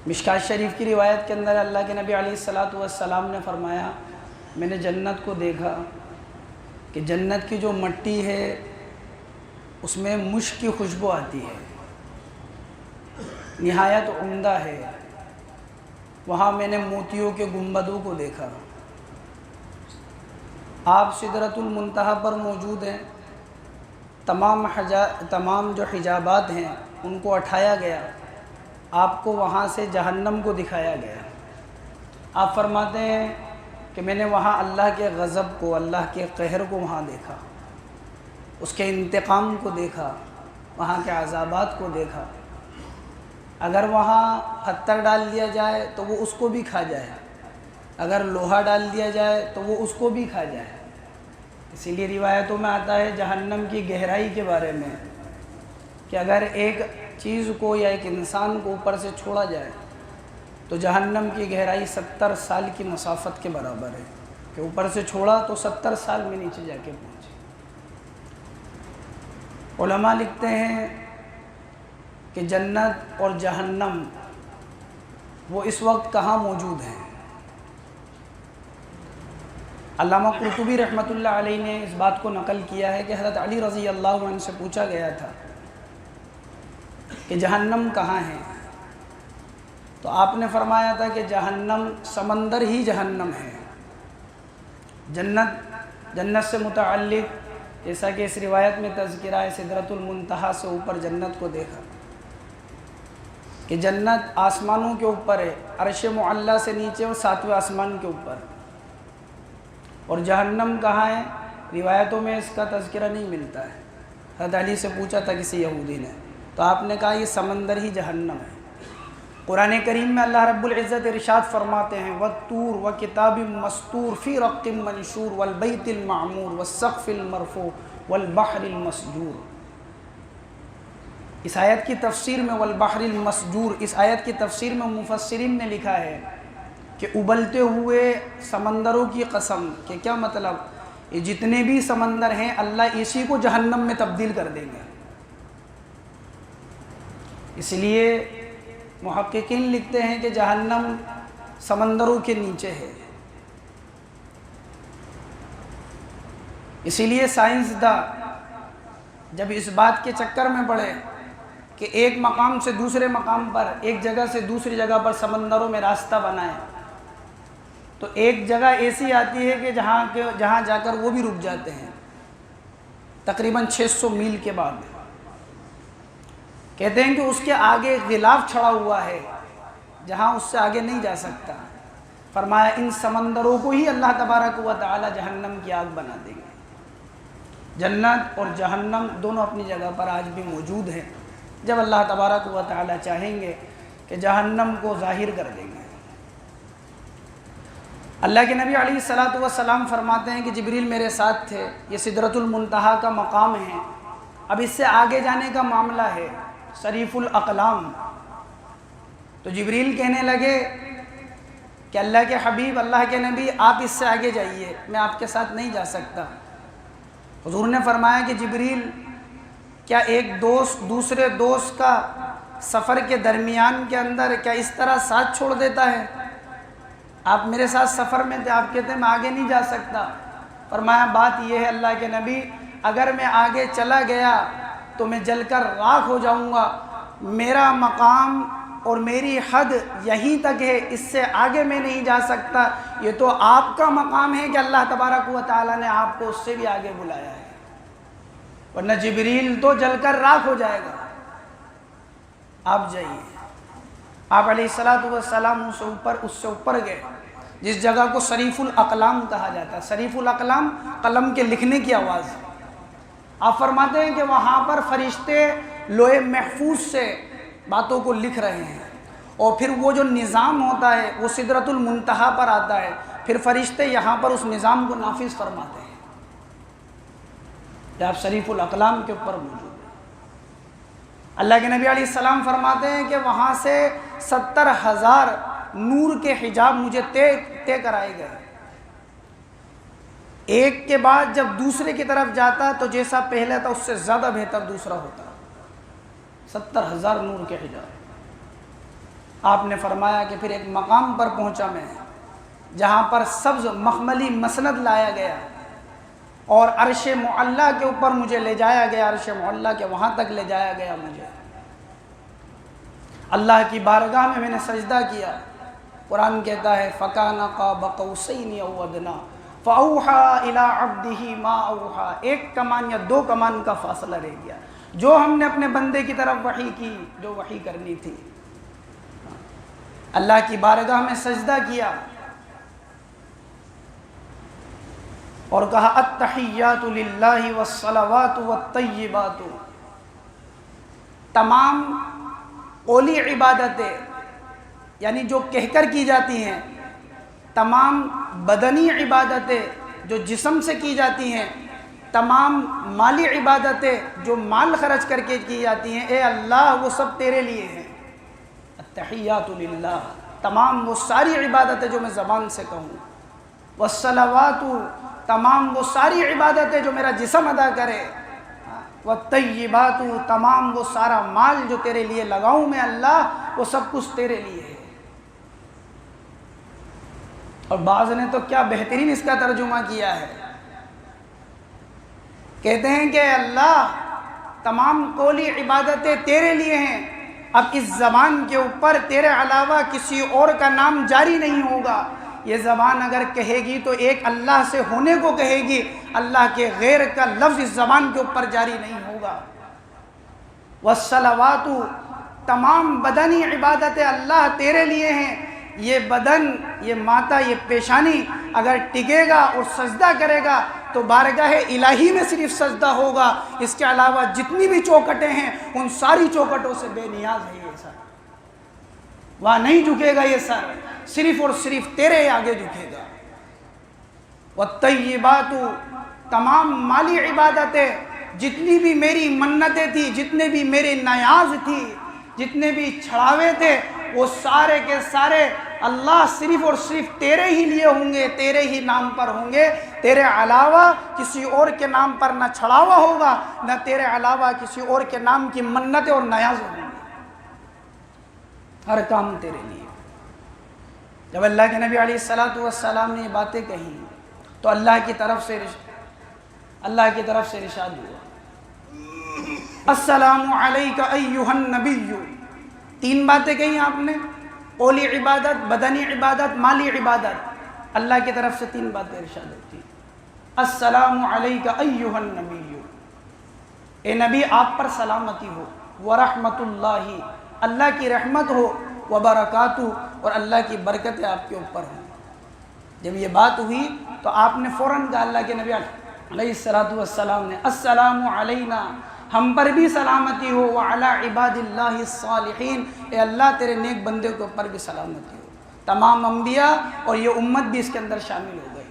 S1: مشکات شریف کی روایت کے اندر اللہ کے نبی علیہ الصلاۃ والسلام نے فرمایا میں نے جنت کو دیکھا کہ جنت کی جو مٹی ہے اس میں مشک کی خوشبو آتی ہے، نہایت عمدہ ہے۔ وہاں میں نے موتیوں کے گنبدوں کو دیکھا۔ آپ سدرۃ المنتہا پر موجود ہیں، تمام جو حجابات ہیں ان کو اٹھایا گیا، آپ کو وہاں سے جہنم کو دکھایا گیا۔ آپ فرماتے ہیں کہ میں نے وہاں اللہ کے غضب کو، اللہ کے قہر کو وہاں دیکھا، اس کے انتقام کو دیکھا، وہاں کے عذابات کو دیکھا۔ اگر وہاں پتھر ڈال دیا جائے تو وہ اس کو بھی کھا جائے، اگر لوہا ڈال دیا جائے تو وہ اس کو بھی کھا جائے۔ اسی لیے روایتوں میں آتا ہے جہنم کی گہرائی کے بارے میں کہ اگر ایک چیز کو یا ایک انسان کو اوپر سے چھوڑا جائے تو جہنم کی گہرائی 70 سال کی مسافت کے برابر ہے، کہ اوپر سے چھوڑا تو 70 سال میں نیچے جا کے پہنچے۔ علماء لکھتے ہیں کہ جنت اور جہنم وہ اس وقت کہاں موجود ہیں۔ علامہ قرطبی رحمۃ اللہ علیہ نے اس بات کو نقل کیا ہے کہ حضرت علی رضی اللہ عنہ سے پوچھا گیا تھا کہ جہنم کہاں ہے، تو آپ نے فرمایا تھا کہ جہنم سمندر ہی جہنم ہے۔ جنت سے متعلق جیسا کہ اس روایت میں تذکرہ ہے، سدرۃ المنتہا سے اوپر جنت کو دیکھا کہ جنت آسمانوں کے اوپر ہے، عرش معلیٰ سے نیچے اور 7ویں آسمان کے اوپر۔ اور جہنم کہاں ہے؟ روایتوں میں اس کا تذکرہ نہیں ملتا ہے۔ حضرت علی سے پوچھا تھا کسی یہودی نے، تو آپ نے کہا یہ سمندر ہی جہنم ہے۔ قرآن کریم میں اللہ رب العزت ارشاد فرماتے ہیں وَالطُّورِ وَكِتَابٍ مَّسْطُورٍ فِي رَقٍّ مَّنشُورٍ وَالْبَيْتِ الْمَعْمُورِ وَالسَّقْفِ الْمَرْفُوعِ وَالْبَحْرِ الْمَسْجُورِ۔ اس آیت کی تفسیر میں والبحر المسجور، اس آیت کی تفسیر میں مفسرین نے لکھا ہے کہ ابلتے ہوئے سمندروں کی قسم، کہ کیا مطلب، یہ جتنے بھی سمندر ہیں اللہ اسی کو جہنم میں تبدیل کر دیں گے۔ اس لیے محققین لکھتے ہیں کہ جہنم سمندروں کے نیچے ہے۔ اسی لیے سائنسداں جب اس بات کے چکر میں پڑے کہ ایک مقام سے دوسرے مقام پر، ایک جگہ سے دوسری جگہ پر سمندروں میں راستہ بنائے، تو ایک جگہ ایسی آتی ہے کہ جہاں جا کر وہ بھی رک جاتے ہیں تقریباً 600 میل کے بعد۔ کہتے ہیں کہ اس کے آگے غلاف چھڑا ہوا ہے جہاں اس سے آگے نہیں جا سکتا۔ فرمایا ان سمندروں کو ہی اللہ تبارک و تعالی جہنم کی آگ بنا دیں گے۔ جنت اور جہنم دونوں اپنی جگہ پر آج بھی موجود ہیں۔ جب اللہ تبارک و تعالی چاہیں گے کہ جہنم کو ظاہر کر دیں گے۔ اللہ کے نبی علیہ الصلوۃ والسلام فرماتے ہیں کہ جبریل میرے ساتھ تھے، یہ سدرۃ المنتہا کا مقام ہے، اب اس سے آگے جانے کا معاملہ ہے، صریف الاقلام۔ تو جبریل کہنے لگے کہ اللہ کے حبیب، اللہ کے نبی، آپ اس سے آگے جائیے، میں آپ کے ساتھ نہیں جا سکتا۔ حضور نے فرمایا کہ جبریل، کیا ایک دوست دوسرے دوست کا سفر کے درمیان کے اندر کیا اس طرح ساتھ چھوڑ دیتا ہے؟ آپ میرے ساتھ سفر میں تھے، آپ کہتے ہیں میں آگے نہیں جا سکتا۔ فرمایا بات یہ ہے اللہ کے نبی، اگر میں آگے چلا گیا تو میں جل کر راکھ ہو جاؤں گا، میرا مقام اور میری حد یہیں تک ہے، اس سے آگے میں نہیں جا سکتا۔ یہ تو آپ کا مقام ہے کہ اللہ تبارک و تعالیٰ نے آپ کو اس سے بھی آگے بلایا ہے، ورنہ جبریل تو جل کر راکھ ہو جائے گا۔ آپ جائیے۔ آپ علیہ الصلوۃ والسلام اس سے اوپر گئے، جس جگہ کو صریف الاقلام کہا جاتا ہے۔ صریف الاقلام قلم کے لکھنے کی آواز ہے۔ آپ فرماتے ہیں کہ وہاں پر فرشتے لوح محفوظ سے باتوں کو لکھ رہے ہیں، اور پھر وہ جو نظام ہوتا ہے وہ سدرۃ المنتہا پر آتا ہے، پھر فرشتے یہاں پر اس نظام کو نافذ فرماتے ہیں۔ آپ شریف الاقلام کے اوپر موجود ہیں۔ اللہ کے نبی علیہ السلام فرماتے ہیں کہ وہاں سے 70,000 نور کے حجاب مجھے طے کرائے گئے، ایک کے بعد جب دوسرے کی طرف جاتا تو جیسا پہلے تھا اس سے زیادہ بہتر دوسرا ہوتا۔ 70,000 نور کے حجاب۔ آپ نے فرمایا کہ پھر ایک مقام پر پہنچا میں، جہاں پر سبز مخملی مسند لایا گیا اور عرش معلیٰ کے اوپر مجھے لے جایا گیا، عرش معلیٰ کے وہاں تک لے جایا گیا مجھے۔ اللہ کی بارگاہ میں نے سجدہ کیا۔ قرآن کہتا ہے فَكَانَ قَابَ قَوْسَيْنِ أَوْ أَدْنَىٰ فَأَوْحَىٰ إِلَىٰ عَبْدِهِ مَا أَوْحَىٰ۔ ایک کمان یا دو کمان کا فاصلہ رہ گیا، جو ہم نے اپنے بندے کی طرف وحی کی، جو وحی کرنی تھی۔ اللہ کی بارگاہ میں سجدہ کیا اور کہا التحیات للہ والصلوات والطیبات۔ تمام قولی عبادتیں یعنی جو کہہ کر کی جاتی ہیں، تمام بدنی عبادتیں جو جسم سے کی جاتی ہیں، تمام مالی عبادتیں جو مال خرچ کر کے کی جاتی ہیں، اے اللہ وہ سب تیرے لیے ہیں۔ التحیات للہ، تمام وہ ساری عبادتیں جو میں زبان سے کہوں، والصلوات، تمام وہ ساری عبادتیں جو میرا جسم ادا کرے، والطیبات، تمام وہ سارا مال جو تیرے لیے لگاؤں میں اللہ، وہ سب کچھ تیرے لیے ہے۔ اور بعض نے تو کیا بہترین اس کا ترجمہ کیا ہے، کہتے ہیں کہ اللہ تمام قولی عبادتیں تیرے لیے ہیں، اب اس زبان کے اوپر تیرے علاوہ کسی اور کا نام جاری نہیں ہوگا۔ یہ زبان اگر کہے گی تو ایک اللہ سے ہونے کو کہے گی، اللہ کے غیر کا لفظ اس زبان کے اوپر جاری نہیں ہوگا۔ والصلوات، تمام بدنی عبادتیں اللہ تیرے لیے ہیں۔ یہ بدن، یہ ماتھا، یہ پیشانی اگر ٹکے گا اور سجدہ کرے گا تو بارگاہ الہی میں صرف سجدہ ہوگا، اس کے علاوہ جتنی بھی چوکٹیں ہیں ان ساری چوکٹوں سے بے نیاز ہے یہ سر، وہاں نہیں جھکے گا یہ سر، صرف اور صرف تیرے آگے جھکے گا۔ والطیبات، تمام مالی عبادتیں، جتنی بھی میری منتیں تھی، جتنے بھی میرے نیاز تھی، جتنے بھی چھڑاوے تھے، وہ سارے کے سارے اللہ صرف اور صرف تیرے ہی لیے ہوں گے، تیرے ہی نام پر ہوں گے۔ تیرے علاوہ کسی اور کے نام پر نہ چھڑاوا ہوگا، نہ تیرے علاوہ کسی اور کے نام کی منتیں اور نیاز ہوں گے، ہر کام تیرے لیے۔ جب اللہ کے نبی علیہ الصلوۃ والسلام نے یہ باتیں کہیں تو اللہ کی طرف سے ارشاد ہوا السلام علیک ایھا النبی۔ 3 باتیں کہیں آپ نے، قولی عبادت، بدنی عبادت، مالی عبادت، اللہ کی طرف سے 3 باتیں ارشاد ہوتی ہیں۔ السلام علیک ایھا النبی، اے نبی آپ پر سلامتی ہو، ورحمۃ اللہ، اللہ کی رحمت ہو، وبرکاتہ، اور اللہ کی برکتیں آپ کے اوپر ہوں۔ جب یہ بات ہوئی تو آپ نے فوراً کہا، اللہ کے نبی علیہ الصلوۃ والسلام نے السلام علینا، ہم پر بھی سلامتی ہو، وعلی عباد اللہ الصالحین، اے اللہ تیرے نیک بندے کے اوپر بھی سلامتی ہو۔ تمام انبیاء اور یہ امت بھی اس کے اندر شامل ہو گئی۔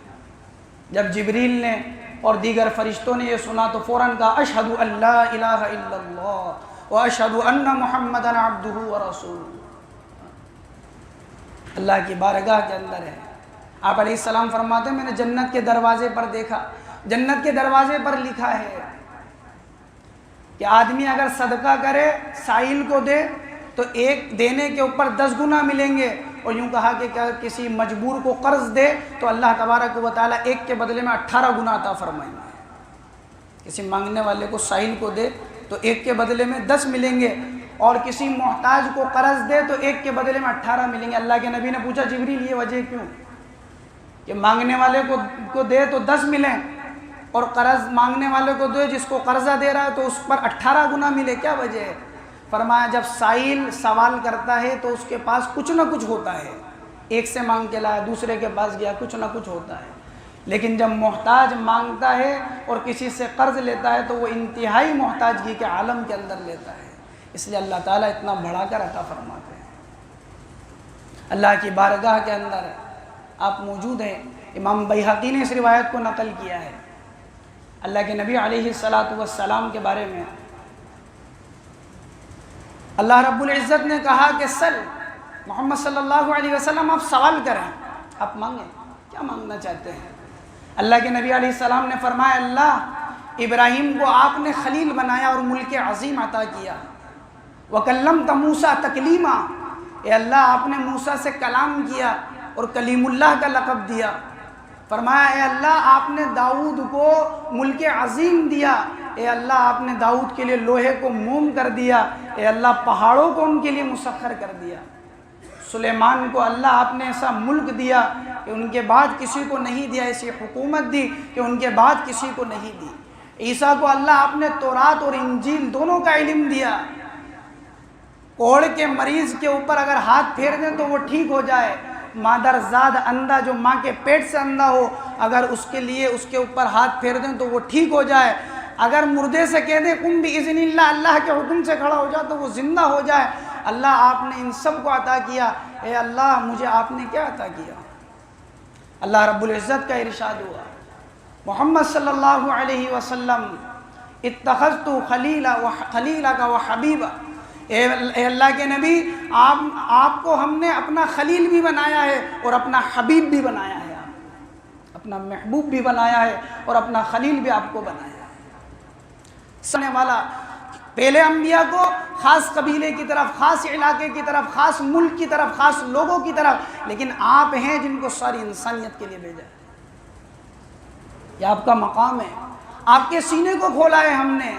S1: جب جبریل نے اور دیگر فرشتوں نے یہ سنا تو فوراً کہا اشہد ان لا الہ الا اللہ واشہد ان محمدا عبدہ ورسولہ۔ اللہ کی بارگاہ کے اندر ہے۔ آپ علیہ السلام فرماتے ہیں میں نے جنت کے دروازے پر دیکھا، جنت کے دروازے پر لکھا ہے کہ آدمی اگر صدقہ کرے سائل کو دے تو ایک دینے کے اوپر 10 گنا ملیں گے، اور یوں کہا کہ کسی مجبور کو قرض دے تو اللہ تبارک و تعالیٰ ایک کے بدلے میں 18 گنا عطا فرمائیں گے۔ کسی مانگنے والے کو سائل کو دے تو ایک کے بدلے میں 10 ملیں گے، اور کسی محتاج کو قرض دے تو ایک کے بدلے میں 18 ملیں گے۔ اللہ کے نبی نے پوچھا جبریل یہ وجہ کیوں کہ مانگنے والے کو دے تو 10 ملیں اور قرض مانگنے والے کو دے جس کو قرضہ دے رہا ہے تو اس پر 18 گنا ملے، کیا وجہ ہے؟ فرمایا جب سائل سوال کرتا ہے تو اس کے پاس کچھ نہ کچھ ہوتا ہے، ایک سے مانگ کے لایا دوسرے کے پاس گیا، کچھ نہ کچھ ہوتا ہے، لیکن جب محتاج مانگتا ہے اور کسی سے قرض لیتا ہے تو وہ انتہائی محتاجگی کے عالم کے اندر لیتا ہے، اس لیے اللہ تعالیٰ اتنا بڑھا کر عطا فرماتے ہیں۔ اللہ کی بارگاہ کے اندر آپ موجود ہیں۔ امام بیہقی نے اس روایت کو نقل کیا ہے، اللہ کے نبی علیہ الصلوۃ والسلام کے بارے میں اللہ رب العزت نے کہا کہ سل محمد صلی اللہ علیہ وسلم آپ سوال کریں، آپ مانگیں، کیا مانگنا چاہتے ہیں؟ اللہ کے نبی علیہ السلام نے فرمایا اللہ ابراہیم کو آپ نے خلیل بنایا اور ملک عظیم عطا کیا، وَكَلَّمْتَ مُوسَىٰ تَكْلِيمًا، اے اللہ آپ نے موسیٰ سے کلام کیا اور کلیم اللہ کا لقب دیا۔ فرمایا اے اللہ آپ نے داؤد کو ملک عظیم دیا، اے اللہ آپ نے داؤد کے لیے لوہے کو موم کر دیا، اے اللہ پہاڑوں کو ان کے لیے مسخر کر دیا۔ سلیمان کو اللہ آپ نے ایسا ملک دیا کہ ان کے بعد کسی کو نہیں دیا، ایسی حکومت دی کہ ان کے بعد کسی کو نہیں دی۔ عیسیٰ کو اللہ آپ نے تورات اور انجیل دونوں کا علم دیا، کوڑ کے مریض کے اوپر اگر ہاتھ پھیر دیں تو وہ ٹھیک ہو جائے، مادر زاد اندھا جو ماں کے پیٹ سے اندھا ہو اگر اس کے لیے اس کے اوپر ہاتھ پھیر دیں تو وہ ٹھیک ہو جائے، اگر مردے سے کہہ دیں قم بإذن اللہ، اللہ کے حکم سے کھڑا ہو جائے تو وہ زندہ ہو جائے۔ اللہ آپ نے ان سب کو عطا کیا، اے اللہ مجھے آپ نے کیا عطا کیا؟ اللہ رب العزت کا ارشاد ہوا محمد صلی اللہ علیہ وسلم اتخذت خلیلک و حبیبا، اے اللہ کے نبی آپ کو ہم نے اپنا خلیل بھی بنایا ہے اور اپنا حبیب بھی بنایا ہے، اپنا محبوب بھی بنایا ہے اور اپنا خلیل بھی آپ کو بنایا ہے۔ سننے والا پہلے انبیاء کو خاص قبیلے کی طرف، خاص علاقے کی طرف، خاص ملک کی طرف، خاص لوگوں کی طرف، لیکن آپ ہیں جن کو ساری انسانیت کے لیے بھیجا ہے۔ یہ آپ کا مقام ہے، آپ کے سینے کو کھولا ہے ہم نے۔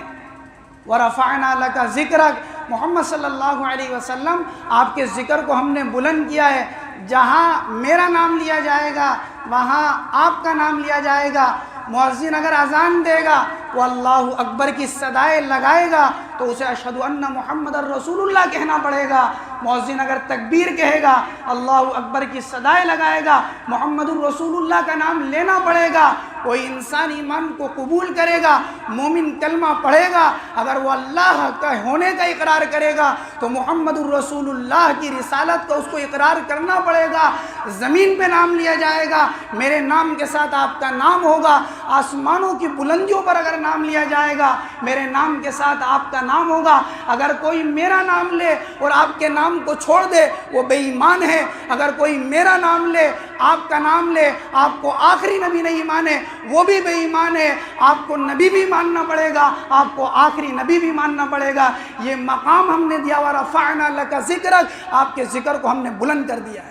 S1: وَرَفَعْنَا لَكَ ذِكْرَكَ، محمد صلی اللہ علیہ وسلم آپ کے ذکر کو ہم نے بلند کیا ہے۔ جہاں میرا نام لیا جائے گا وہاں آپ کا نام لیا جائے گا۔ مؤذن اگر اذان دے گا وہ اللہ اکبر کی صدائے لگائے گا تو اسے اشہد ان محمد الرسول اللہ کہنا پڑے گا۔ مؤذن اگر تکبیر کہے گا اللہ اکبر کی صدائے لگائے گا، محمد الرسول اللہ کا نام لینا پڑے گا۔ کوئی انسان ایمان کو قبول کرے گا، مومن کلمہ پڑھے گا، اگر وہ اللہ کا ہونے کا اقرار کرے گا تو محمد الرسول اللہ کی رسالت کا اس کو اقرار کرنا پڑے گا۔ زمین پہ نام لیا جائے گا، میرے نام کے ساتھ آپ کا نام ہوگا۔ آسمانوں کی بلندیوں پر اگر نام لیا جائے گا میرے نام کے ساتھ آپ کا نام ہوگا۔ اگر کوئی میرا نام لے اور آپ کے نام کو چھوڑ دے وہ بے ایمان ہے۔ اگر کوئی میرا نام لے، آپ کا نام لے، آپ کو آخری نبی نہیں مانے وہ بھی بے ایمان ہے۔ آپ کو نبی بھی ماننا پڑے گا، آپ کو آخری نبی بھی ماننا پڑے گا۔ یہ مقام ہم نے دیا، وَرَفَعْنَا لَكَ ذِكْرَكَ، آپ کے ذکر کو ہم نے بلند کر دیا ہے،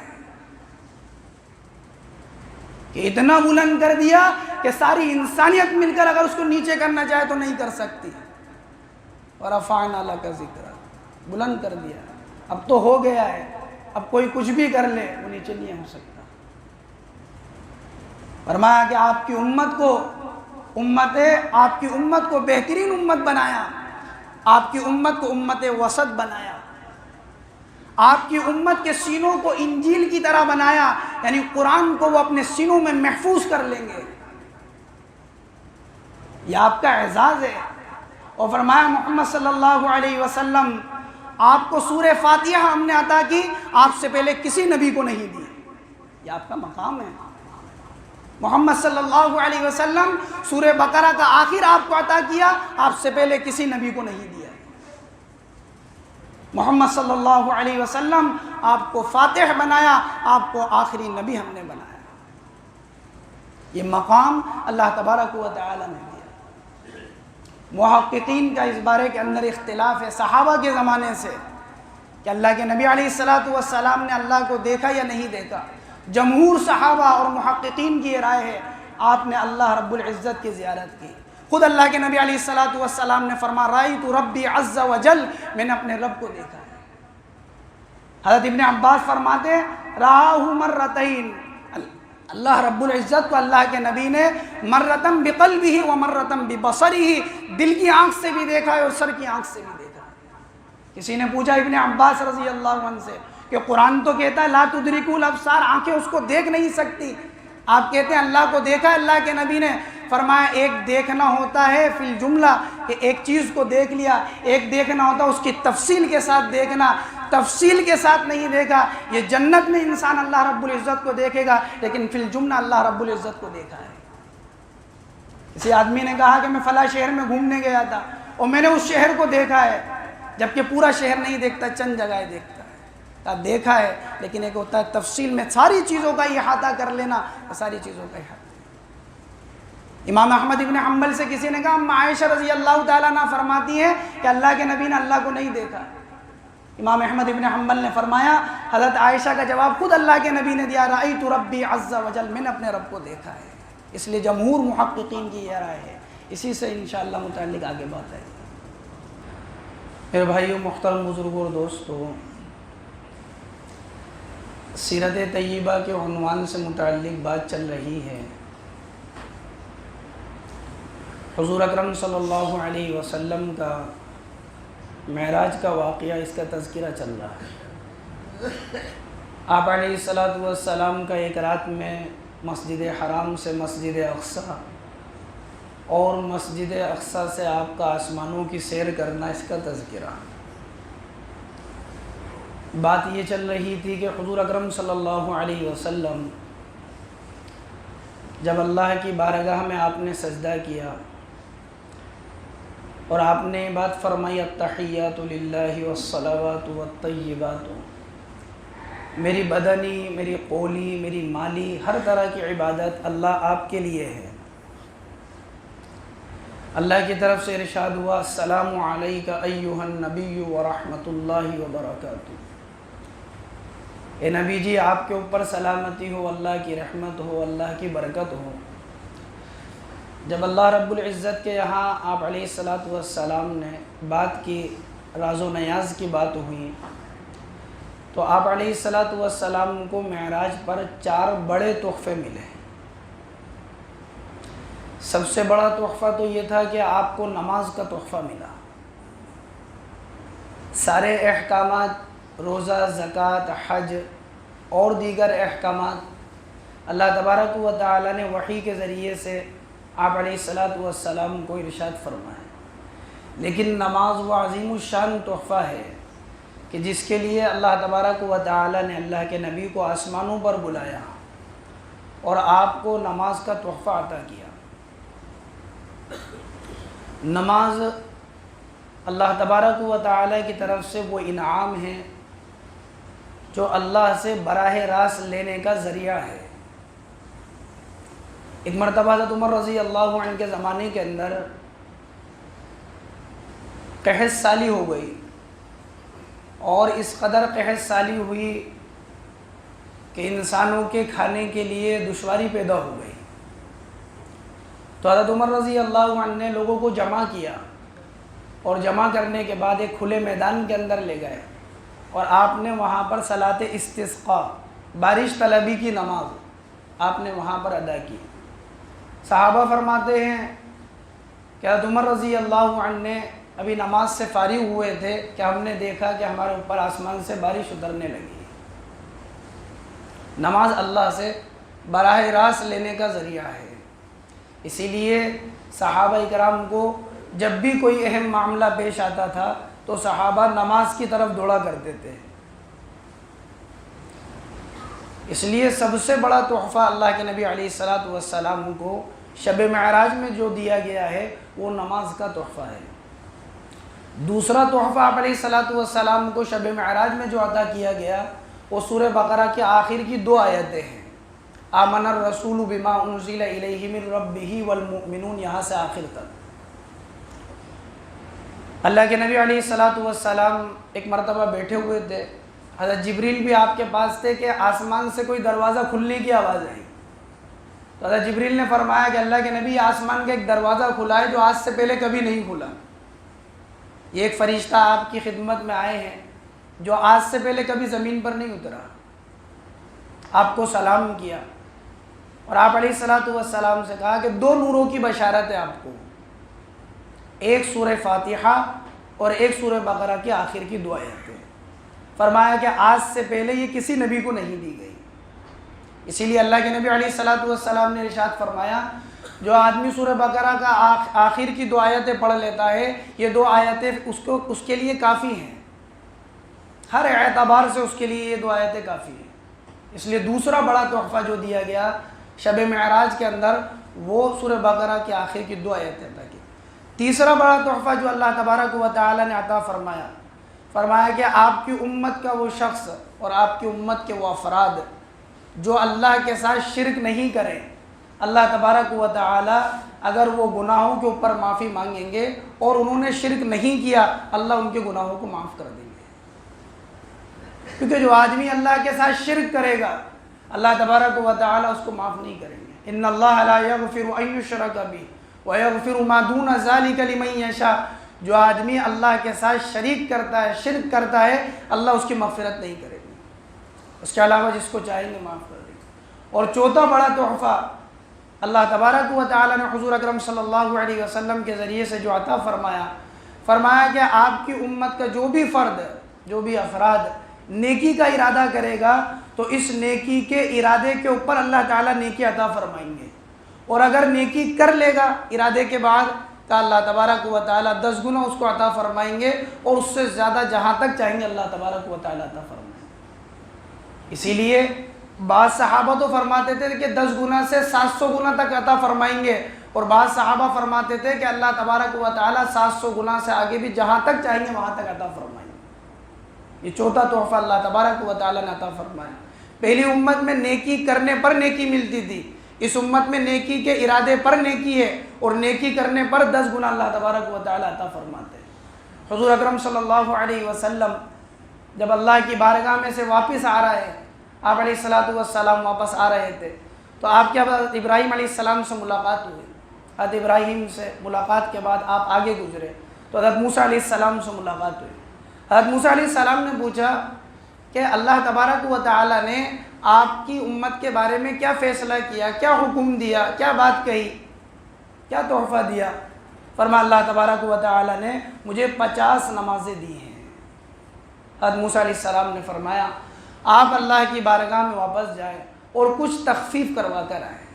S1: کہ اتنا بلند کر دیا کہ ساری انسانیت مل کر اگر اس کو نیچے کرنا چاہے تو نہیں کر سکتی۔ وَرَفَعْنَا لَكَ ذِكْرَكَ، بلند کر دیا۔ اب تو ہو گیا ہے، اب کوئی کچھ بھی کر لے وہ نیچے نہیں ہو سکتا۔ فرمایا کہ آپ کی امت کو بہترین امت بنایا، آپ کی امت کو امت وسط بنایا، آپ کی امت کے سینوں کو انجیل کی طرح بنایا، یعنی قرآن کو وہ اپنے سینوں میں محفوظ کر لیں گے۔ یہ آپ کا اعزاز ہے۔ اور فرمایا محمد صلی اللہ علیہ وسلم آپ کو سورہ فاتحہ ہم نے عطا کی، آپ سے پہلے کسی نبی کو نہیں دی۔ یہ آپ کا مقام ہے۔ محمد صلی اللہ علیہ وسلم سورہ بقرہ کا آخر آپ کو عطا کیا، آپ سے پہلے کسی نبی کو نہیں دیا۔ محمد صلی اللہ علیہ وسلم آپ کو فاتح بنایا، آپ کو آخری نبی ہم نے بنایا۔ یہ مقام اللہ تبارک و تعالی نے دیا۔ محققین کا اس بارے کے اندر اختلاف ہے صحابہ کے زمانے سے کہ اللہ کے نبی علیہ السلام نے اللہ کو دیکھا یا نہیں دیکھا۔ جمہور صحابہ اور محققین کی یہ رائے ہے آپ نے اللہ رب العزت کی زیارت کی۔ خود اللہ کے نبی علیہ السلام نے فرمایا رأیت ربی عز وجل، میں نے اپنے رب کو دیکھا ہے۔ حضرت ابن عباس فرماتے ہیں رآہ مرتین، اللہ رب العزت کو اللہ کے نبی نے مرتن بقلبہ و مرتن ببصرہ، دل کی آنکھ سے بھی دیکھا ہے اور سر کی آنکھ سے بھی دیکھا ہے۔ کسی نے پوچھا ابن عباس رضی اللہ عنہ سے کہ قرآن تو کہتا ہے لا تدرکوا الابصار، آنکھیں اس کو دیکھ نہیں سکتی، آپ کہتے ہیں اللہ کو دیکھا ہے اللہ کے نبی نے؟ فرمایا ایک دیکھنا ہوتا ہے فی الجملہ کہ ایک چیز کو دیکھ لیا، ایک دیکھنا ہوتا ہے اس کی تفصیل کے ساتھ دیکھنا، تفصیل کے ساتھ نہیں دیکھا۔ یہ جنت میں انسان اللہ رب العزت کو دیکھے گا، لیکن فی الجملہ اللہ رب العزت کو دیکھا ہے۔ کسی آدمی نے کہا کہ میں فلاں شہر میں گھومنے گیا تھا اور میں نے اس شہر کو دیکھا ہے، جبکہ پورا شہر نہیں دیکھتا، چند جگہیں دیکھتا ہے۔ دیکھا ہے، لیکن ایک ہوتا ہے تفصیل میں ساری چیزوں کا احاطہ کر لینا، ساری چیزوں کا احاطہ۔ امام احمد ابن حنبل سے کسی نے کہا ام عائشہ رضی اللہ تعالیٰ عنہ فرماتی ہیں کہ اللہ کے نبی نے اللہ کو نہیں دیکھا۔ امام احمد ابن حنبل نے فرمایا حضرت عائشہ کا جواب خود اللہ کے نبی نے دیا رأیت ربی عز وجل، میں نے اپنے رب کو دیکھا ہے۔ اس لیے جمہور محققین کی یہ رائے ہے، اسی سے انشاءاللہ متعلق آگے بات ہے۔ میرے بھائیوں، محترم بزرگوں اور دوستوں، سیرت طیبہ کے عنوان سے متعلق بات چل رہی ہے۔ حضور اکرم صلی اللہ علیہ وسلم کا معراج کا واقعہ، اس کا تذکرہ چل رہا ہے۔ آپ علیہ السلام کا ایک رات میں مسجد حرام سے مسجد اقصیٰ اور مسجد اقصیٰ سے آپ کا آسمانوں کی سیر کرنا، اس کا تذکرہ۔ بات یہ چل رہی تھی کہ حضور اکرم صلی اللہ علیہ وسلم جب اللہ کی بارگاہ میں آپ نے سجدہ کیا اور آپ نے بات فرمائی التحیات للہ والصلوات والطیبات، میری بدنی، میری قولی، میری مالی، ہر طرح کی عبادت اللہ آپ کے لیے ہے۔ اللہ کی طرف سے ارشاد ہوا السلام علیک ایھا النبی ورحمۃ اللہ وبرکاتہ، اے نبی جی آپ کے اوپر سلامتی ہو، اللہ کی رحمت ہو، اللہ کی برکت ہو۔ جب اللہ رب العزت کے یہاں آپ علیہ السلام نے بات کی، راز و نیاز کی بات ہوئی، تو آپ علیہ السلام کو معراج پر 4 بڑے تحفے ملے۔ سب سے بڑا تحفہ تو یہ تھا کہ آپ کو نماز کا تحفہ ملا۔ سارے احکامات، روزہ، زکوٰۃ، حج اور دیگر احکامات اللہ تبارک و تعالی نے وحی کے ذریعے سے آپ علیہ السلام کو ارشاد فرمایا، لیکن نماز وہ عظیم الشان تحفہ ہے کہ جس کے لیے اللہ تبارک و تعالی نے اللہ کے نبی کو آسمانوں پر بلایا اور آپ کو نماز کا تحفہ عطا کیا۔ نماز اللہ تبارک و تعالی کی طرف سے وہ انعام ہے جو اللہ سے براہ راست لینے کا ذریعہ ہے۔ ایک مرتبہ حضرت عمر رضی اللہ عنہ کے زمانے کے اندر قحط سالی ہو گئی، اور اس قدر قحط سالی ہوئی کہ انسانوں کے کھانے کے لیے دشواری پیدا ہو گئی۔ تو حضرت عمر رضی اللہ عنہ نے لوگوں کو جمع کیا، اور جمع کرنے کے بعد ایک کھلے میدان کے اندر لے گئے، اور آپ نے وہاں پر صلاۃ استسقاء، بارش طلبی کی نماز آپ نے وہاں پر ادا کی۔ صحابہ فرماتے ہیں کہ حضرت عمر رضی اللہ عنہ نے ابھی نماز سے فارغ ہوئے تھے کہ ہم نے دیکھا کہ ہمارے اوپر آسمان سے بارش اترنے لگی۔ نماز اللہ سے براہ راست لینے کا ذریعہ ہے۔ اسی لیے صحابہ کرام کو جب بھی کوئی اہم معاملہ پیش آتا تھا تو صحابہ نماز کی طرف دوڑا کرتے تھے۔ اس لیے سب سے بڑا تحفہ اللہ کے نبی علیہ الصلاۃ والسلام کو شب معراج میں جو دیا گیا ہے وہ نماز کا تحفہ ہے۔ دوسرا تحفہ آپ علیہ الصلاۃ والسلام کو شب معراج میں جو عطا کیا گیا وہ سورہ بقرہ کے آخر کی 2 آیتیں ہیں، آمن الرسول بما انزل الیہ من ربہ والمؤمنون، یہاں سے آخر تک۔ اللہ کے نبی علیہ الصلاۃ والسلام ایک مرتبہ بیٹھے ہوئے تھے، حضرت جبریل بھی آپ کے پاس تھے کہ آسمان سے کوئی دروازہ کھلنے کی آواز آئی، تو حضرت جبریل نے فرمایا کہ اللہ کے نبی آسمان کا ایک دروازہ کھلا ہے جو آج سے پہلے کبھی نہیں کھلا۔ یہ ایک فرشتہ آپ کی خدمت میں آئے ہیں جو آج سے پہلے کبھی زمین پر نہیں اترا، آپ کو سلام کیا اور آپ علیہ الصلاۃ والسلام سے کہا کہ 2 نوروں کی بشارت ہے آپ کو، ایک سورہ فاتحہ اور ایک سورہ بقرہ کی آخر کی 2 آیتیں۔ فرمایا کہ آج سے پہلے یہ کسی نبی کو نہیں دی گئی۔ اسی لیے اللہ کے نبی علیہ الصلاۃ والسلام نے ارشاد فرمایا جو آدمی سورہ بقرہ کا آخر کی 2 آیتیں پڑھ لیتا ہے، یہ 2 آیتیں اس کے لیے کافی ہیں، ہر اعتبار سے اس کے لیے یہ 2 آیتیں کافی ہیں۔ اس لیے دوسرا بڑا تحفہ جو دیا گیا شب معراج کے اندر وہ سورہ بقرہ کے آخر کی 2 آیتیں عطا کی۔ تیسرا بڑا تحفہ جو اللہ تبارک و تعالی نے عطا فرمایا کہ آپ کی امت کا وہ شخص اور آپ کی امت کے وہ افراد جو اللہ کے ساتھ شرک نہیں کریں، اللہ تبارک و تعالی اگر وہ گناہوں کے اوپر معافی مانگیں گے اور انہوں نے شرک نہیں کیا، اللہ ان کے گناہوں کو معاف کر دیں گے۔ کیونکہ جو آدمی اللہ کے ساتھ شرک کرے گا اللہ تبارک و تعالی اس کو معاف نہیں کریں گے۔ ان اللہ لا یغفر ان یشرک بہ ویغفر ما دون ذلک لمن یشاء، جو آدمی اللہ کے ساتھ شریک کرتا ہے، شرک کرتا ہے، اللہ اس کی مغفرت نہیں کرے گا، اس کے علاوہ جس کو چاہیں گے معاف کر دیں گے۔ اور چوتھا بڑا تحفہ اللہ تبارک و تعالی نے حضور اکرم صلی اللہ علیہ وسلم کے ذریعے سے جو عطا فرمایا کہ آپ کی امت کا جو بھی فرد، جو بھی افراد نیکی کا ارادہ کرے گا تو اس نیکی کے ارادے کے اوپر اللہ تعالیٰ نیکی عطا فرمائیں گے، اور اگر نیکی کر لے گا ارادے کے بعد تو اللہ تبارک و تعالیٰ 10 گنا اس کو عطا فرمائیں گے، اور اس سے زیادہ جہاں تک چاہیں گے اللہ تبارک و تعالیٰ عطا فرمائیں گے۔ اسی لیے بعض صحابہ تو فرماتے تھے کہ 10 گنا سے 700 گنا تک عطا فرمائیں گے، اور بعض صحابہ فرماتے تھے کہ اللہ تبارک و تعالیٰ 700 گنا سے آگے بھی جہاں تک چاہیں گے وہاں تک عطا فرمائیں گے۔ یہ چوتھا تحفہ اللہ تبارک و تعالیٰ نے عطا فرمایا۔ پہلی امت میں نیکی کرنے پر نیکی ملتی تھی، اس امت میں نیکی کے ارادے پر نیکی ہے، اور نیکی کرنے پر 10 گنا اللہ تبارک و تعالیٰ عطا فرماتے ہیں۔ حضور اکرم صلی اللہ علیہ وسلم جب اللہ کی بارگاہ میں سے واپس آ رہے ہیں، آپ علیہ الصلاۃ والسلام واپس آ رہے تھے تو آپ کے حضرت ابراہیم علیہ السلام سے ملاقات ہوئی۔ حضرت ابراہیم سے ملاقات کے بعد آپ آگے گزرے تو حضرت موسیٰ علیہ السلام سے ملاقات ہوئی۔ حضرت موسیٰ علیہ السلام نے پوچھا کہ اللہ تبارک و تعالیٰ نے آپ کی امت کے بارے میں کیا فیصلہ کیا، کیا حکم دیا، کیا بات کہی، کیا تحفہ دیا؟ فرمایا اللہ تبارک و تعالیٰ نے مجھے 50 نمازیں دی ہیں۔ حضرت موسیٰ علیہ السلام نے فرمایا آپ اللہ کی بارگاہ میں واپس جائیں اور کچھ تخفیف کروا کر آئیں،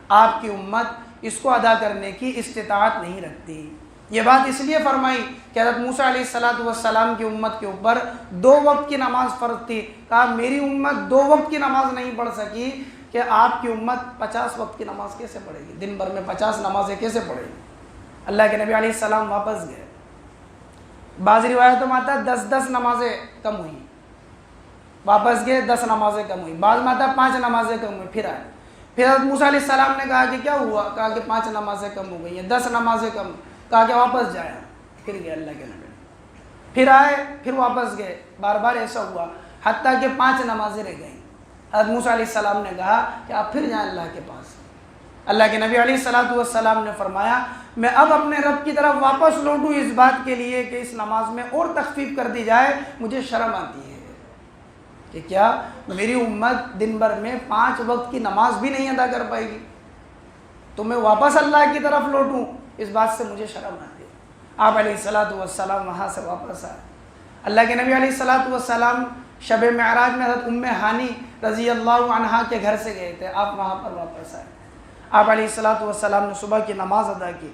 S1: آپ کی امت اس کو ادا کرنے کی استطاعت نہیں رکھتی۔ یہ بات اس لیے فرمائی کہ حضرت موسیٰ علیہ السلام کی امت کے اوپر 2 وقت کی نماز فرض تھی، کہا میری امت 2 وقت کی نماز نہیں پڑھ سکی کہ آپ کی امت 50 وقت کی نماز کیسے پڑھے گی، دن بھر میں 50 نمازیں کیسے پڑھے گی؟ اللہ کے نبی علیہ السلام واپس گئے، بعض روایتوں میں آتا ہے 10 نمازیں کم ہوئی، واپس گئے 10 نمازیں کم ہوئی، بعض میں آتا ہے 5 نمازیں کم ہوئی، پھر آئے، پھر حضرت موسیٰ علیہ السلام نے کہا کہ کیا ہوا؟ کہا کہ 5 نمازیں کم ہو گئی ہیں، 10 نمازیں کم، کہا کہ واپس جائیں، پھر گئے اللہ کے نبی، پھر آئے، پھر واپس گئے، بار بار ایسا ہوا حتیٰ کہ 5 نمازیں رہ گئیں۔ حضرت موسیٰ علیہ السلام نے کہا کہ آپ پھر جائیں اللہ کے پاس۔ اللہ کے نبی علیہ السلام نے فرمایا میں اب اپنے رب کی طرف واپس لوٹوں اس بات کے لیے کہ اس نماز میں اور تخفیف کر دی جائے، مجھے شرم آتی ہے کہ کیا میری امت دن بھر میں 5 وقت کی نماز بھی نہیں ادا کر پائے گی، تو میں واپس اللہ کی طرف لوٹوں، اس بات سے مجھے شرم آتی ہے۔ آپ علیہ السلام وہاں سے واپس آئے۔ اللہ کے نبی علیہ السلام شب معراج میں حضرت ام ہانی رضی اللہ عنہا کے گھر سے گئے تھے، آپ وہاں پر واپس آئے۔ آپ علیہ الصلوۃ والسلام نے صبح کی نماز ادا کی.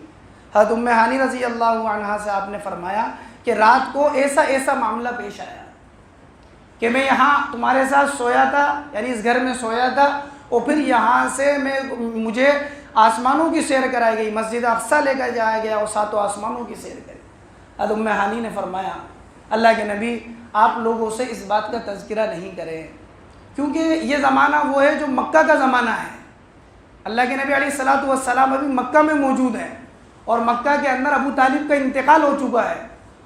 S1: حضرت ام ہانی رضی اللہ عنہا سے آپ نے فرمایا کہ رات کو ایسا معاملہ پیش آیا کہ میں یہاں تمہارے ساتھ سویا تھا، یعنی اس گھر میں سویا تھا، اور پھر یہاں سے مجھے آسمانوں کی سیر کرائی گئی، مسجد اقصیٰ لے کر جایا گیا اور ساتوں آسمانوں کی سیر کرائی. حضرت ام ہانی نے فرمایا اللہ کے نبی آپ لوگوں سے اس بات کا تذکرہ نہیں کریں، کیونکہ یہ زمانہ وہ ہے جو مکہ کا زمانہ ہے. اللہ کے نبی علیہ الصلوۃ والسلام ابھی مکہ میں موجود ہیں، اور مکہ کے اندر ابو طالب کا انتقال ہو چکا ہے،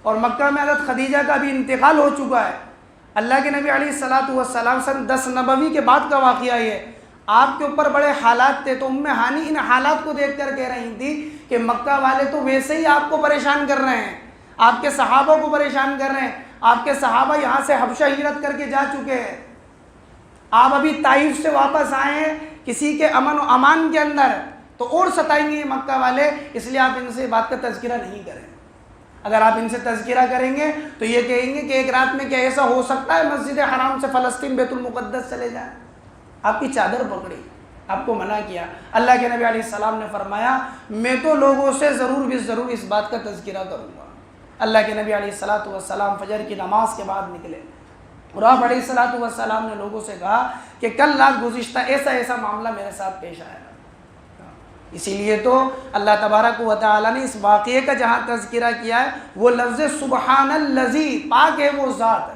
S1: اور مکہ میں حضرت خدیجہ کا بھی انتقال ہو چکا ہے. اللہ کے نبی علیہ الصلوۃ والسلام سن 10 نبوی کے بعد کا واقعہ یہ، آپ کے اوپر بڑے حالات تھے. تو ام ہانی ان حالات کو دیکھ کر کہہ رہی تھی کہ مکہ والے تو ویسے ہی آپ کو پریشان کر رہے ہیں، آپ کے صحابہ کو پریشان کر رہے ہیں، آپ کے صحابہ یہاں سے حبشہ ہجرت کر کے جا چکے ہیں، آپ ابھی طائف سے واپس آئے ہیں کسی کے امن و امان کے اندر، تو اور ستائیں گے یہ مکہ والے، اس لیے آپ ان سے بات کا تذکرہ نہیں کریں. اگر آپ ان سے تذکرہ کریں گے تو یہ کہیں گے کہ ایک رات میں کیا ایسا ہو سکتا ہے مسجد حرام سے فلسطین بیت المقدس چلے جائیں. آپ کی چادر پکڑی، آپ کو منع کیا. اللہ کے نبی علیہ السلام نے فرمایا میں تو لوگوں سے ضرور اس بات کا تذکرہ کروں گا. اللہ کے نبی علیہ الصلوۃ والسلام فجر کی نماز کے بعد نکلے، اور آپ علیہ الصلوۃ والسلام نے لوگوں سے کہا کہ کل رات گزشتہ ایسا معاملہ میرے ساتھ پیش آیا. اسی لیے تو اللہ تبارک و تعالیٰ نے اس واقعے کا جہاں تذکرہ کیا ہے وہ لفظ سبحان الذی، پاک ہے وہ ذات،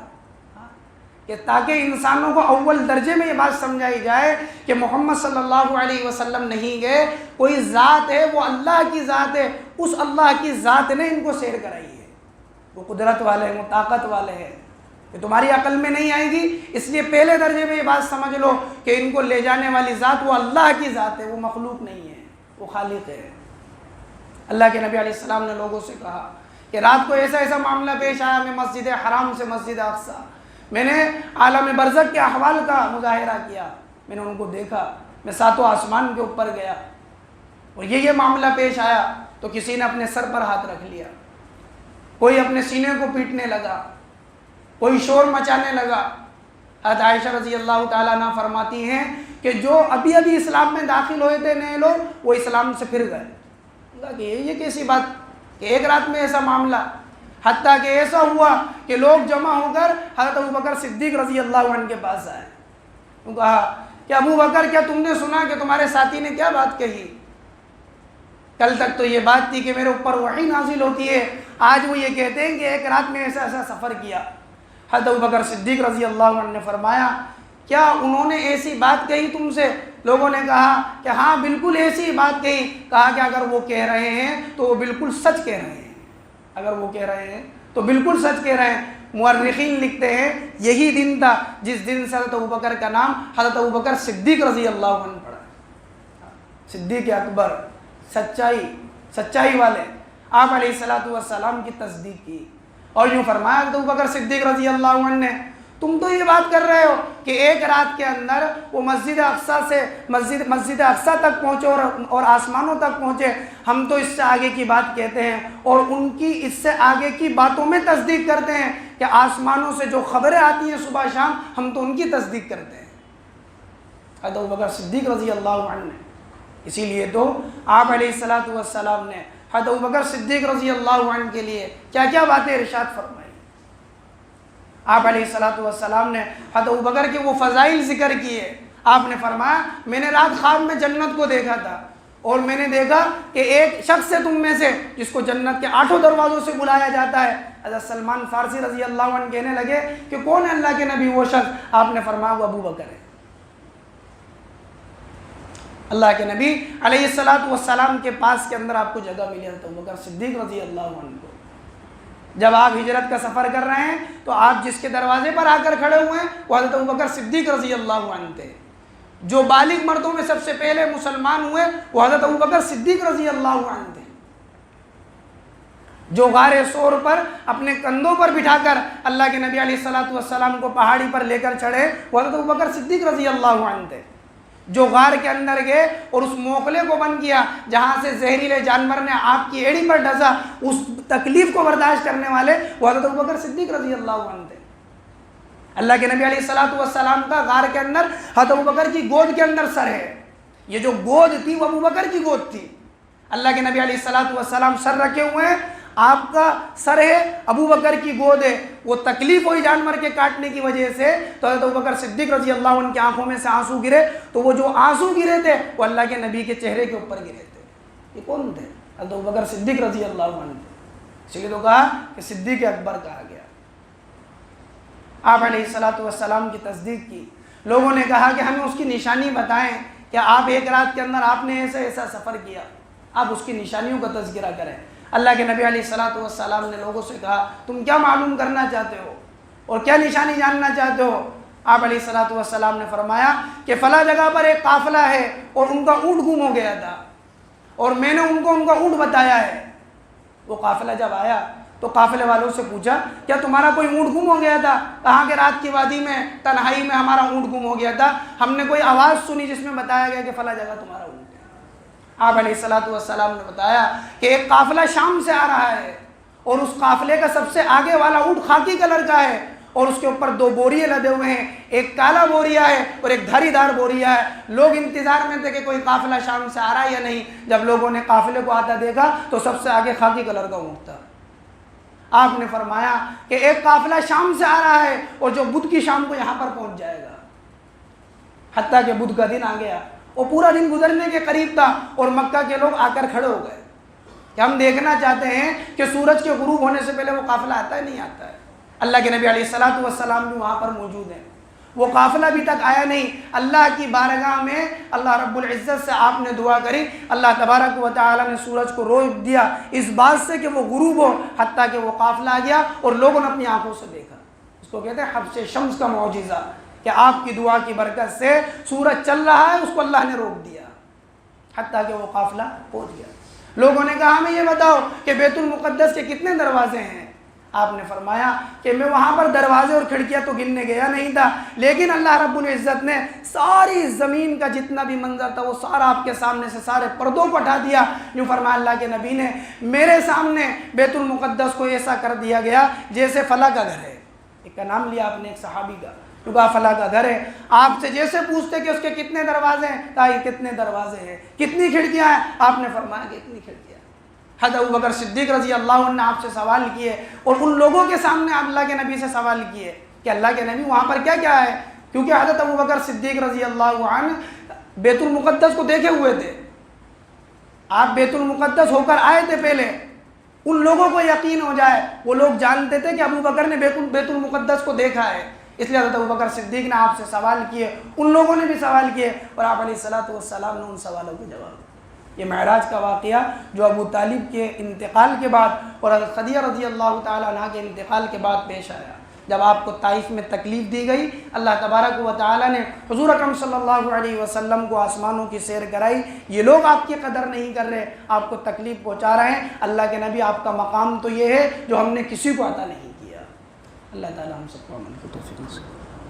S1: کہ تاکہ انسانوں کو اول درجے میں یہ بات سمجھائی جائے کہ محمد صلی اللہ علیہ وسلم نہیں گئے، کوئی ذات ہے وہ اللہ کی ذات ہے، اس اللہ کی ذات نے ان کو سیر کرائی ہے. وہ قدرت والے ہیں، وہ طاقت والے ہیں، کہ تمہاری عقل میں نہیں آئے گی. اس لیے پہلے درجے میں یہ بات سمجھ لو کہ ان کو لے جانے والی ذات وہ اللہ کی ذات ہے، وہ مخلوق نہیں ہے، وہ خالق ہے. اللہ کے نبی علیہ السلام نے لوگوں سے کہا کہ رات کو ایسا معاملہ پیش آیا، میں مسجد حرام سے مسجد اقصیٰ، میں نے عالم برزخ کے احوال کا مظاہرہ کیا، میں نے ان کو دیکھا، میں ساتوں آسمان کے اوپر گیا اور یہ معاملہ پیش آیا. تو کسی نے اپنے سر پر ہاتھ رکھ لیا، کوئی اپنے سینے کو پیٹنے لگا، کوئی شور مچانے لگا. حضرت عائشہ رضی اللہ تعالیٰ عنہ فرماتی ہیں کہ جو ابھی اسلام میں داخل ہوئے تھے نئے لوگ، وہ اسلام سے پھر گئے. کہ یہ کیسی بات کہ ایک رات میں ایسا معاملہ، حتیٰ کہ ایسا ہوا کہ لوگ جمع ہو کر حضرت ابوبکر صدیق رضی اللہ عنہ کے پاس آئے. وہ کہا کہ ابوبکر کیا تم نے سنا کہ تمہارے ساتھی نے کیا بات کہی؟ کل تک تو یہ بات تھی کہ میرے اوپر وحی نازل ہوتی ہے، آج وہ یہ کہتے ہیں کہ ایک رات میں ایسا سفر کیا. حضرت ابوبکر صدیق رضی اللہ عنہ نے فرمایا کیا انہوں نے ایسی بات کہی تم سے؟ لوگوں نے کہا کہ ہاں بالکل ایسی بات کہی. کہا کہ اگر وہ کہہ رہے ہیں تو وہ بالکل سچ کہہ رہے ہیں، اگر وہ کہہ رہے ہیں تو بالکل سچ کہہ رہے ہیں. مورخین لکھتے ہیں یہی دن تھا جس دن سے حضرت ابوبکر کا نام حضرت ابوبکر صدیق رضی اللہ عنہ پڑا. صدیق اکبر، سچائی والے. آپ علیہ الصلوۃ والسلام کی تصدیق کی اور یوں فرمایا حضرت ابوبکر صدیق رضی اللہ عنہ نے تم تو یہ بات کر رہے ہو کہ ایک رات کے اندر وہ مسجد اقصیٰ سے مسجد اقصیٰ تک پہنچے اور آسمانوں تک پہنچے. ہم تو اس سے آگے کی بات کہتے ہیں اور ان کی اس سے آگے کی باتوں میں تصدیق کرتے ہیں کہ آسمانوں سے جو خبریں آتی ہیں صبح شام ہم تو ان کی تصدیق کرتے ہیں. حضرت ابوبکر صدیق رضی اللہ عنہ نے، اسی لیے تو آپ علیہ الصلوۃ والسلام نے حضرت ابوبکر صدیق رضی اللہ عنہ کے لیے کیا کیا باتیں ارشاد فرمائی. آپ علیہ الصلوۃ والسلام نے حضرت ابوبکر کے وہ فضائل ذکر کیے. آپ نے فرمایا میں نے رات خواب میں جنت کو دیکھا تھا اور میں نے دیکھا کہ ایک شخص ہے تم میں سے جس کو جنت کے 8 دروازوں سے بلایا جاتا ہے. حضرت سلمان فارسی رضی اللہ عنہ کہنے لگے کہ کون ہے اللہ کے نبی وہ شخص؟ آپ نے فرمایا وہ ابوبکر ہے. اللہ کے نبی علیہ الصلوۃ والسلام کے پاس کے اندر آپ کو جگہ ملی حضرت ابوبکر صدیق رضی اللہ عنہ کو. جب آپ ہجرت کا سفر کر رہے ہیں تو آپ جس کے دروازے پر آ کر کھڑے ہوئے ہیں وہ حضرت ابوبکر صدیق رضی اللہ عنہ تھے. جو بالغ مردوں میں سب سے پہلے مسلمان ہوئے وہ حضرت ابوبکر صدیق رضی اللہ عنہ تھے. جو غار ثور پر اپنے کندھوں پر بٹھا کر اللہ کے نبی علیہ الصلوۃ والسلام کو پہاڑی پر لے کر چڑھے وہ حضرت ابوبکر صدیق رضی اللہ عنہ تھے. جو غار کے اندر گئے اور اس موقلے کو بند کیا جہاں سے زہریلے جانور نے آپ کی ایڑی پر ڈسا، اس تکلیف کو برداشت کرنے والے وہ حضرت ابوبکر صدیق رضی اللہ عنہ تھے. اللہ کے نبی علیہ الصلوۃ والسلام کا غار کے اندر حضرت ابوبکر کی گود کے اندر سر ہے. یہ جو گود تھی وہ ابو بکر کی گود تھی. اللہ کے نبی علیہ الصلوۃ والسلام سر رکھے ہوئے ہیں, آپ کا سر ہے, ابو بکر کی گود ہے. وہ تکلیف ہوئی جانور کے کاٹنے کی وجہ سے, تو حضرت ابو بکر صدیق رضی اللہ عنہ کی آنکھوں میں سے آنسو گرے, تو وہ جو آنسو گرے تھے وہ اللہ کے نبی کے چہرے کے اوپر گرے تھے. یہ کون تھے؟ حضرت ابو بکر صدیق رضی اللہ عنہ تھے. اس لیے تو کہا کہ صدیق اکبر کہا گیا. آپ علیہ الصلوۃ والسلام کی تصدیق کی. لوگوں نے کہا کہ ہمیں اس کی نشانی بتائیں کہ آپ ایک رات کے اندر آپ نے ایسا ایسا سفر کیا, آپ اس کی نشانیوں کا تذکرہ کریں. اللہ کے نبی علیہ الصلوۃ والسلام نے لوگوں سے کہا تم کیا معلوم کرنا چاہتے ہو اور کیا نشانی جاننا چاہتے ہو؟ آپ علیہ الصلوۃ والسلام نے فرمایا کہ فلاں جگہ پر ایک قافلہ ہے اور ان کا اونٹ گم ہو گیا تھا اور میں نے ان کو ان کا اونٹ بتایا ہے. وہ قافلہ جب آیا تو قافلے والوں سے پوچھا کیا تمہارا کوئی اونٹ گم ہو گیا تھا؟ کہا کہ رات کی وادی میں تنہائی میں ہمارا اونٹ گم ہو گیا تھا, ہم نے کوئی آواز سنی جس میں بتایا گیا کہ فلاں جگہ تمہارا اونٹ ہے. آپ علیہ الصلوۃ والسلام نے بتایا کہ ایک قافلہ شام سے آ رہا ہے اور اس قافلے کا سب سے آگے والا اونٹ خاکی کلر کا ہے اور اس کے اوپر 2 بوریے لدے ہوئے ہیں, ایک کالا بوریا ہے اور ایک دھاری دار بوریا ہے. لوگ انتظار میں تھے کہ کوئی قافلہ شام سے آ رہا ہے یا نہیں. جب لوگوں نے قافلے کو آتا دیکھا تو سب سے آگے خاکی کلر کا اونٹ تھا. آپ نے فرمایا کہ ایک قافلہ شام سے آ رہا ہے اور جو بدھ کی شام کو یہاں پر پہنچ جائے گا. حتیٰ کہ بدھ کا دن آ گیا, وہ پورا دن گزرنے کے قریب تھا اور مکہ کے لوگ آ کر کھڑے ہو گئے کہ ہم دیکھنا چاہتے ہیں کہ سورج کے غروب ہونے سے پہلے وہ قافلہ آتا ہے نہیں آتا ہے. اللہ کے نبی علیہ الصلوۃ والسلام بھی وہاں پر موجود ہیں. وہ قافلہ ابھی تک آیا نہیں. اللہ کی بارگاہ میں اللہ رب العزت سے آپ نے دعا کری, اللہ تبارک و تعالی نے سورج کو روک دیا اس بات سے کہ وہ غروب ہو, حتیٰ کہ وہ قافلہ آ گیا اور لوگوں نے اپنی آنکھوں سے دیکھا. اس کو کہتے ہیں حبس شمس کا معجزہ, کہ آپ کی دعا کی برکت سے سورج چل رہا ہے, اس کو اللہ نے روک دیا حتیٰ کہ وہ قافلہ پہنچ گیا. لوگوں نے کہا ہمیں یہ بتاؤ کہ بیت المقدس کے کتنے دروازے ہیں؟ آپ نے فرمایا کہ میں وہاں پر دروازے اور کھڑکیاں تو گننے گیا نہیں تھا, لیکن اللہ رب العزت نے ساری زمین کا جتنا بھی منظر تھا وہ سارا آپ کے سامنے سے سارے پردوں کو ہٹا دیا. یوں فرمایا اللہ کے نبی نے میرے سامنے بیت المقدس کو ایسا کر دیا گیا جیسے فلاں کا گھر ہے. ایک کا نام لیا آپ نے, ایک صحابی کا, تو کہا فلاں کا گھر ہے. آپ سے جیسے پوچھتے کہ اس کے کتنے دروازے ہیں, کہا یہ کتنے دروازے ہیں, کتنی کھڑکیاں ہیں, آپ نے فرمایا کہ اتنی کھڑکیاں. حضرت ابو بکر صدیق رضی اللہ عنہ نے آپ سے سوال کیے اور ان لوگوں کے سامنے آپ اللہ کے نبی سے سوال کیے کہ اللہ کے نبی وہاں پر کیا کیا ہے, کیونکہ حضرت ابو بکر صدیق رضی اللہ عنہ بیت المقدس کو دیکھے ہوئے تھے. آپ بیت المقدس ہو کر آئے تھے پہلے, ان لوگوں کو یقین ہو جائے, وہ لوگ جانتے تھے کہ ابو بکر نے بیت المقدس کو دیکھا ہے, اس لیے حضرت ابو بکر صدیق نے آپ سے سوال کیے, ان لوگوں نے بھی سوال کیے اور آپ علیہ الصلوۃ والسلام نے ان سوالوں کے جواب دیے. یہ معراج کا واقعہ جو ابو طالب کے انتقال کے بعد اور حضرت خدیجہ رضی اللہ تعالیٰ عنہ کے انتقال کے بعد پیش آیا. جب آپ کو طائف میں تکلیف دی گئی, اللہ تبارک و تعالیٰ نے حضور اکرم صلی اللہ علیہ وسلم کو آسمانوں کی سیر کرائی. یہ لوگ آپ کی قدر نہیں کر رہے, آپ کو تکلیف پہنچا رہے ہیں. اللہ کے نبی آپ کا مقام تو یہ ہے جو ہم نے کسی کو عطا نہیں کیا. اللہ تعالیٰ ہم سب کو عمل کی توفیق نصیب کرے.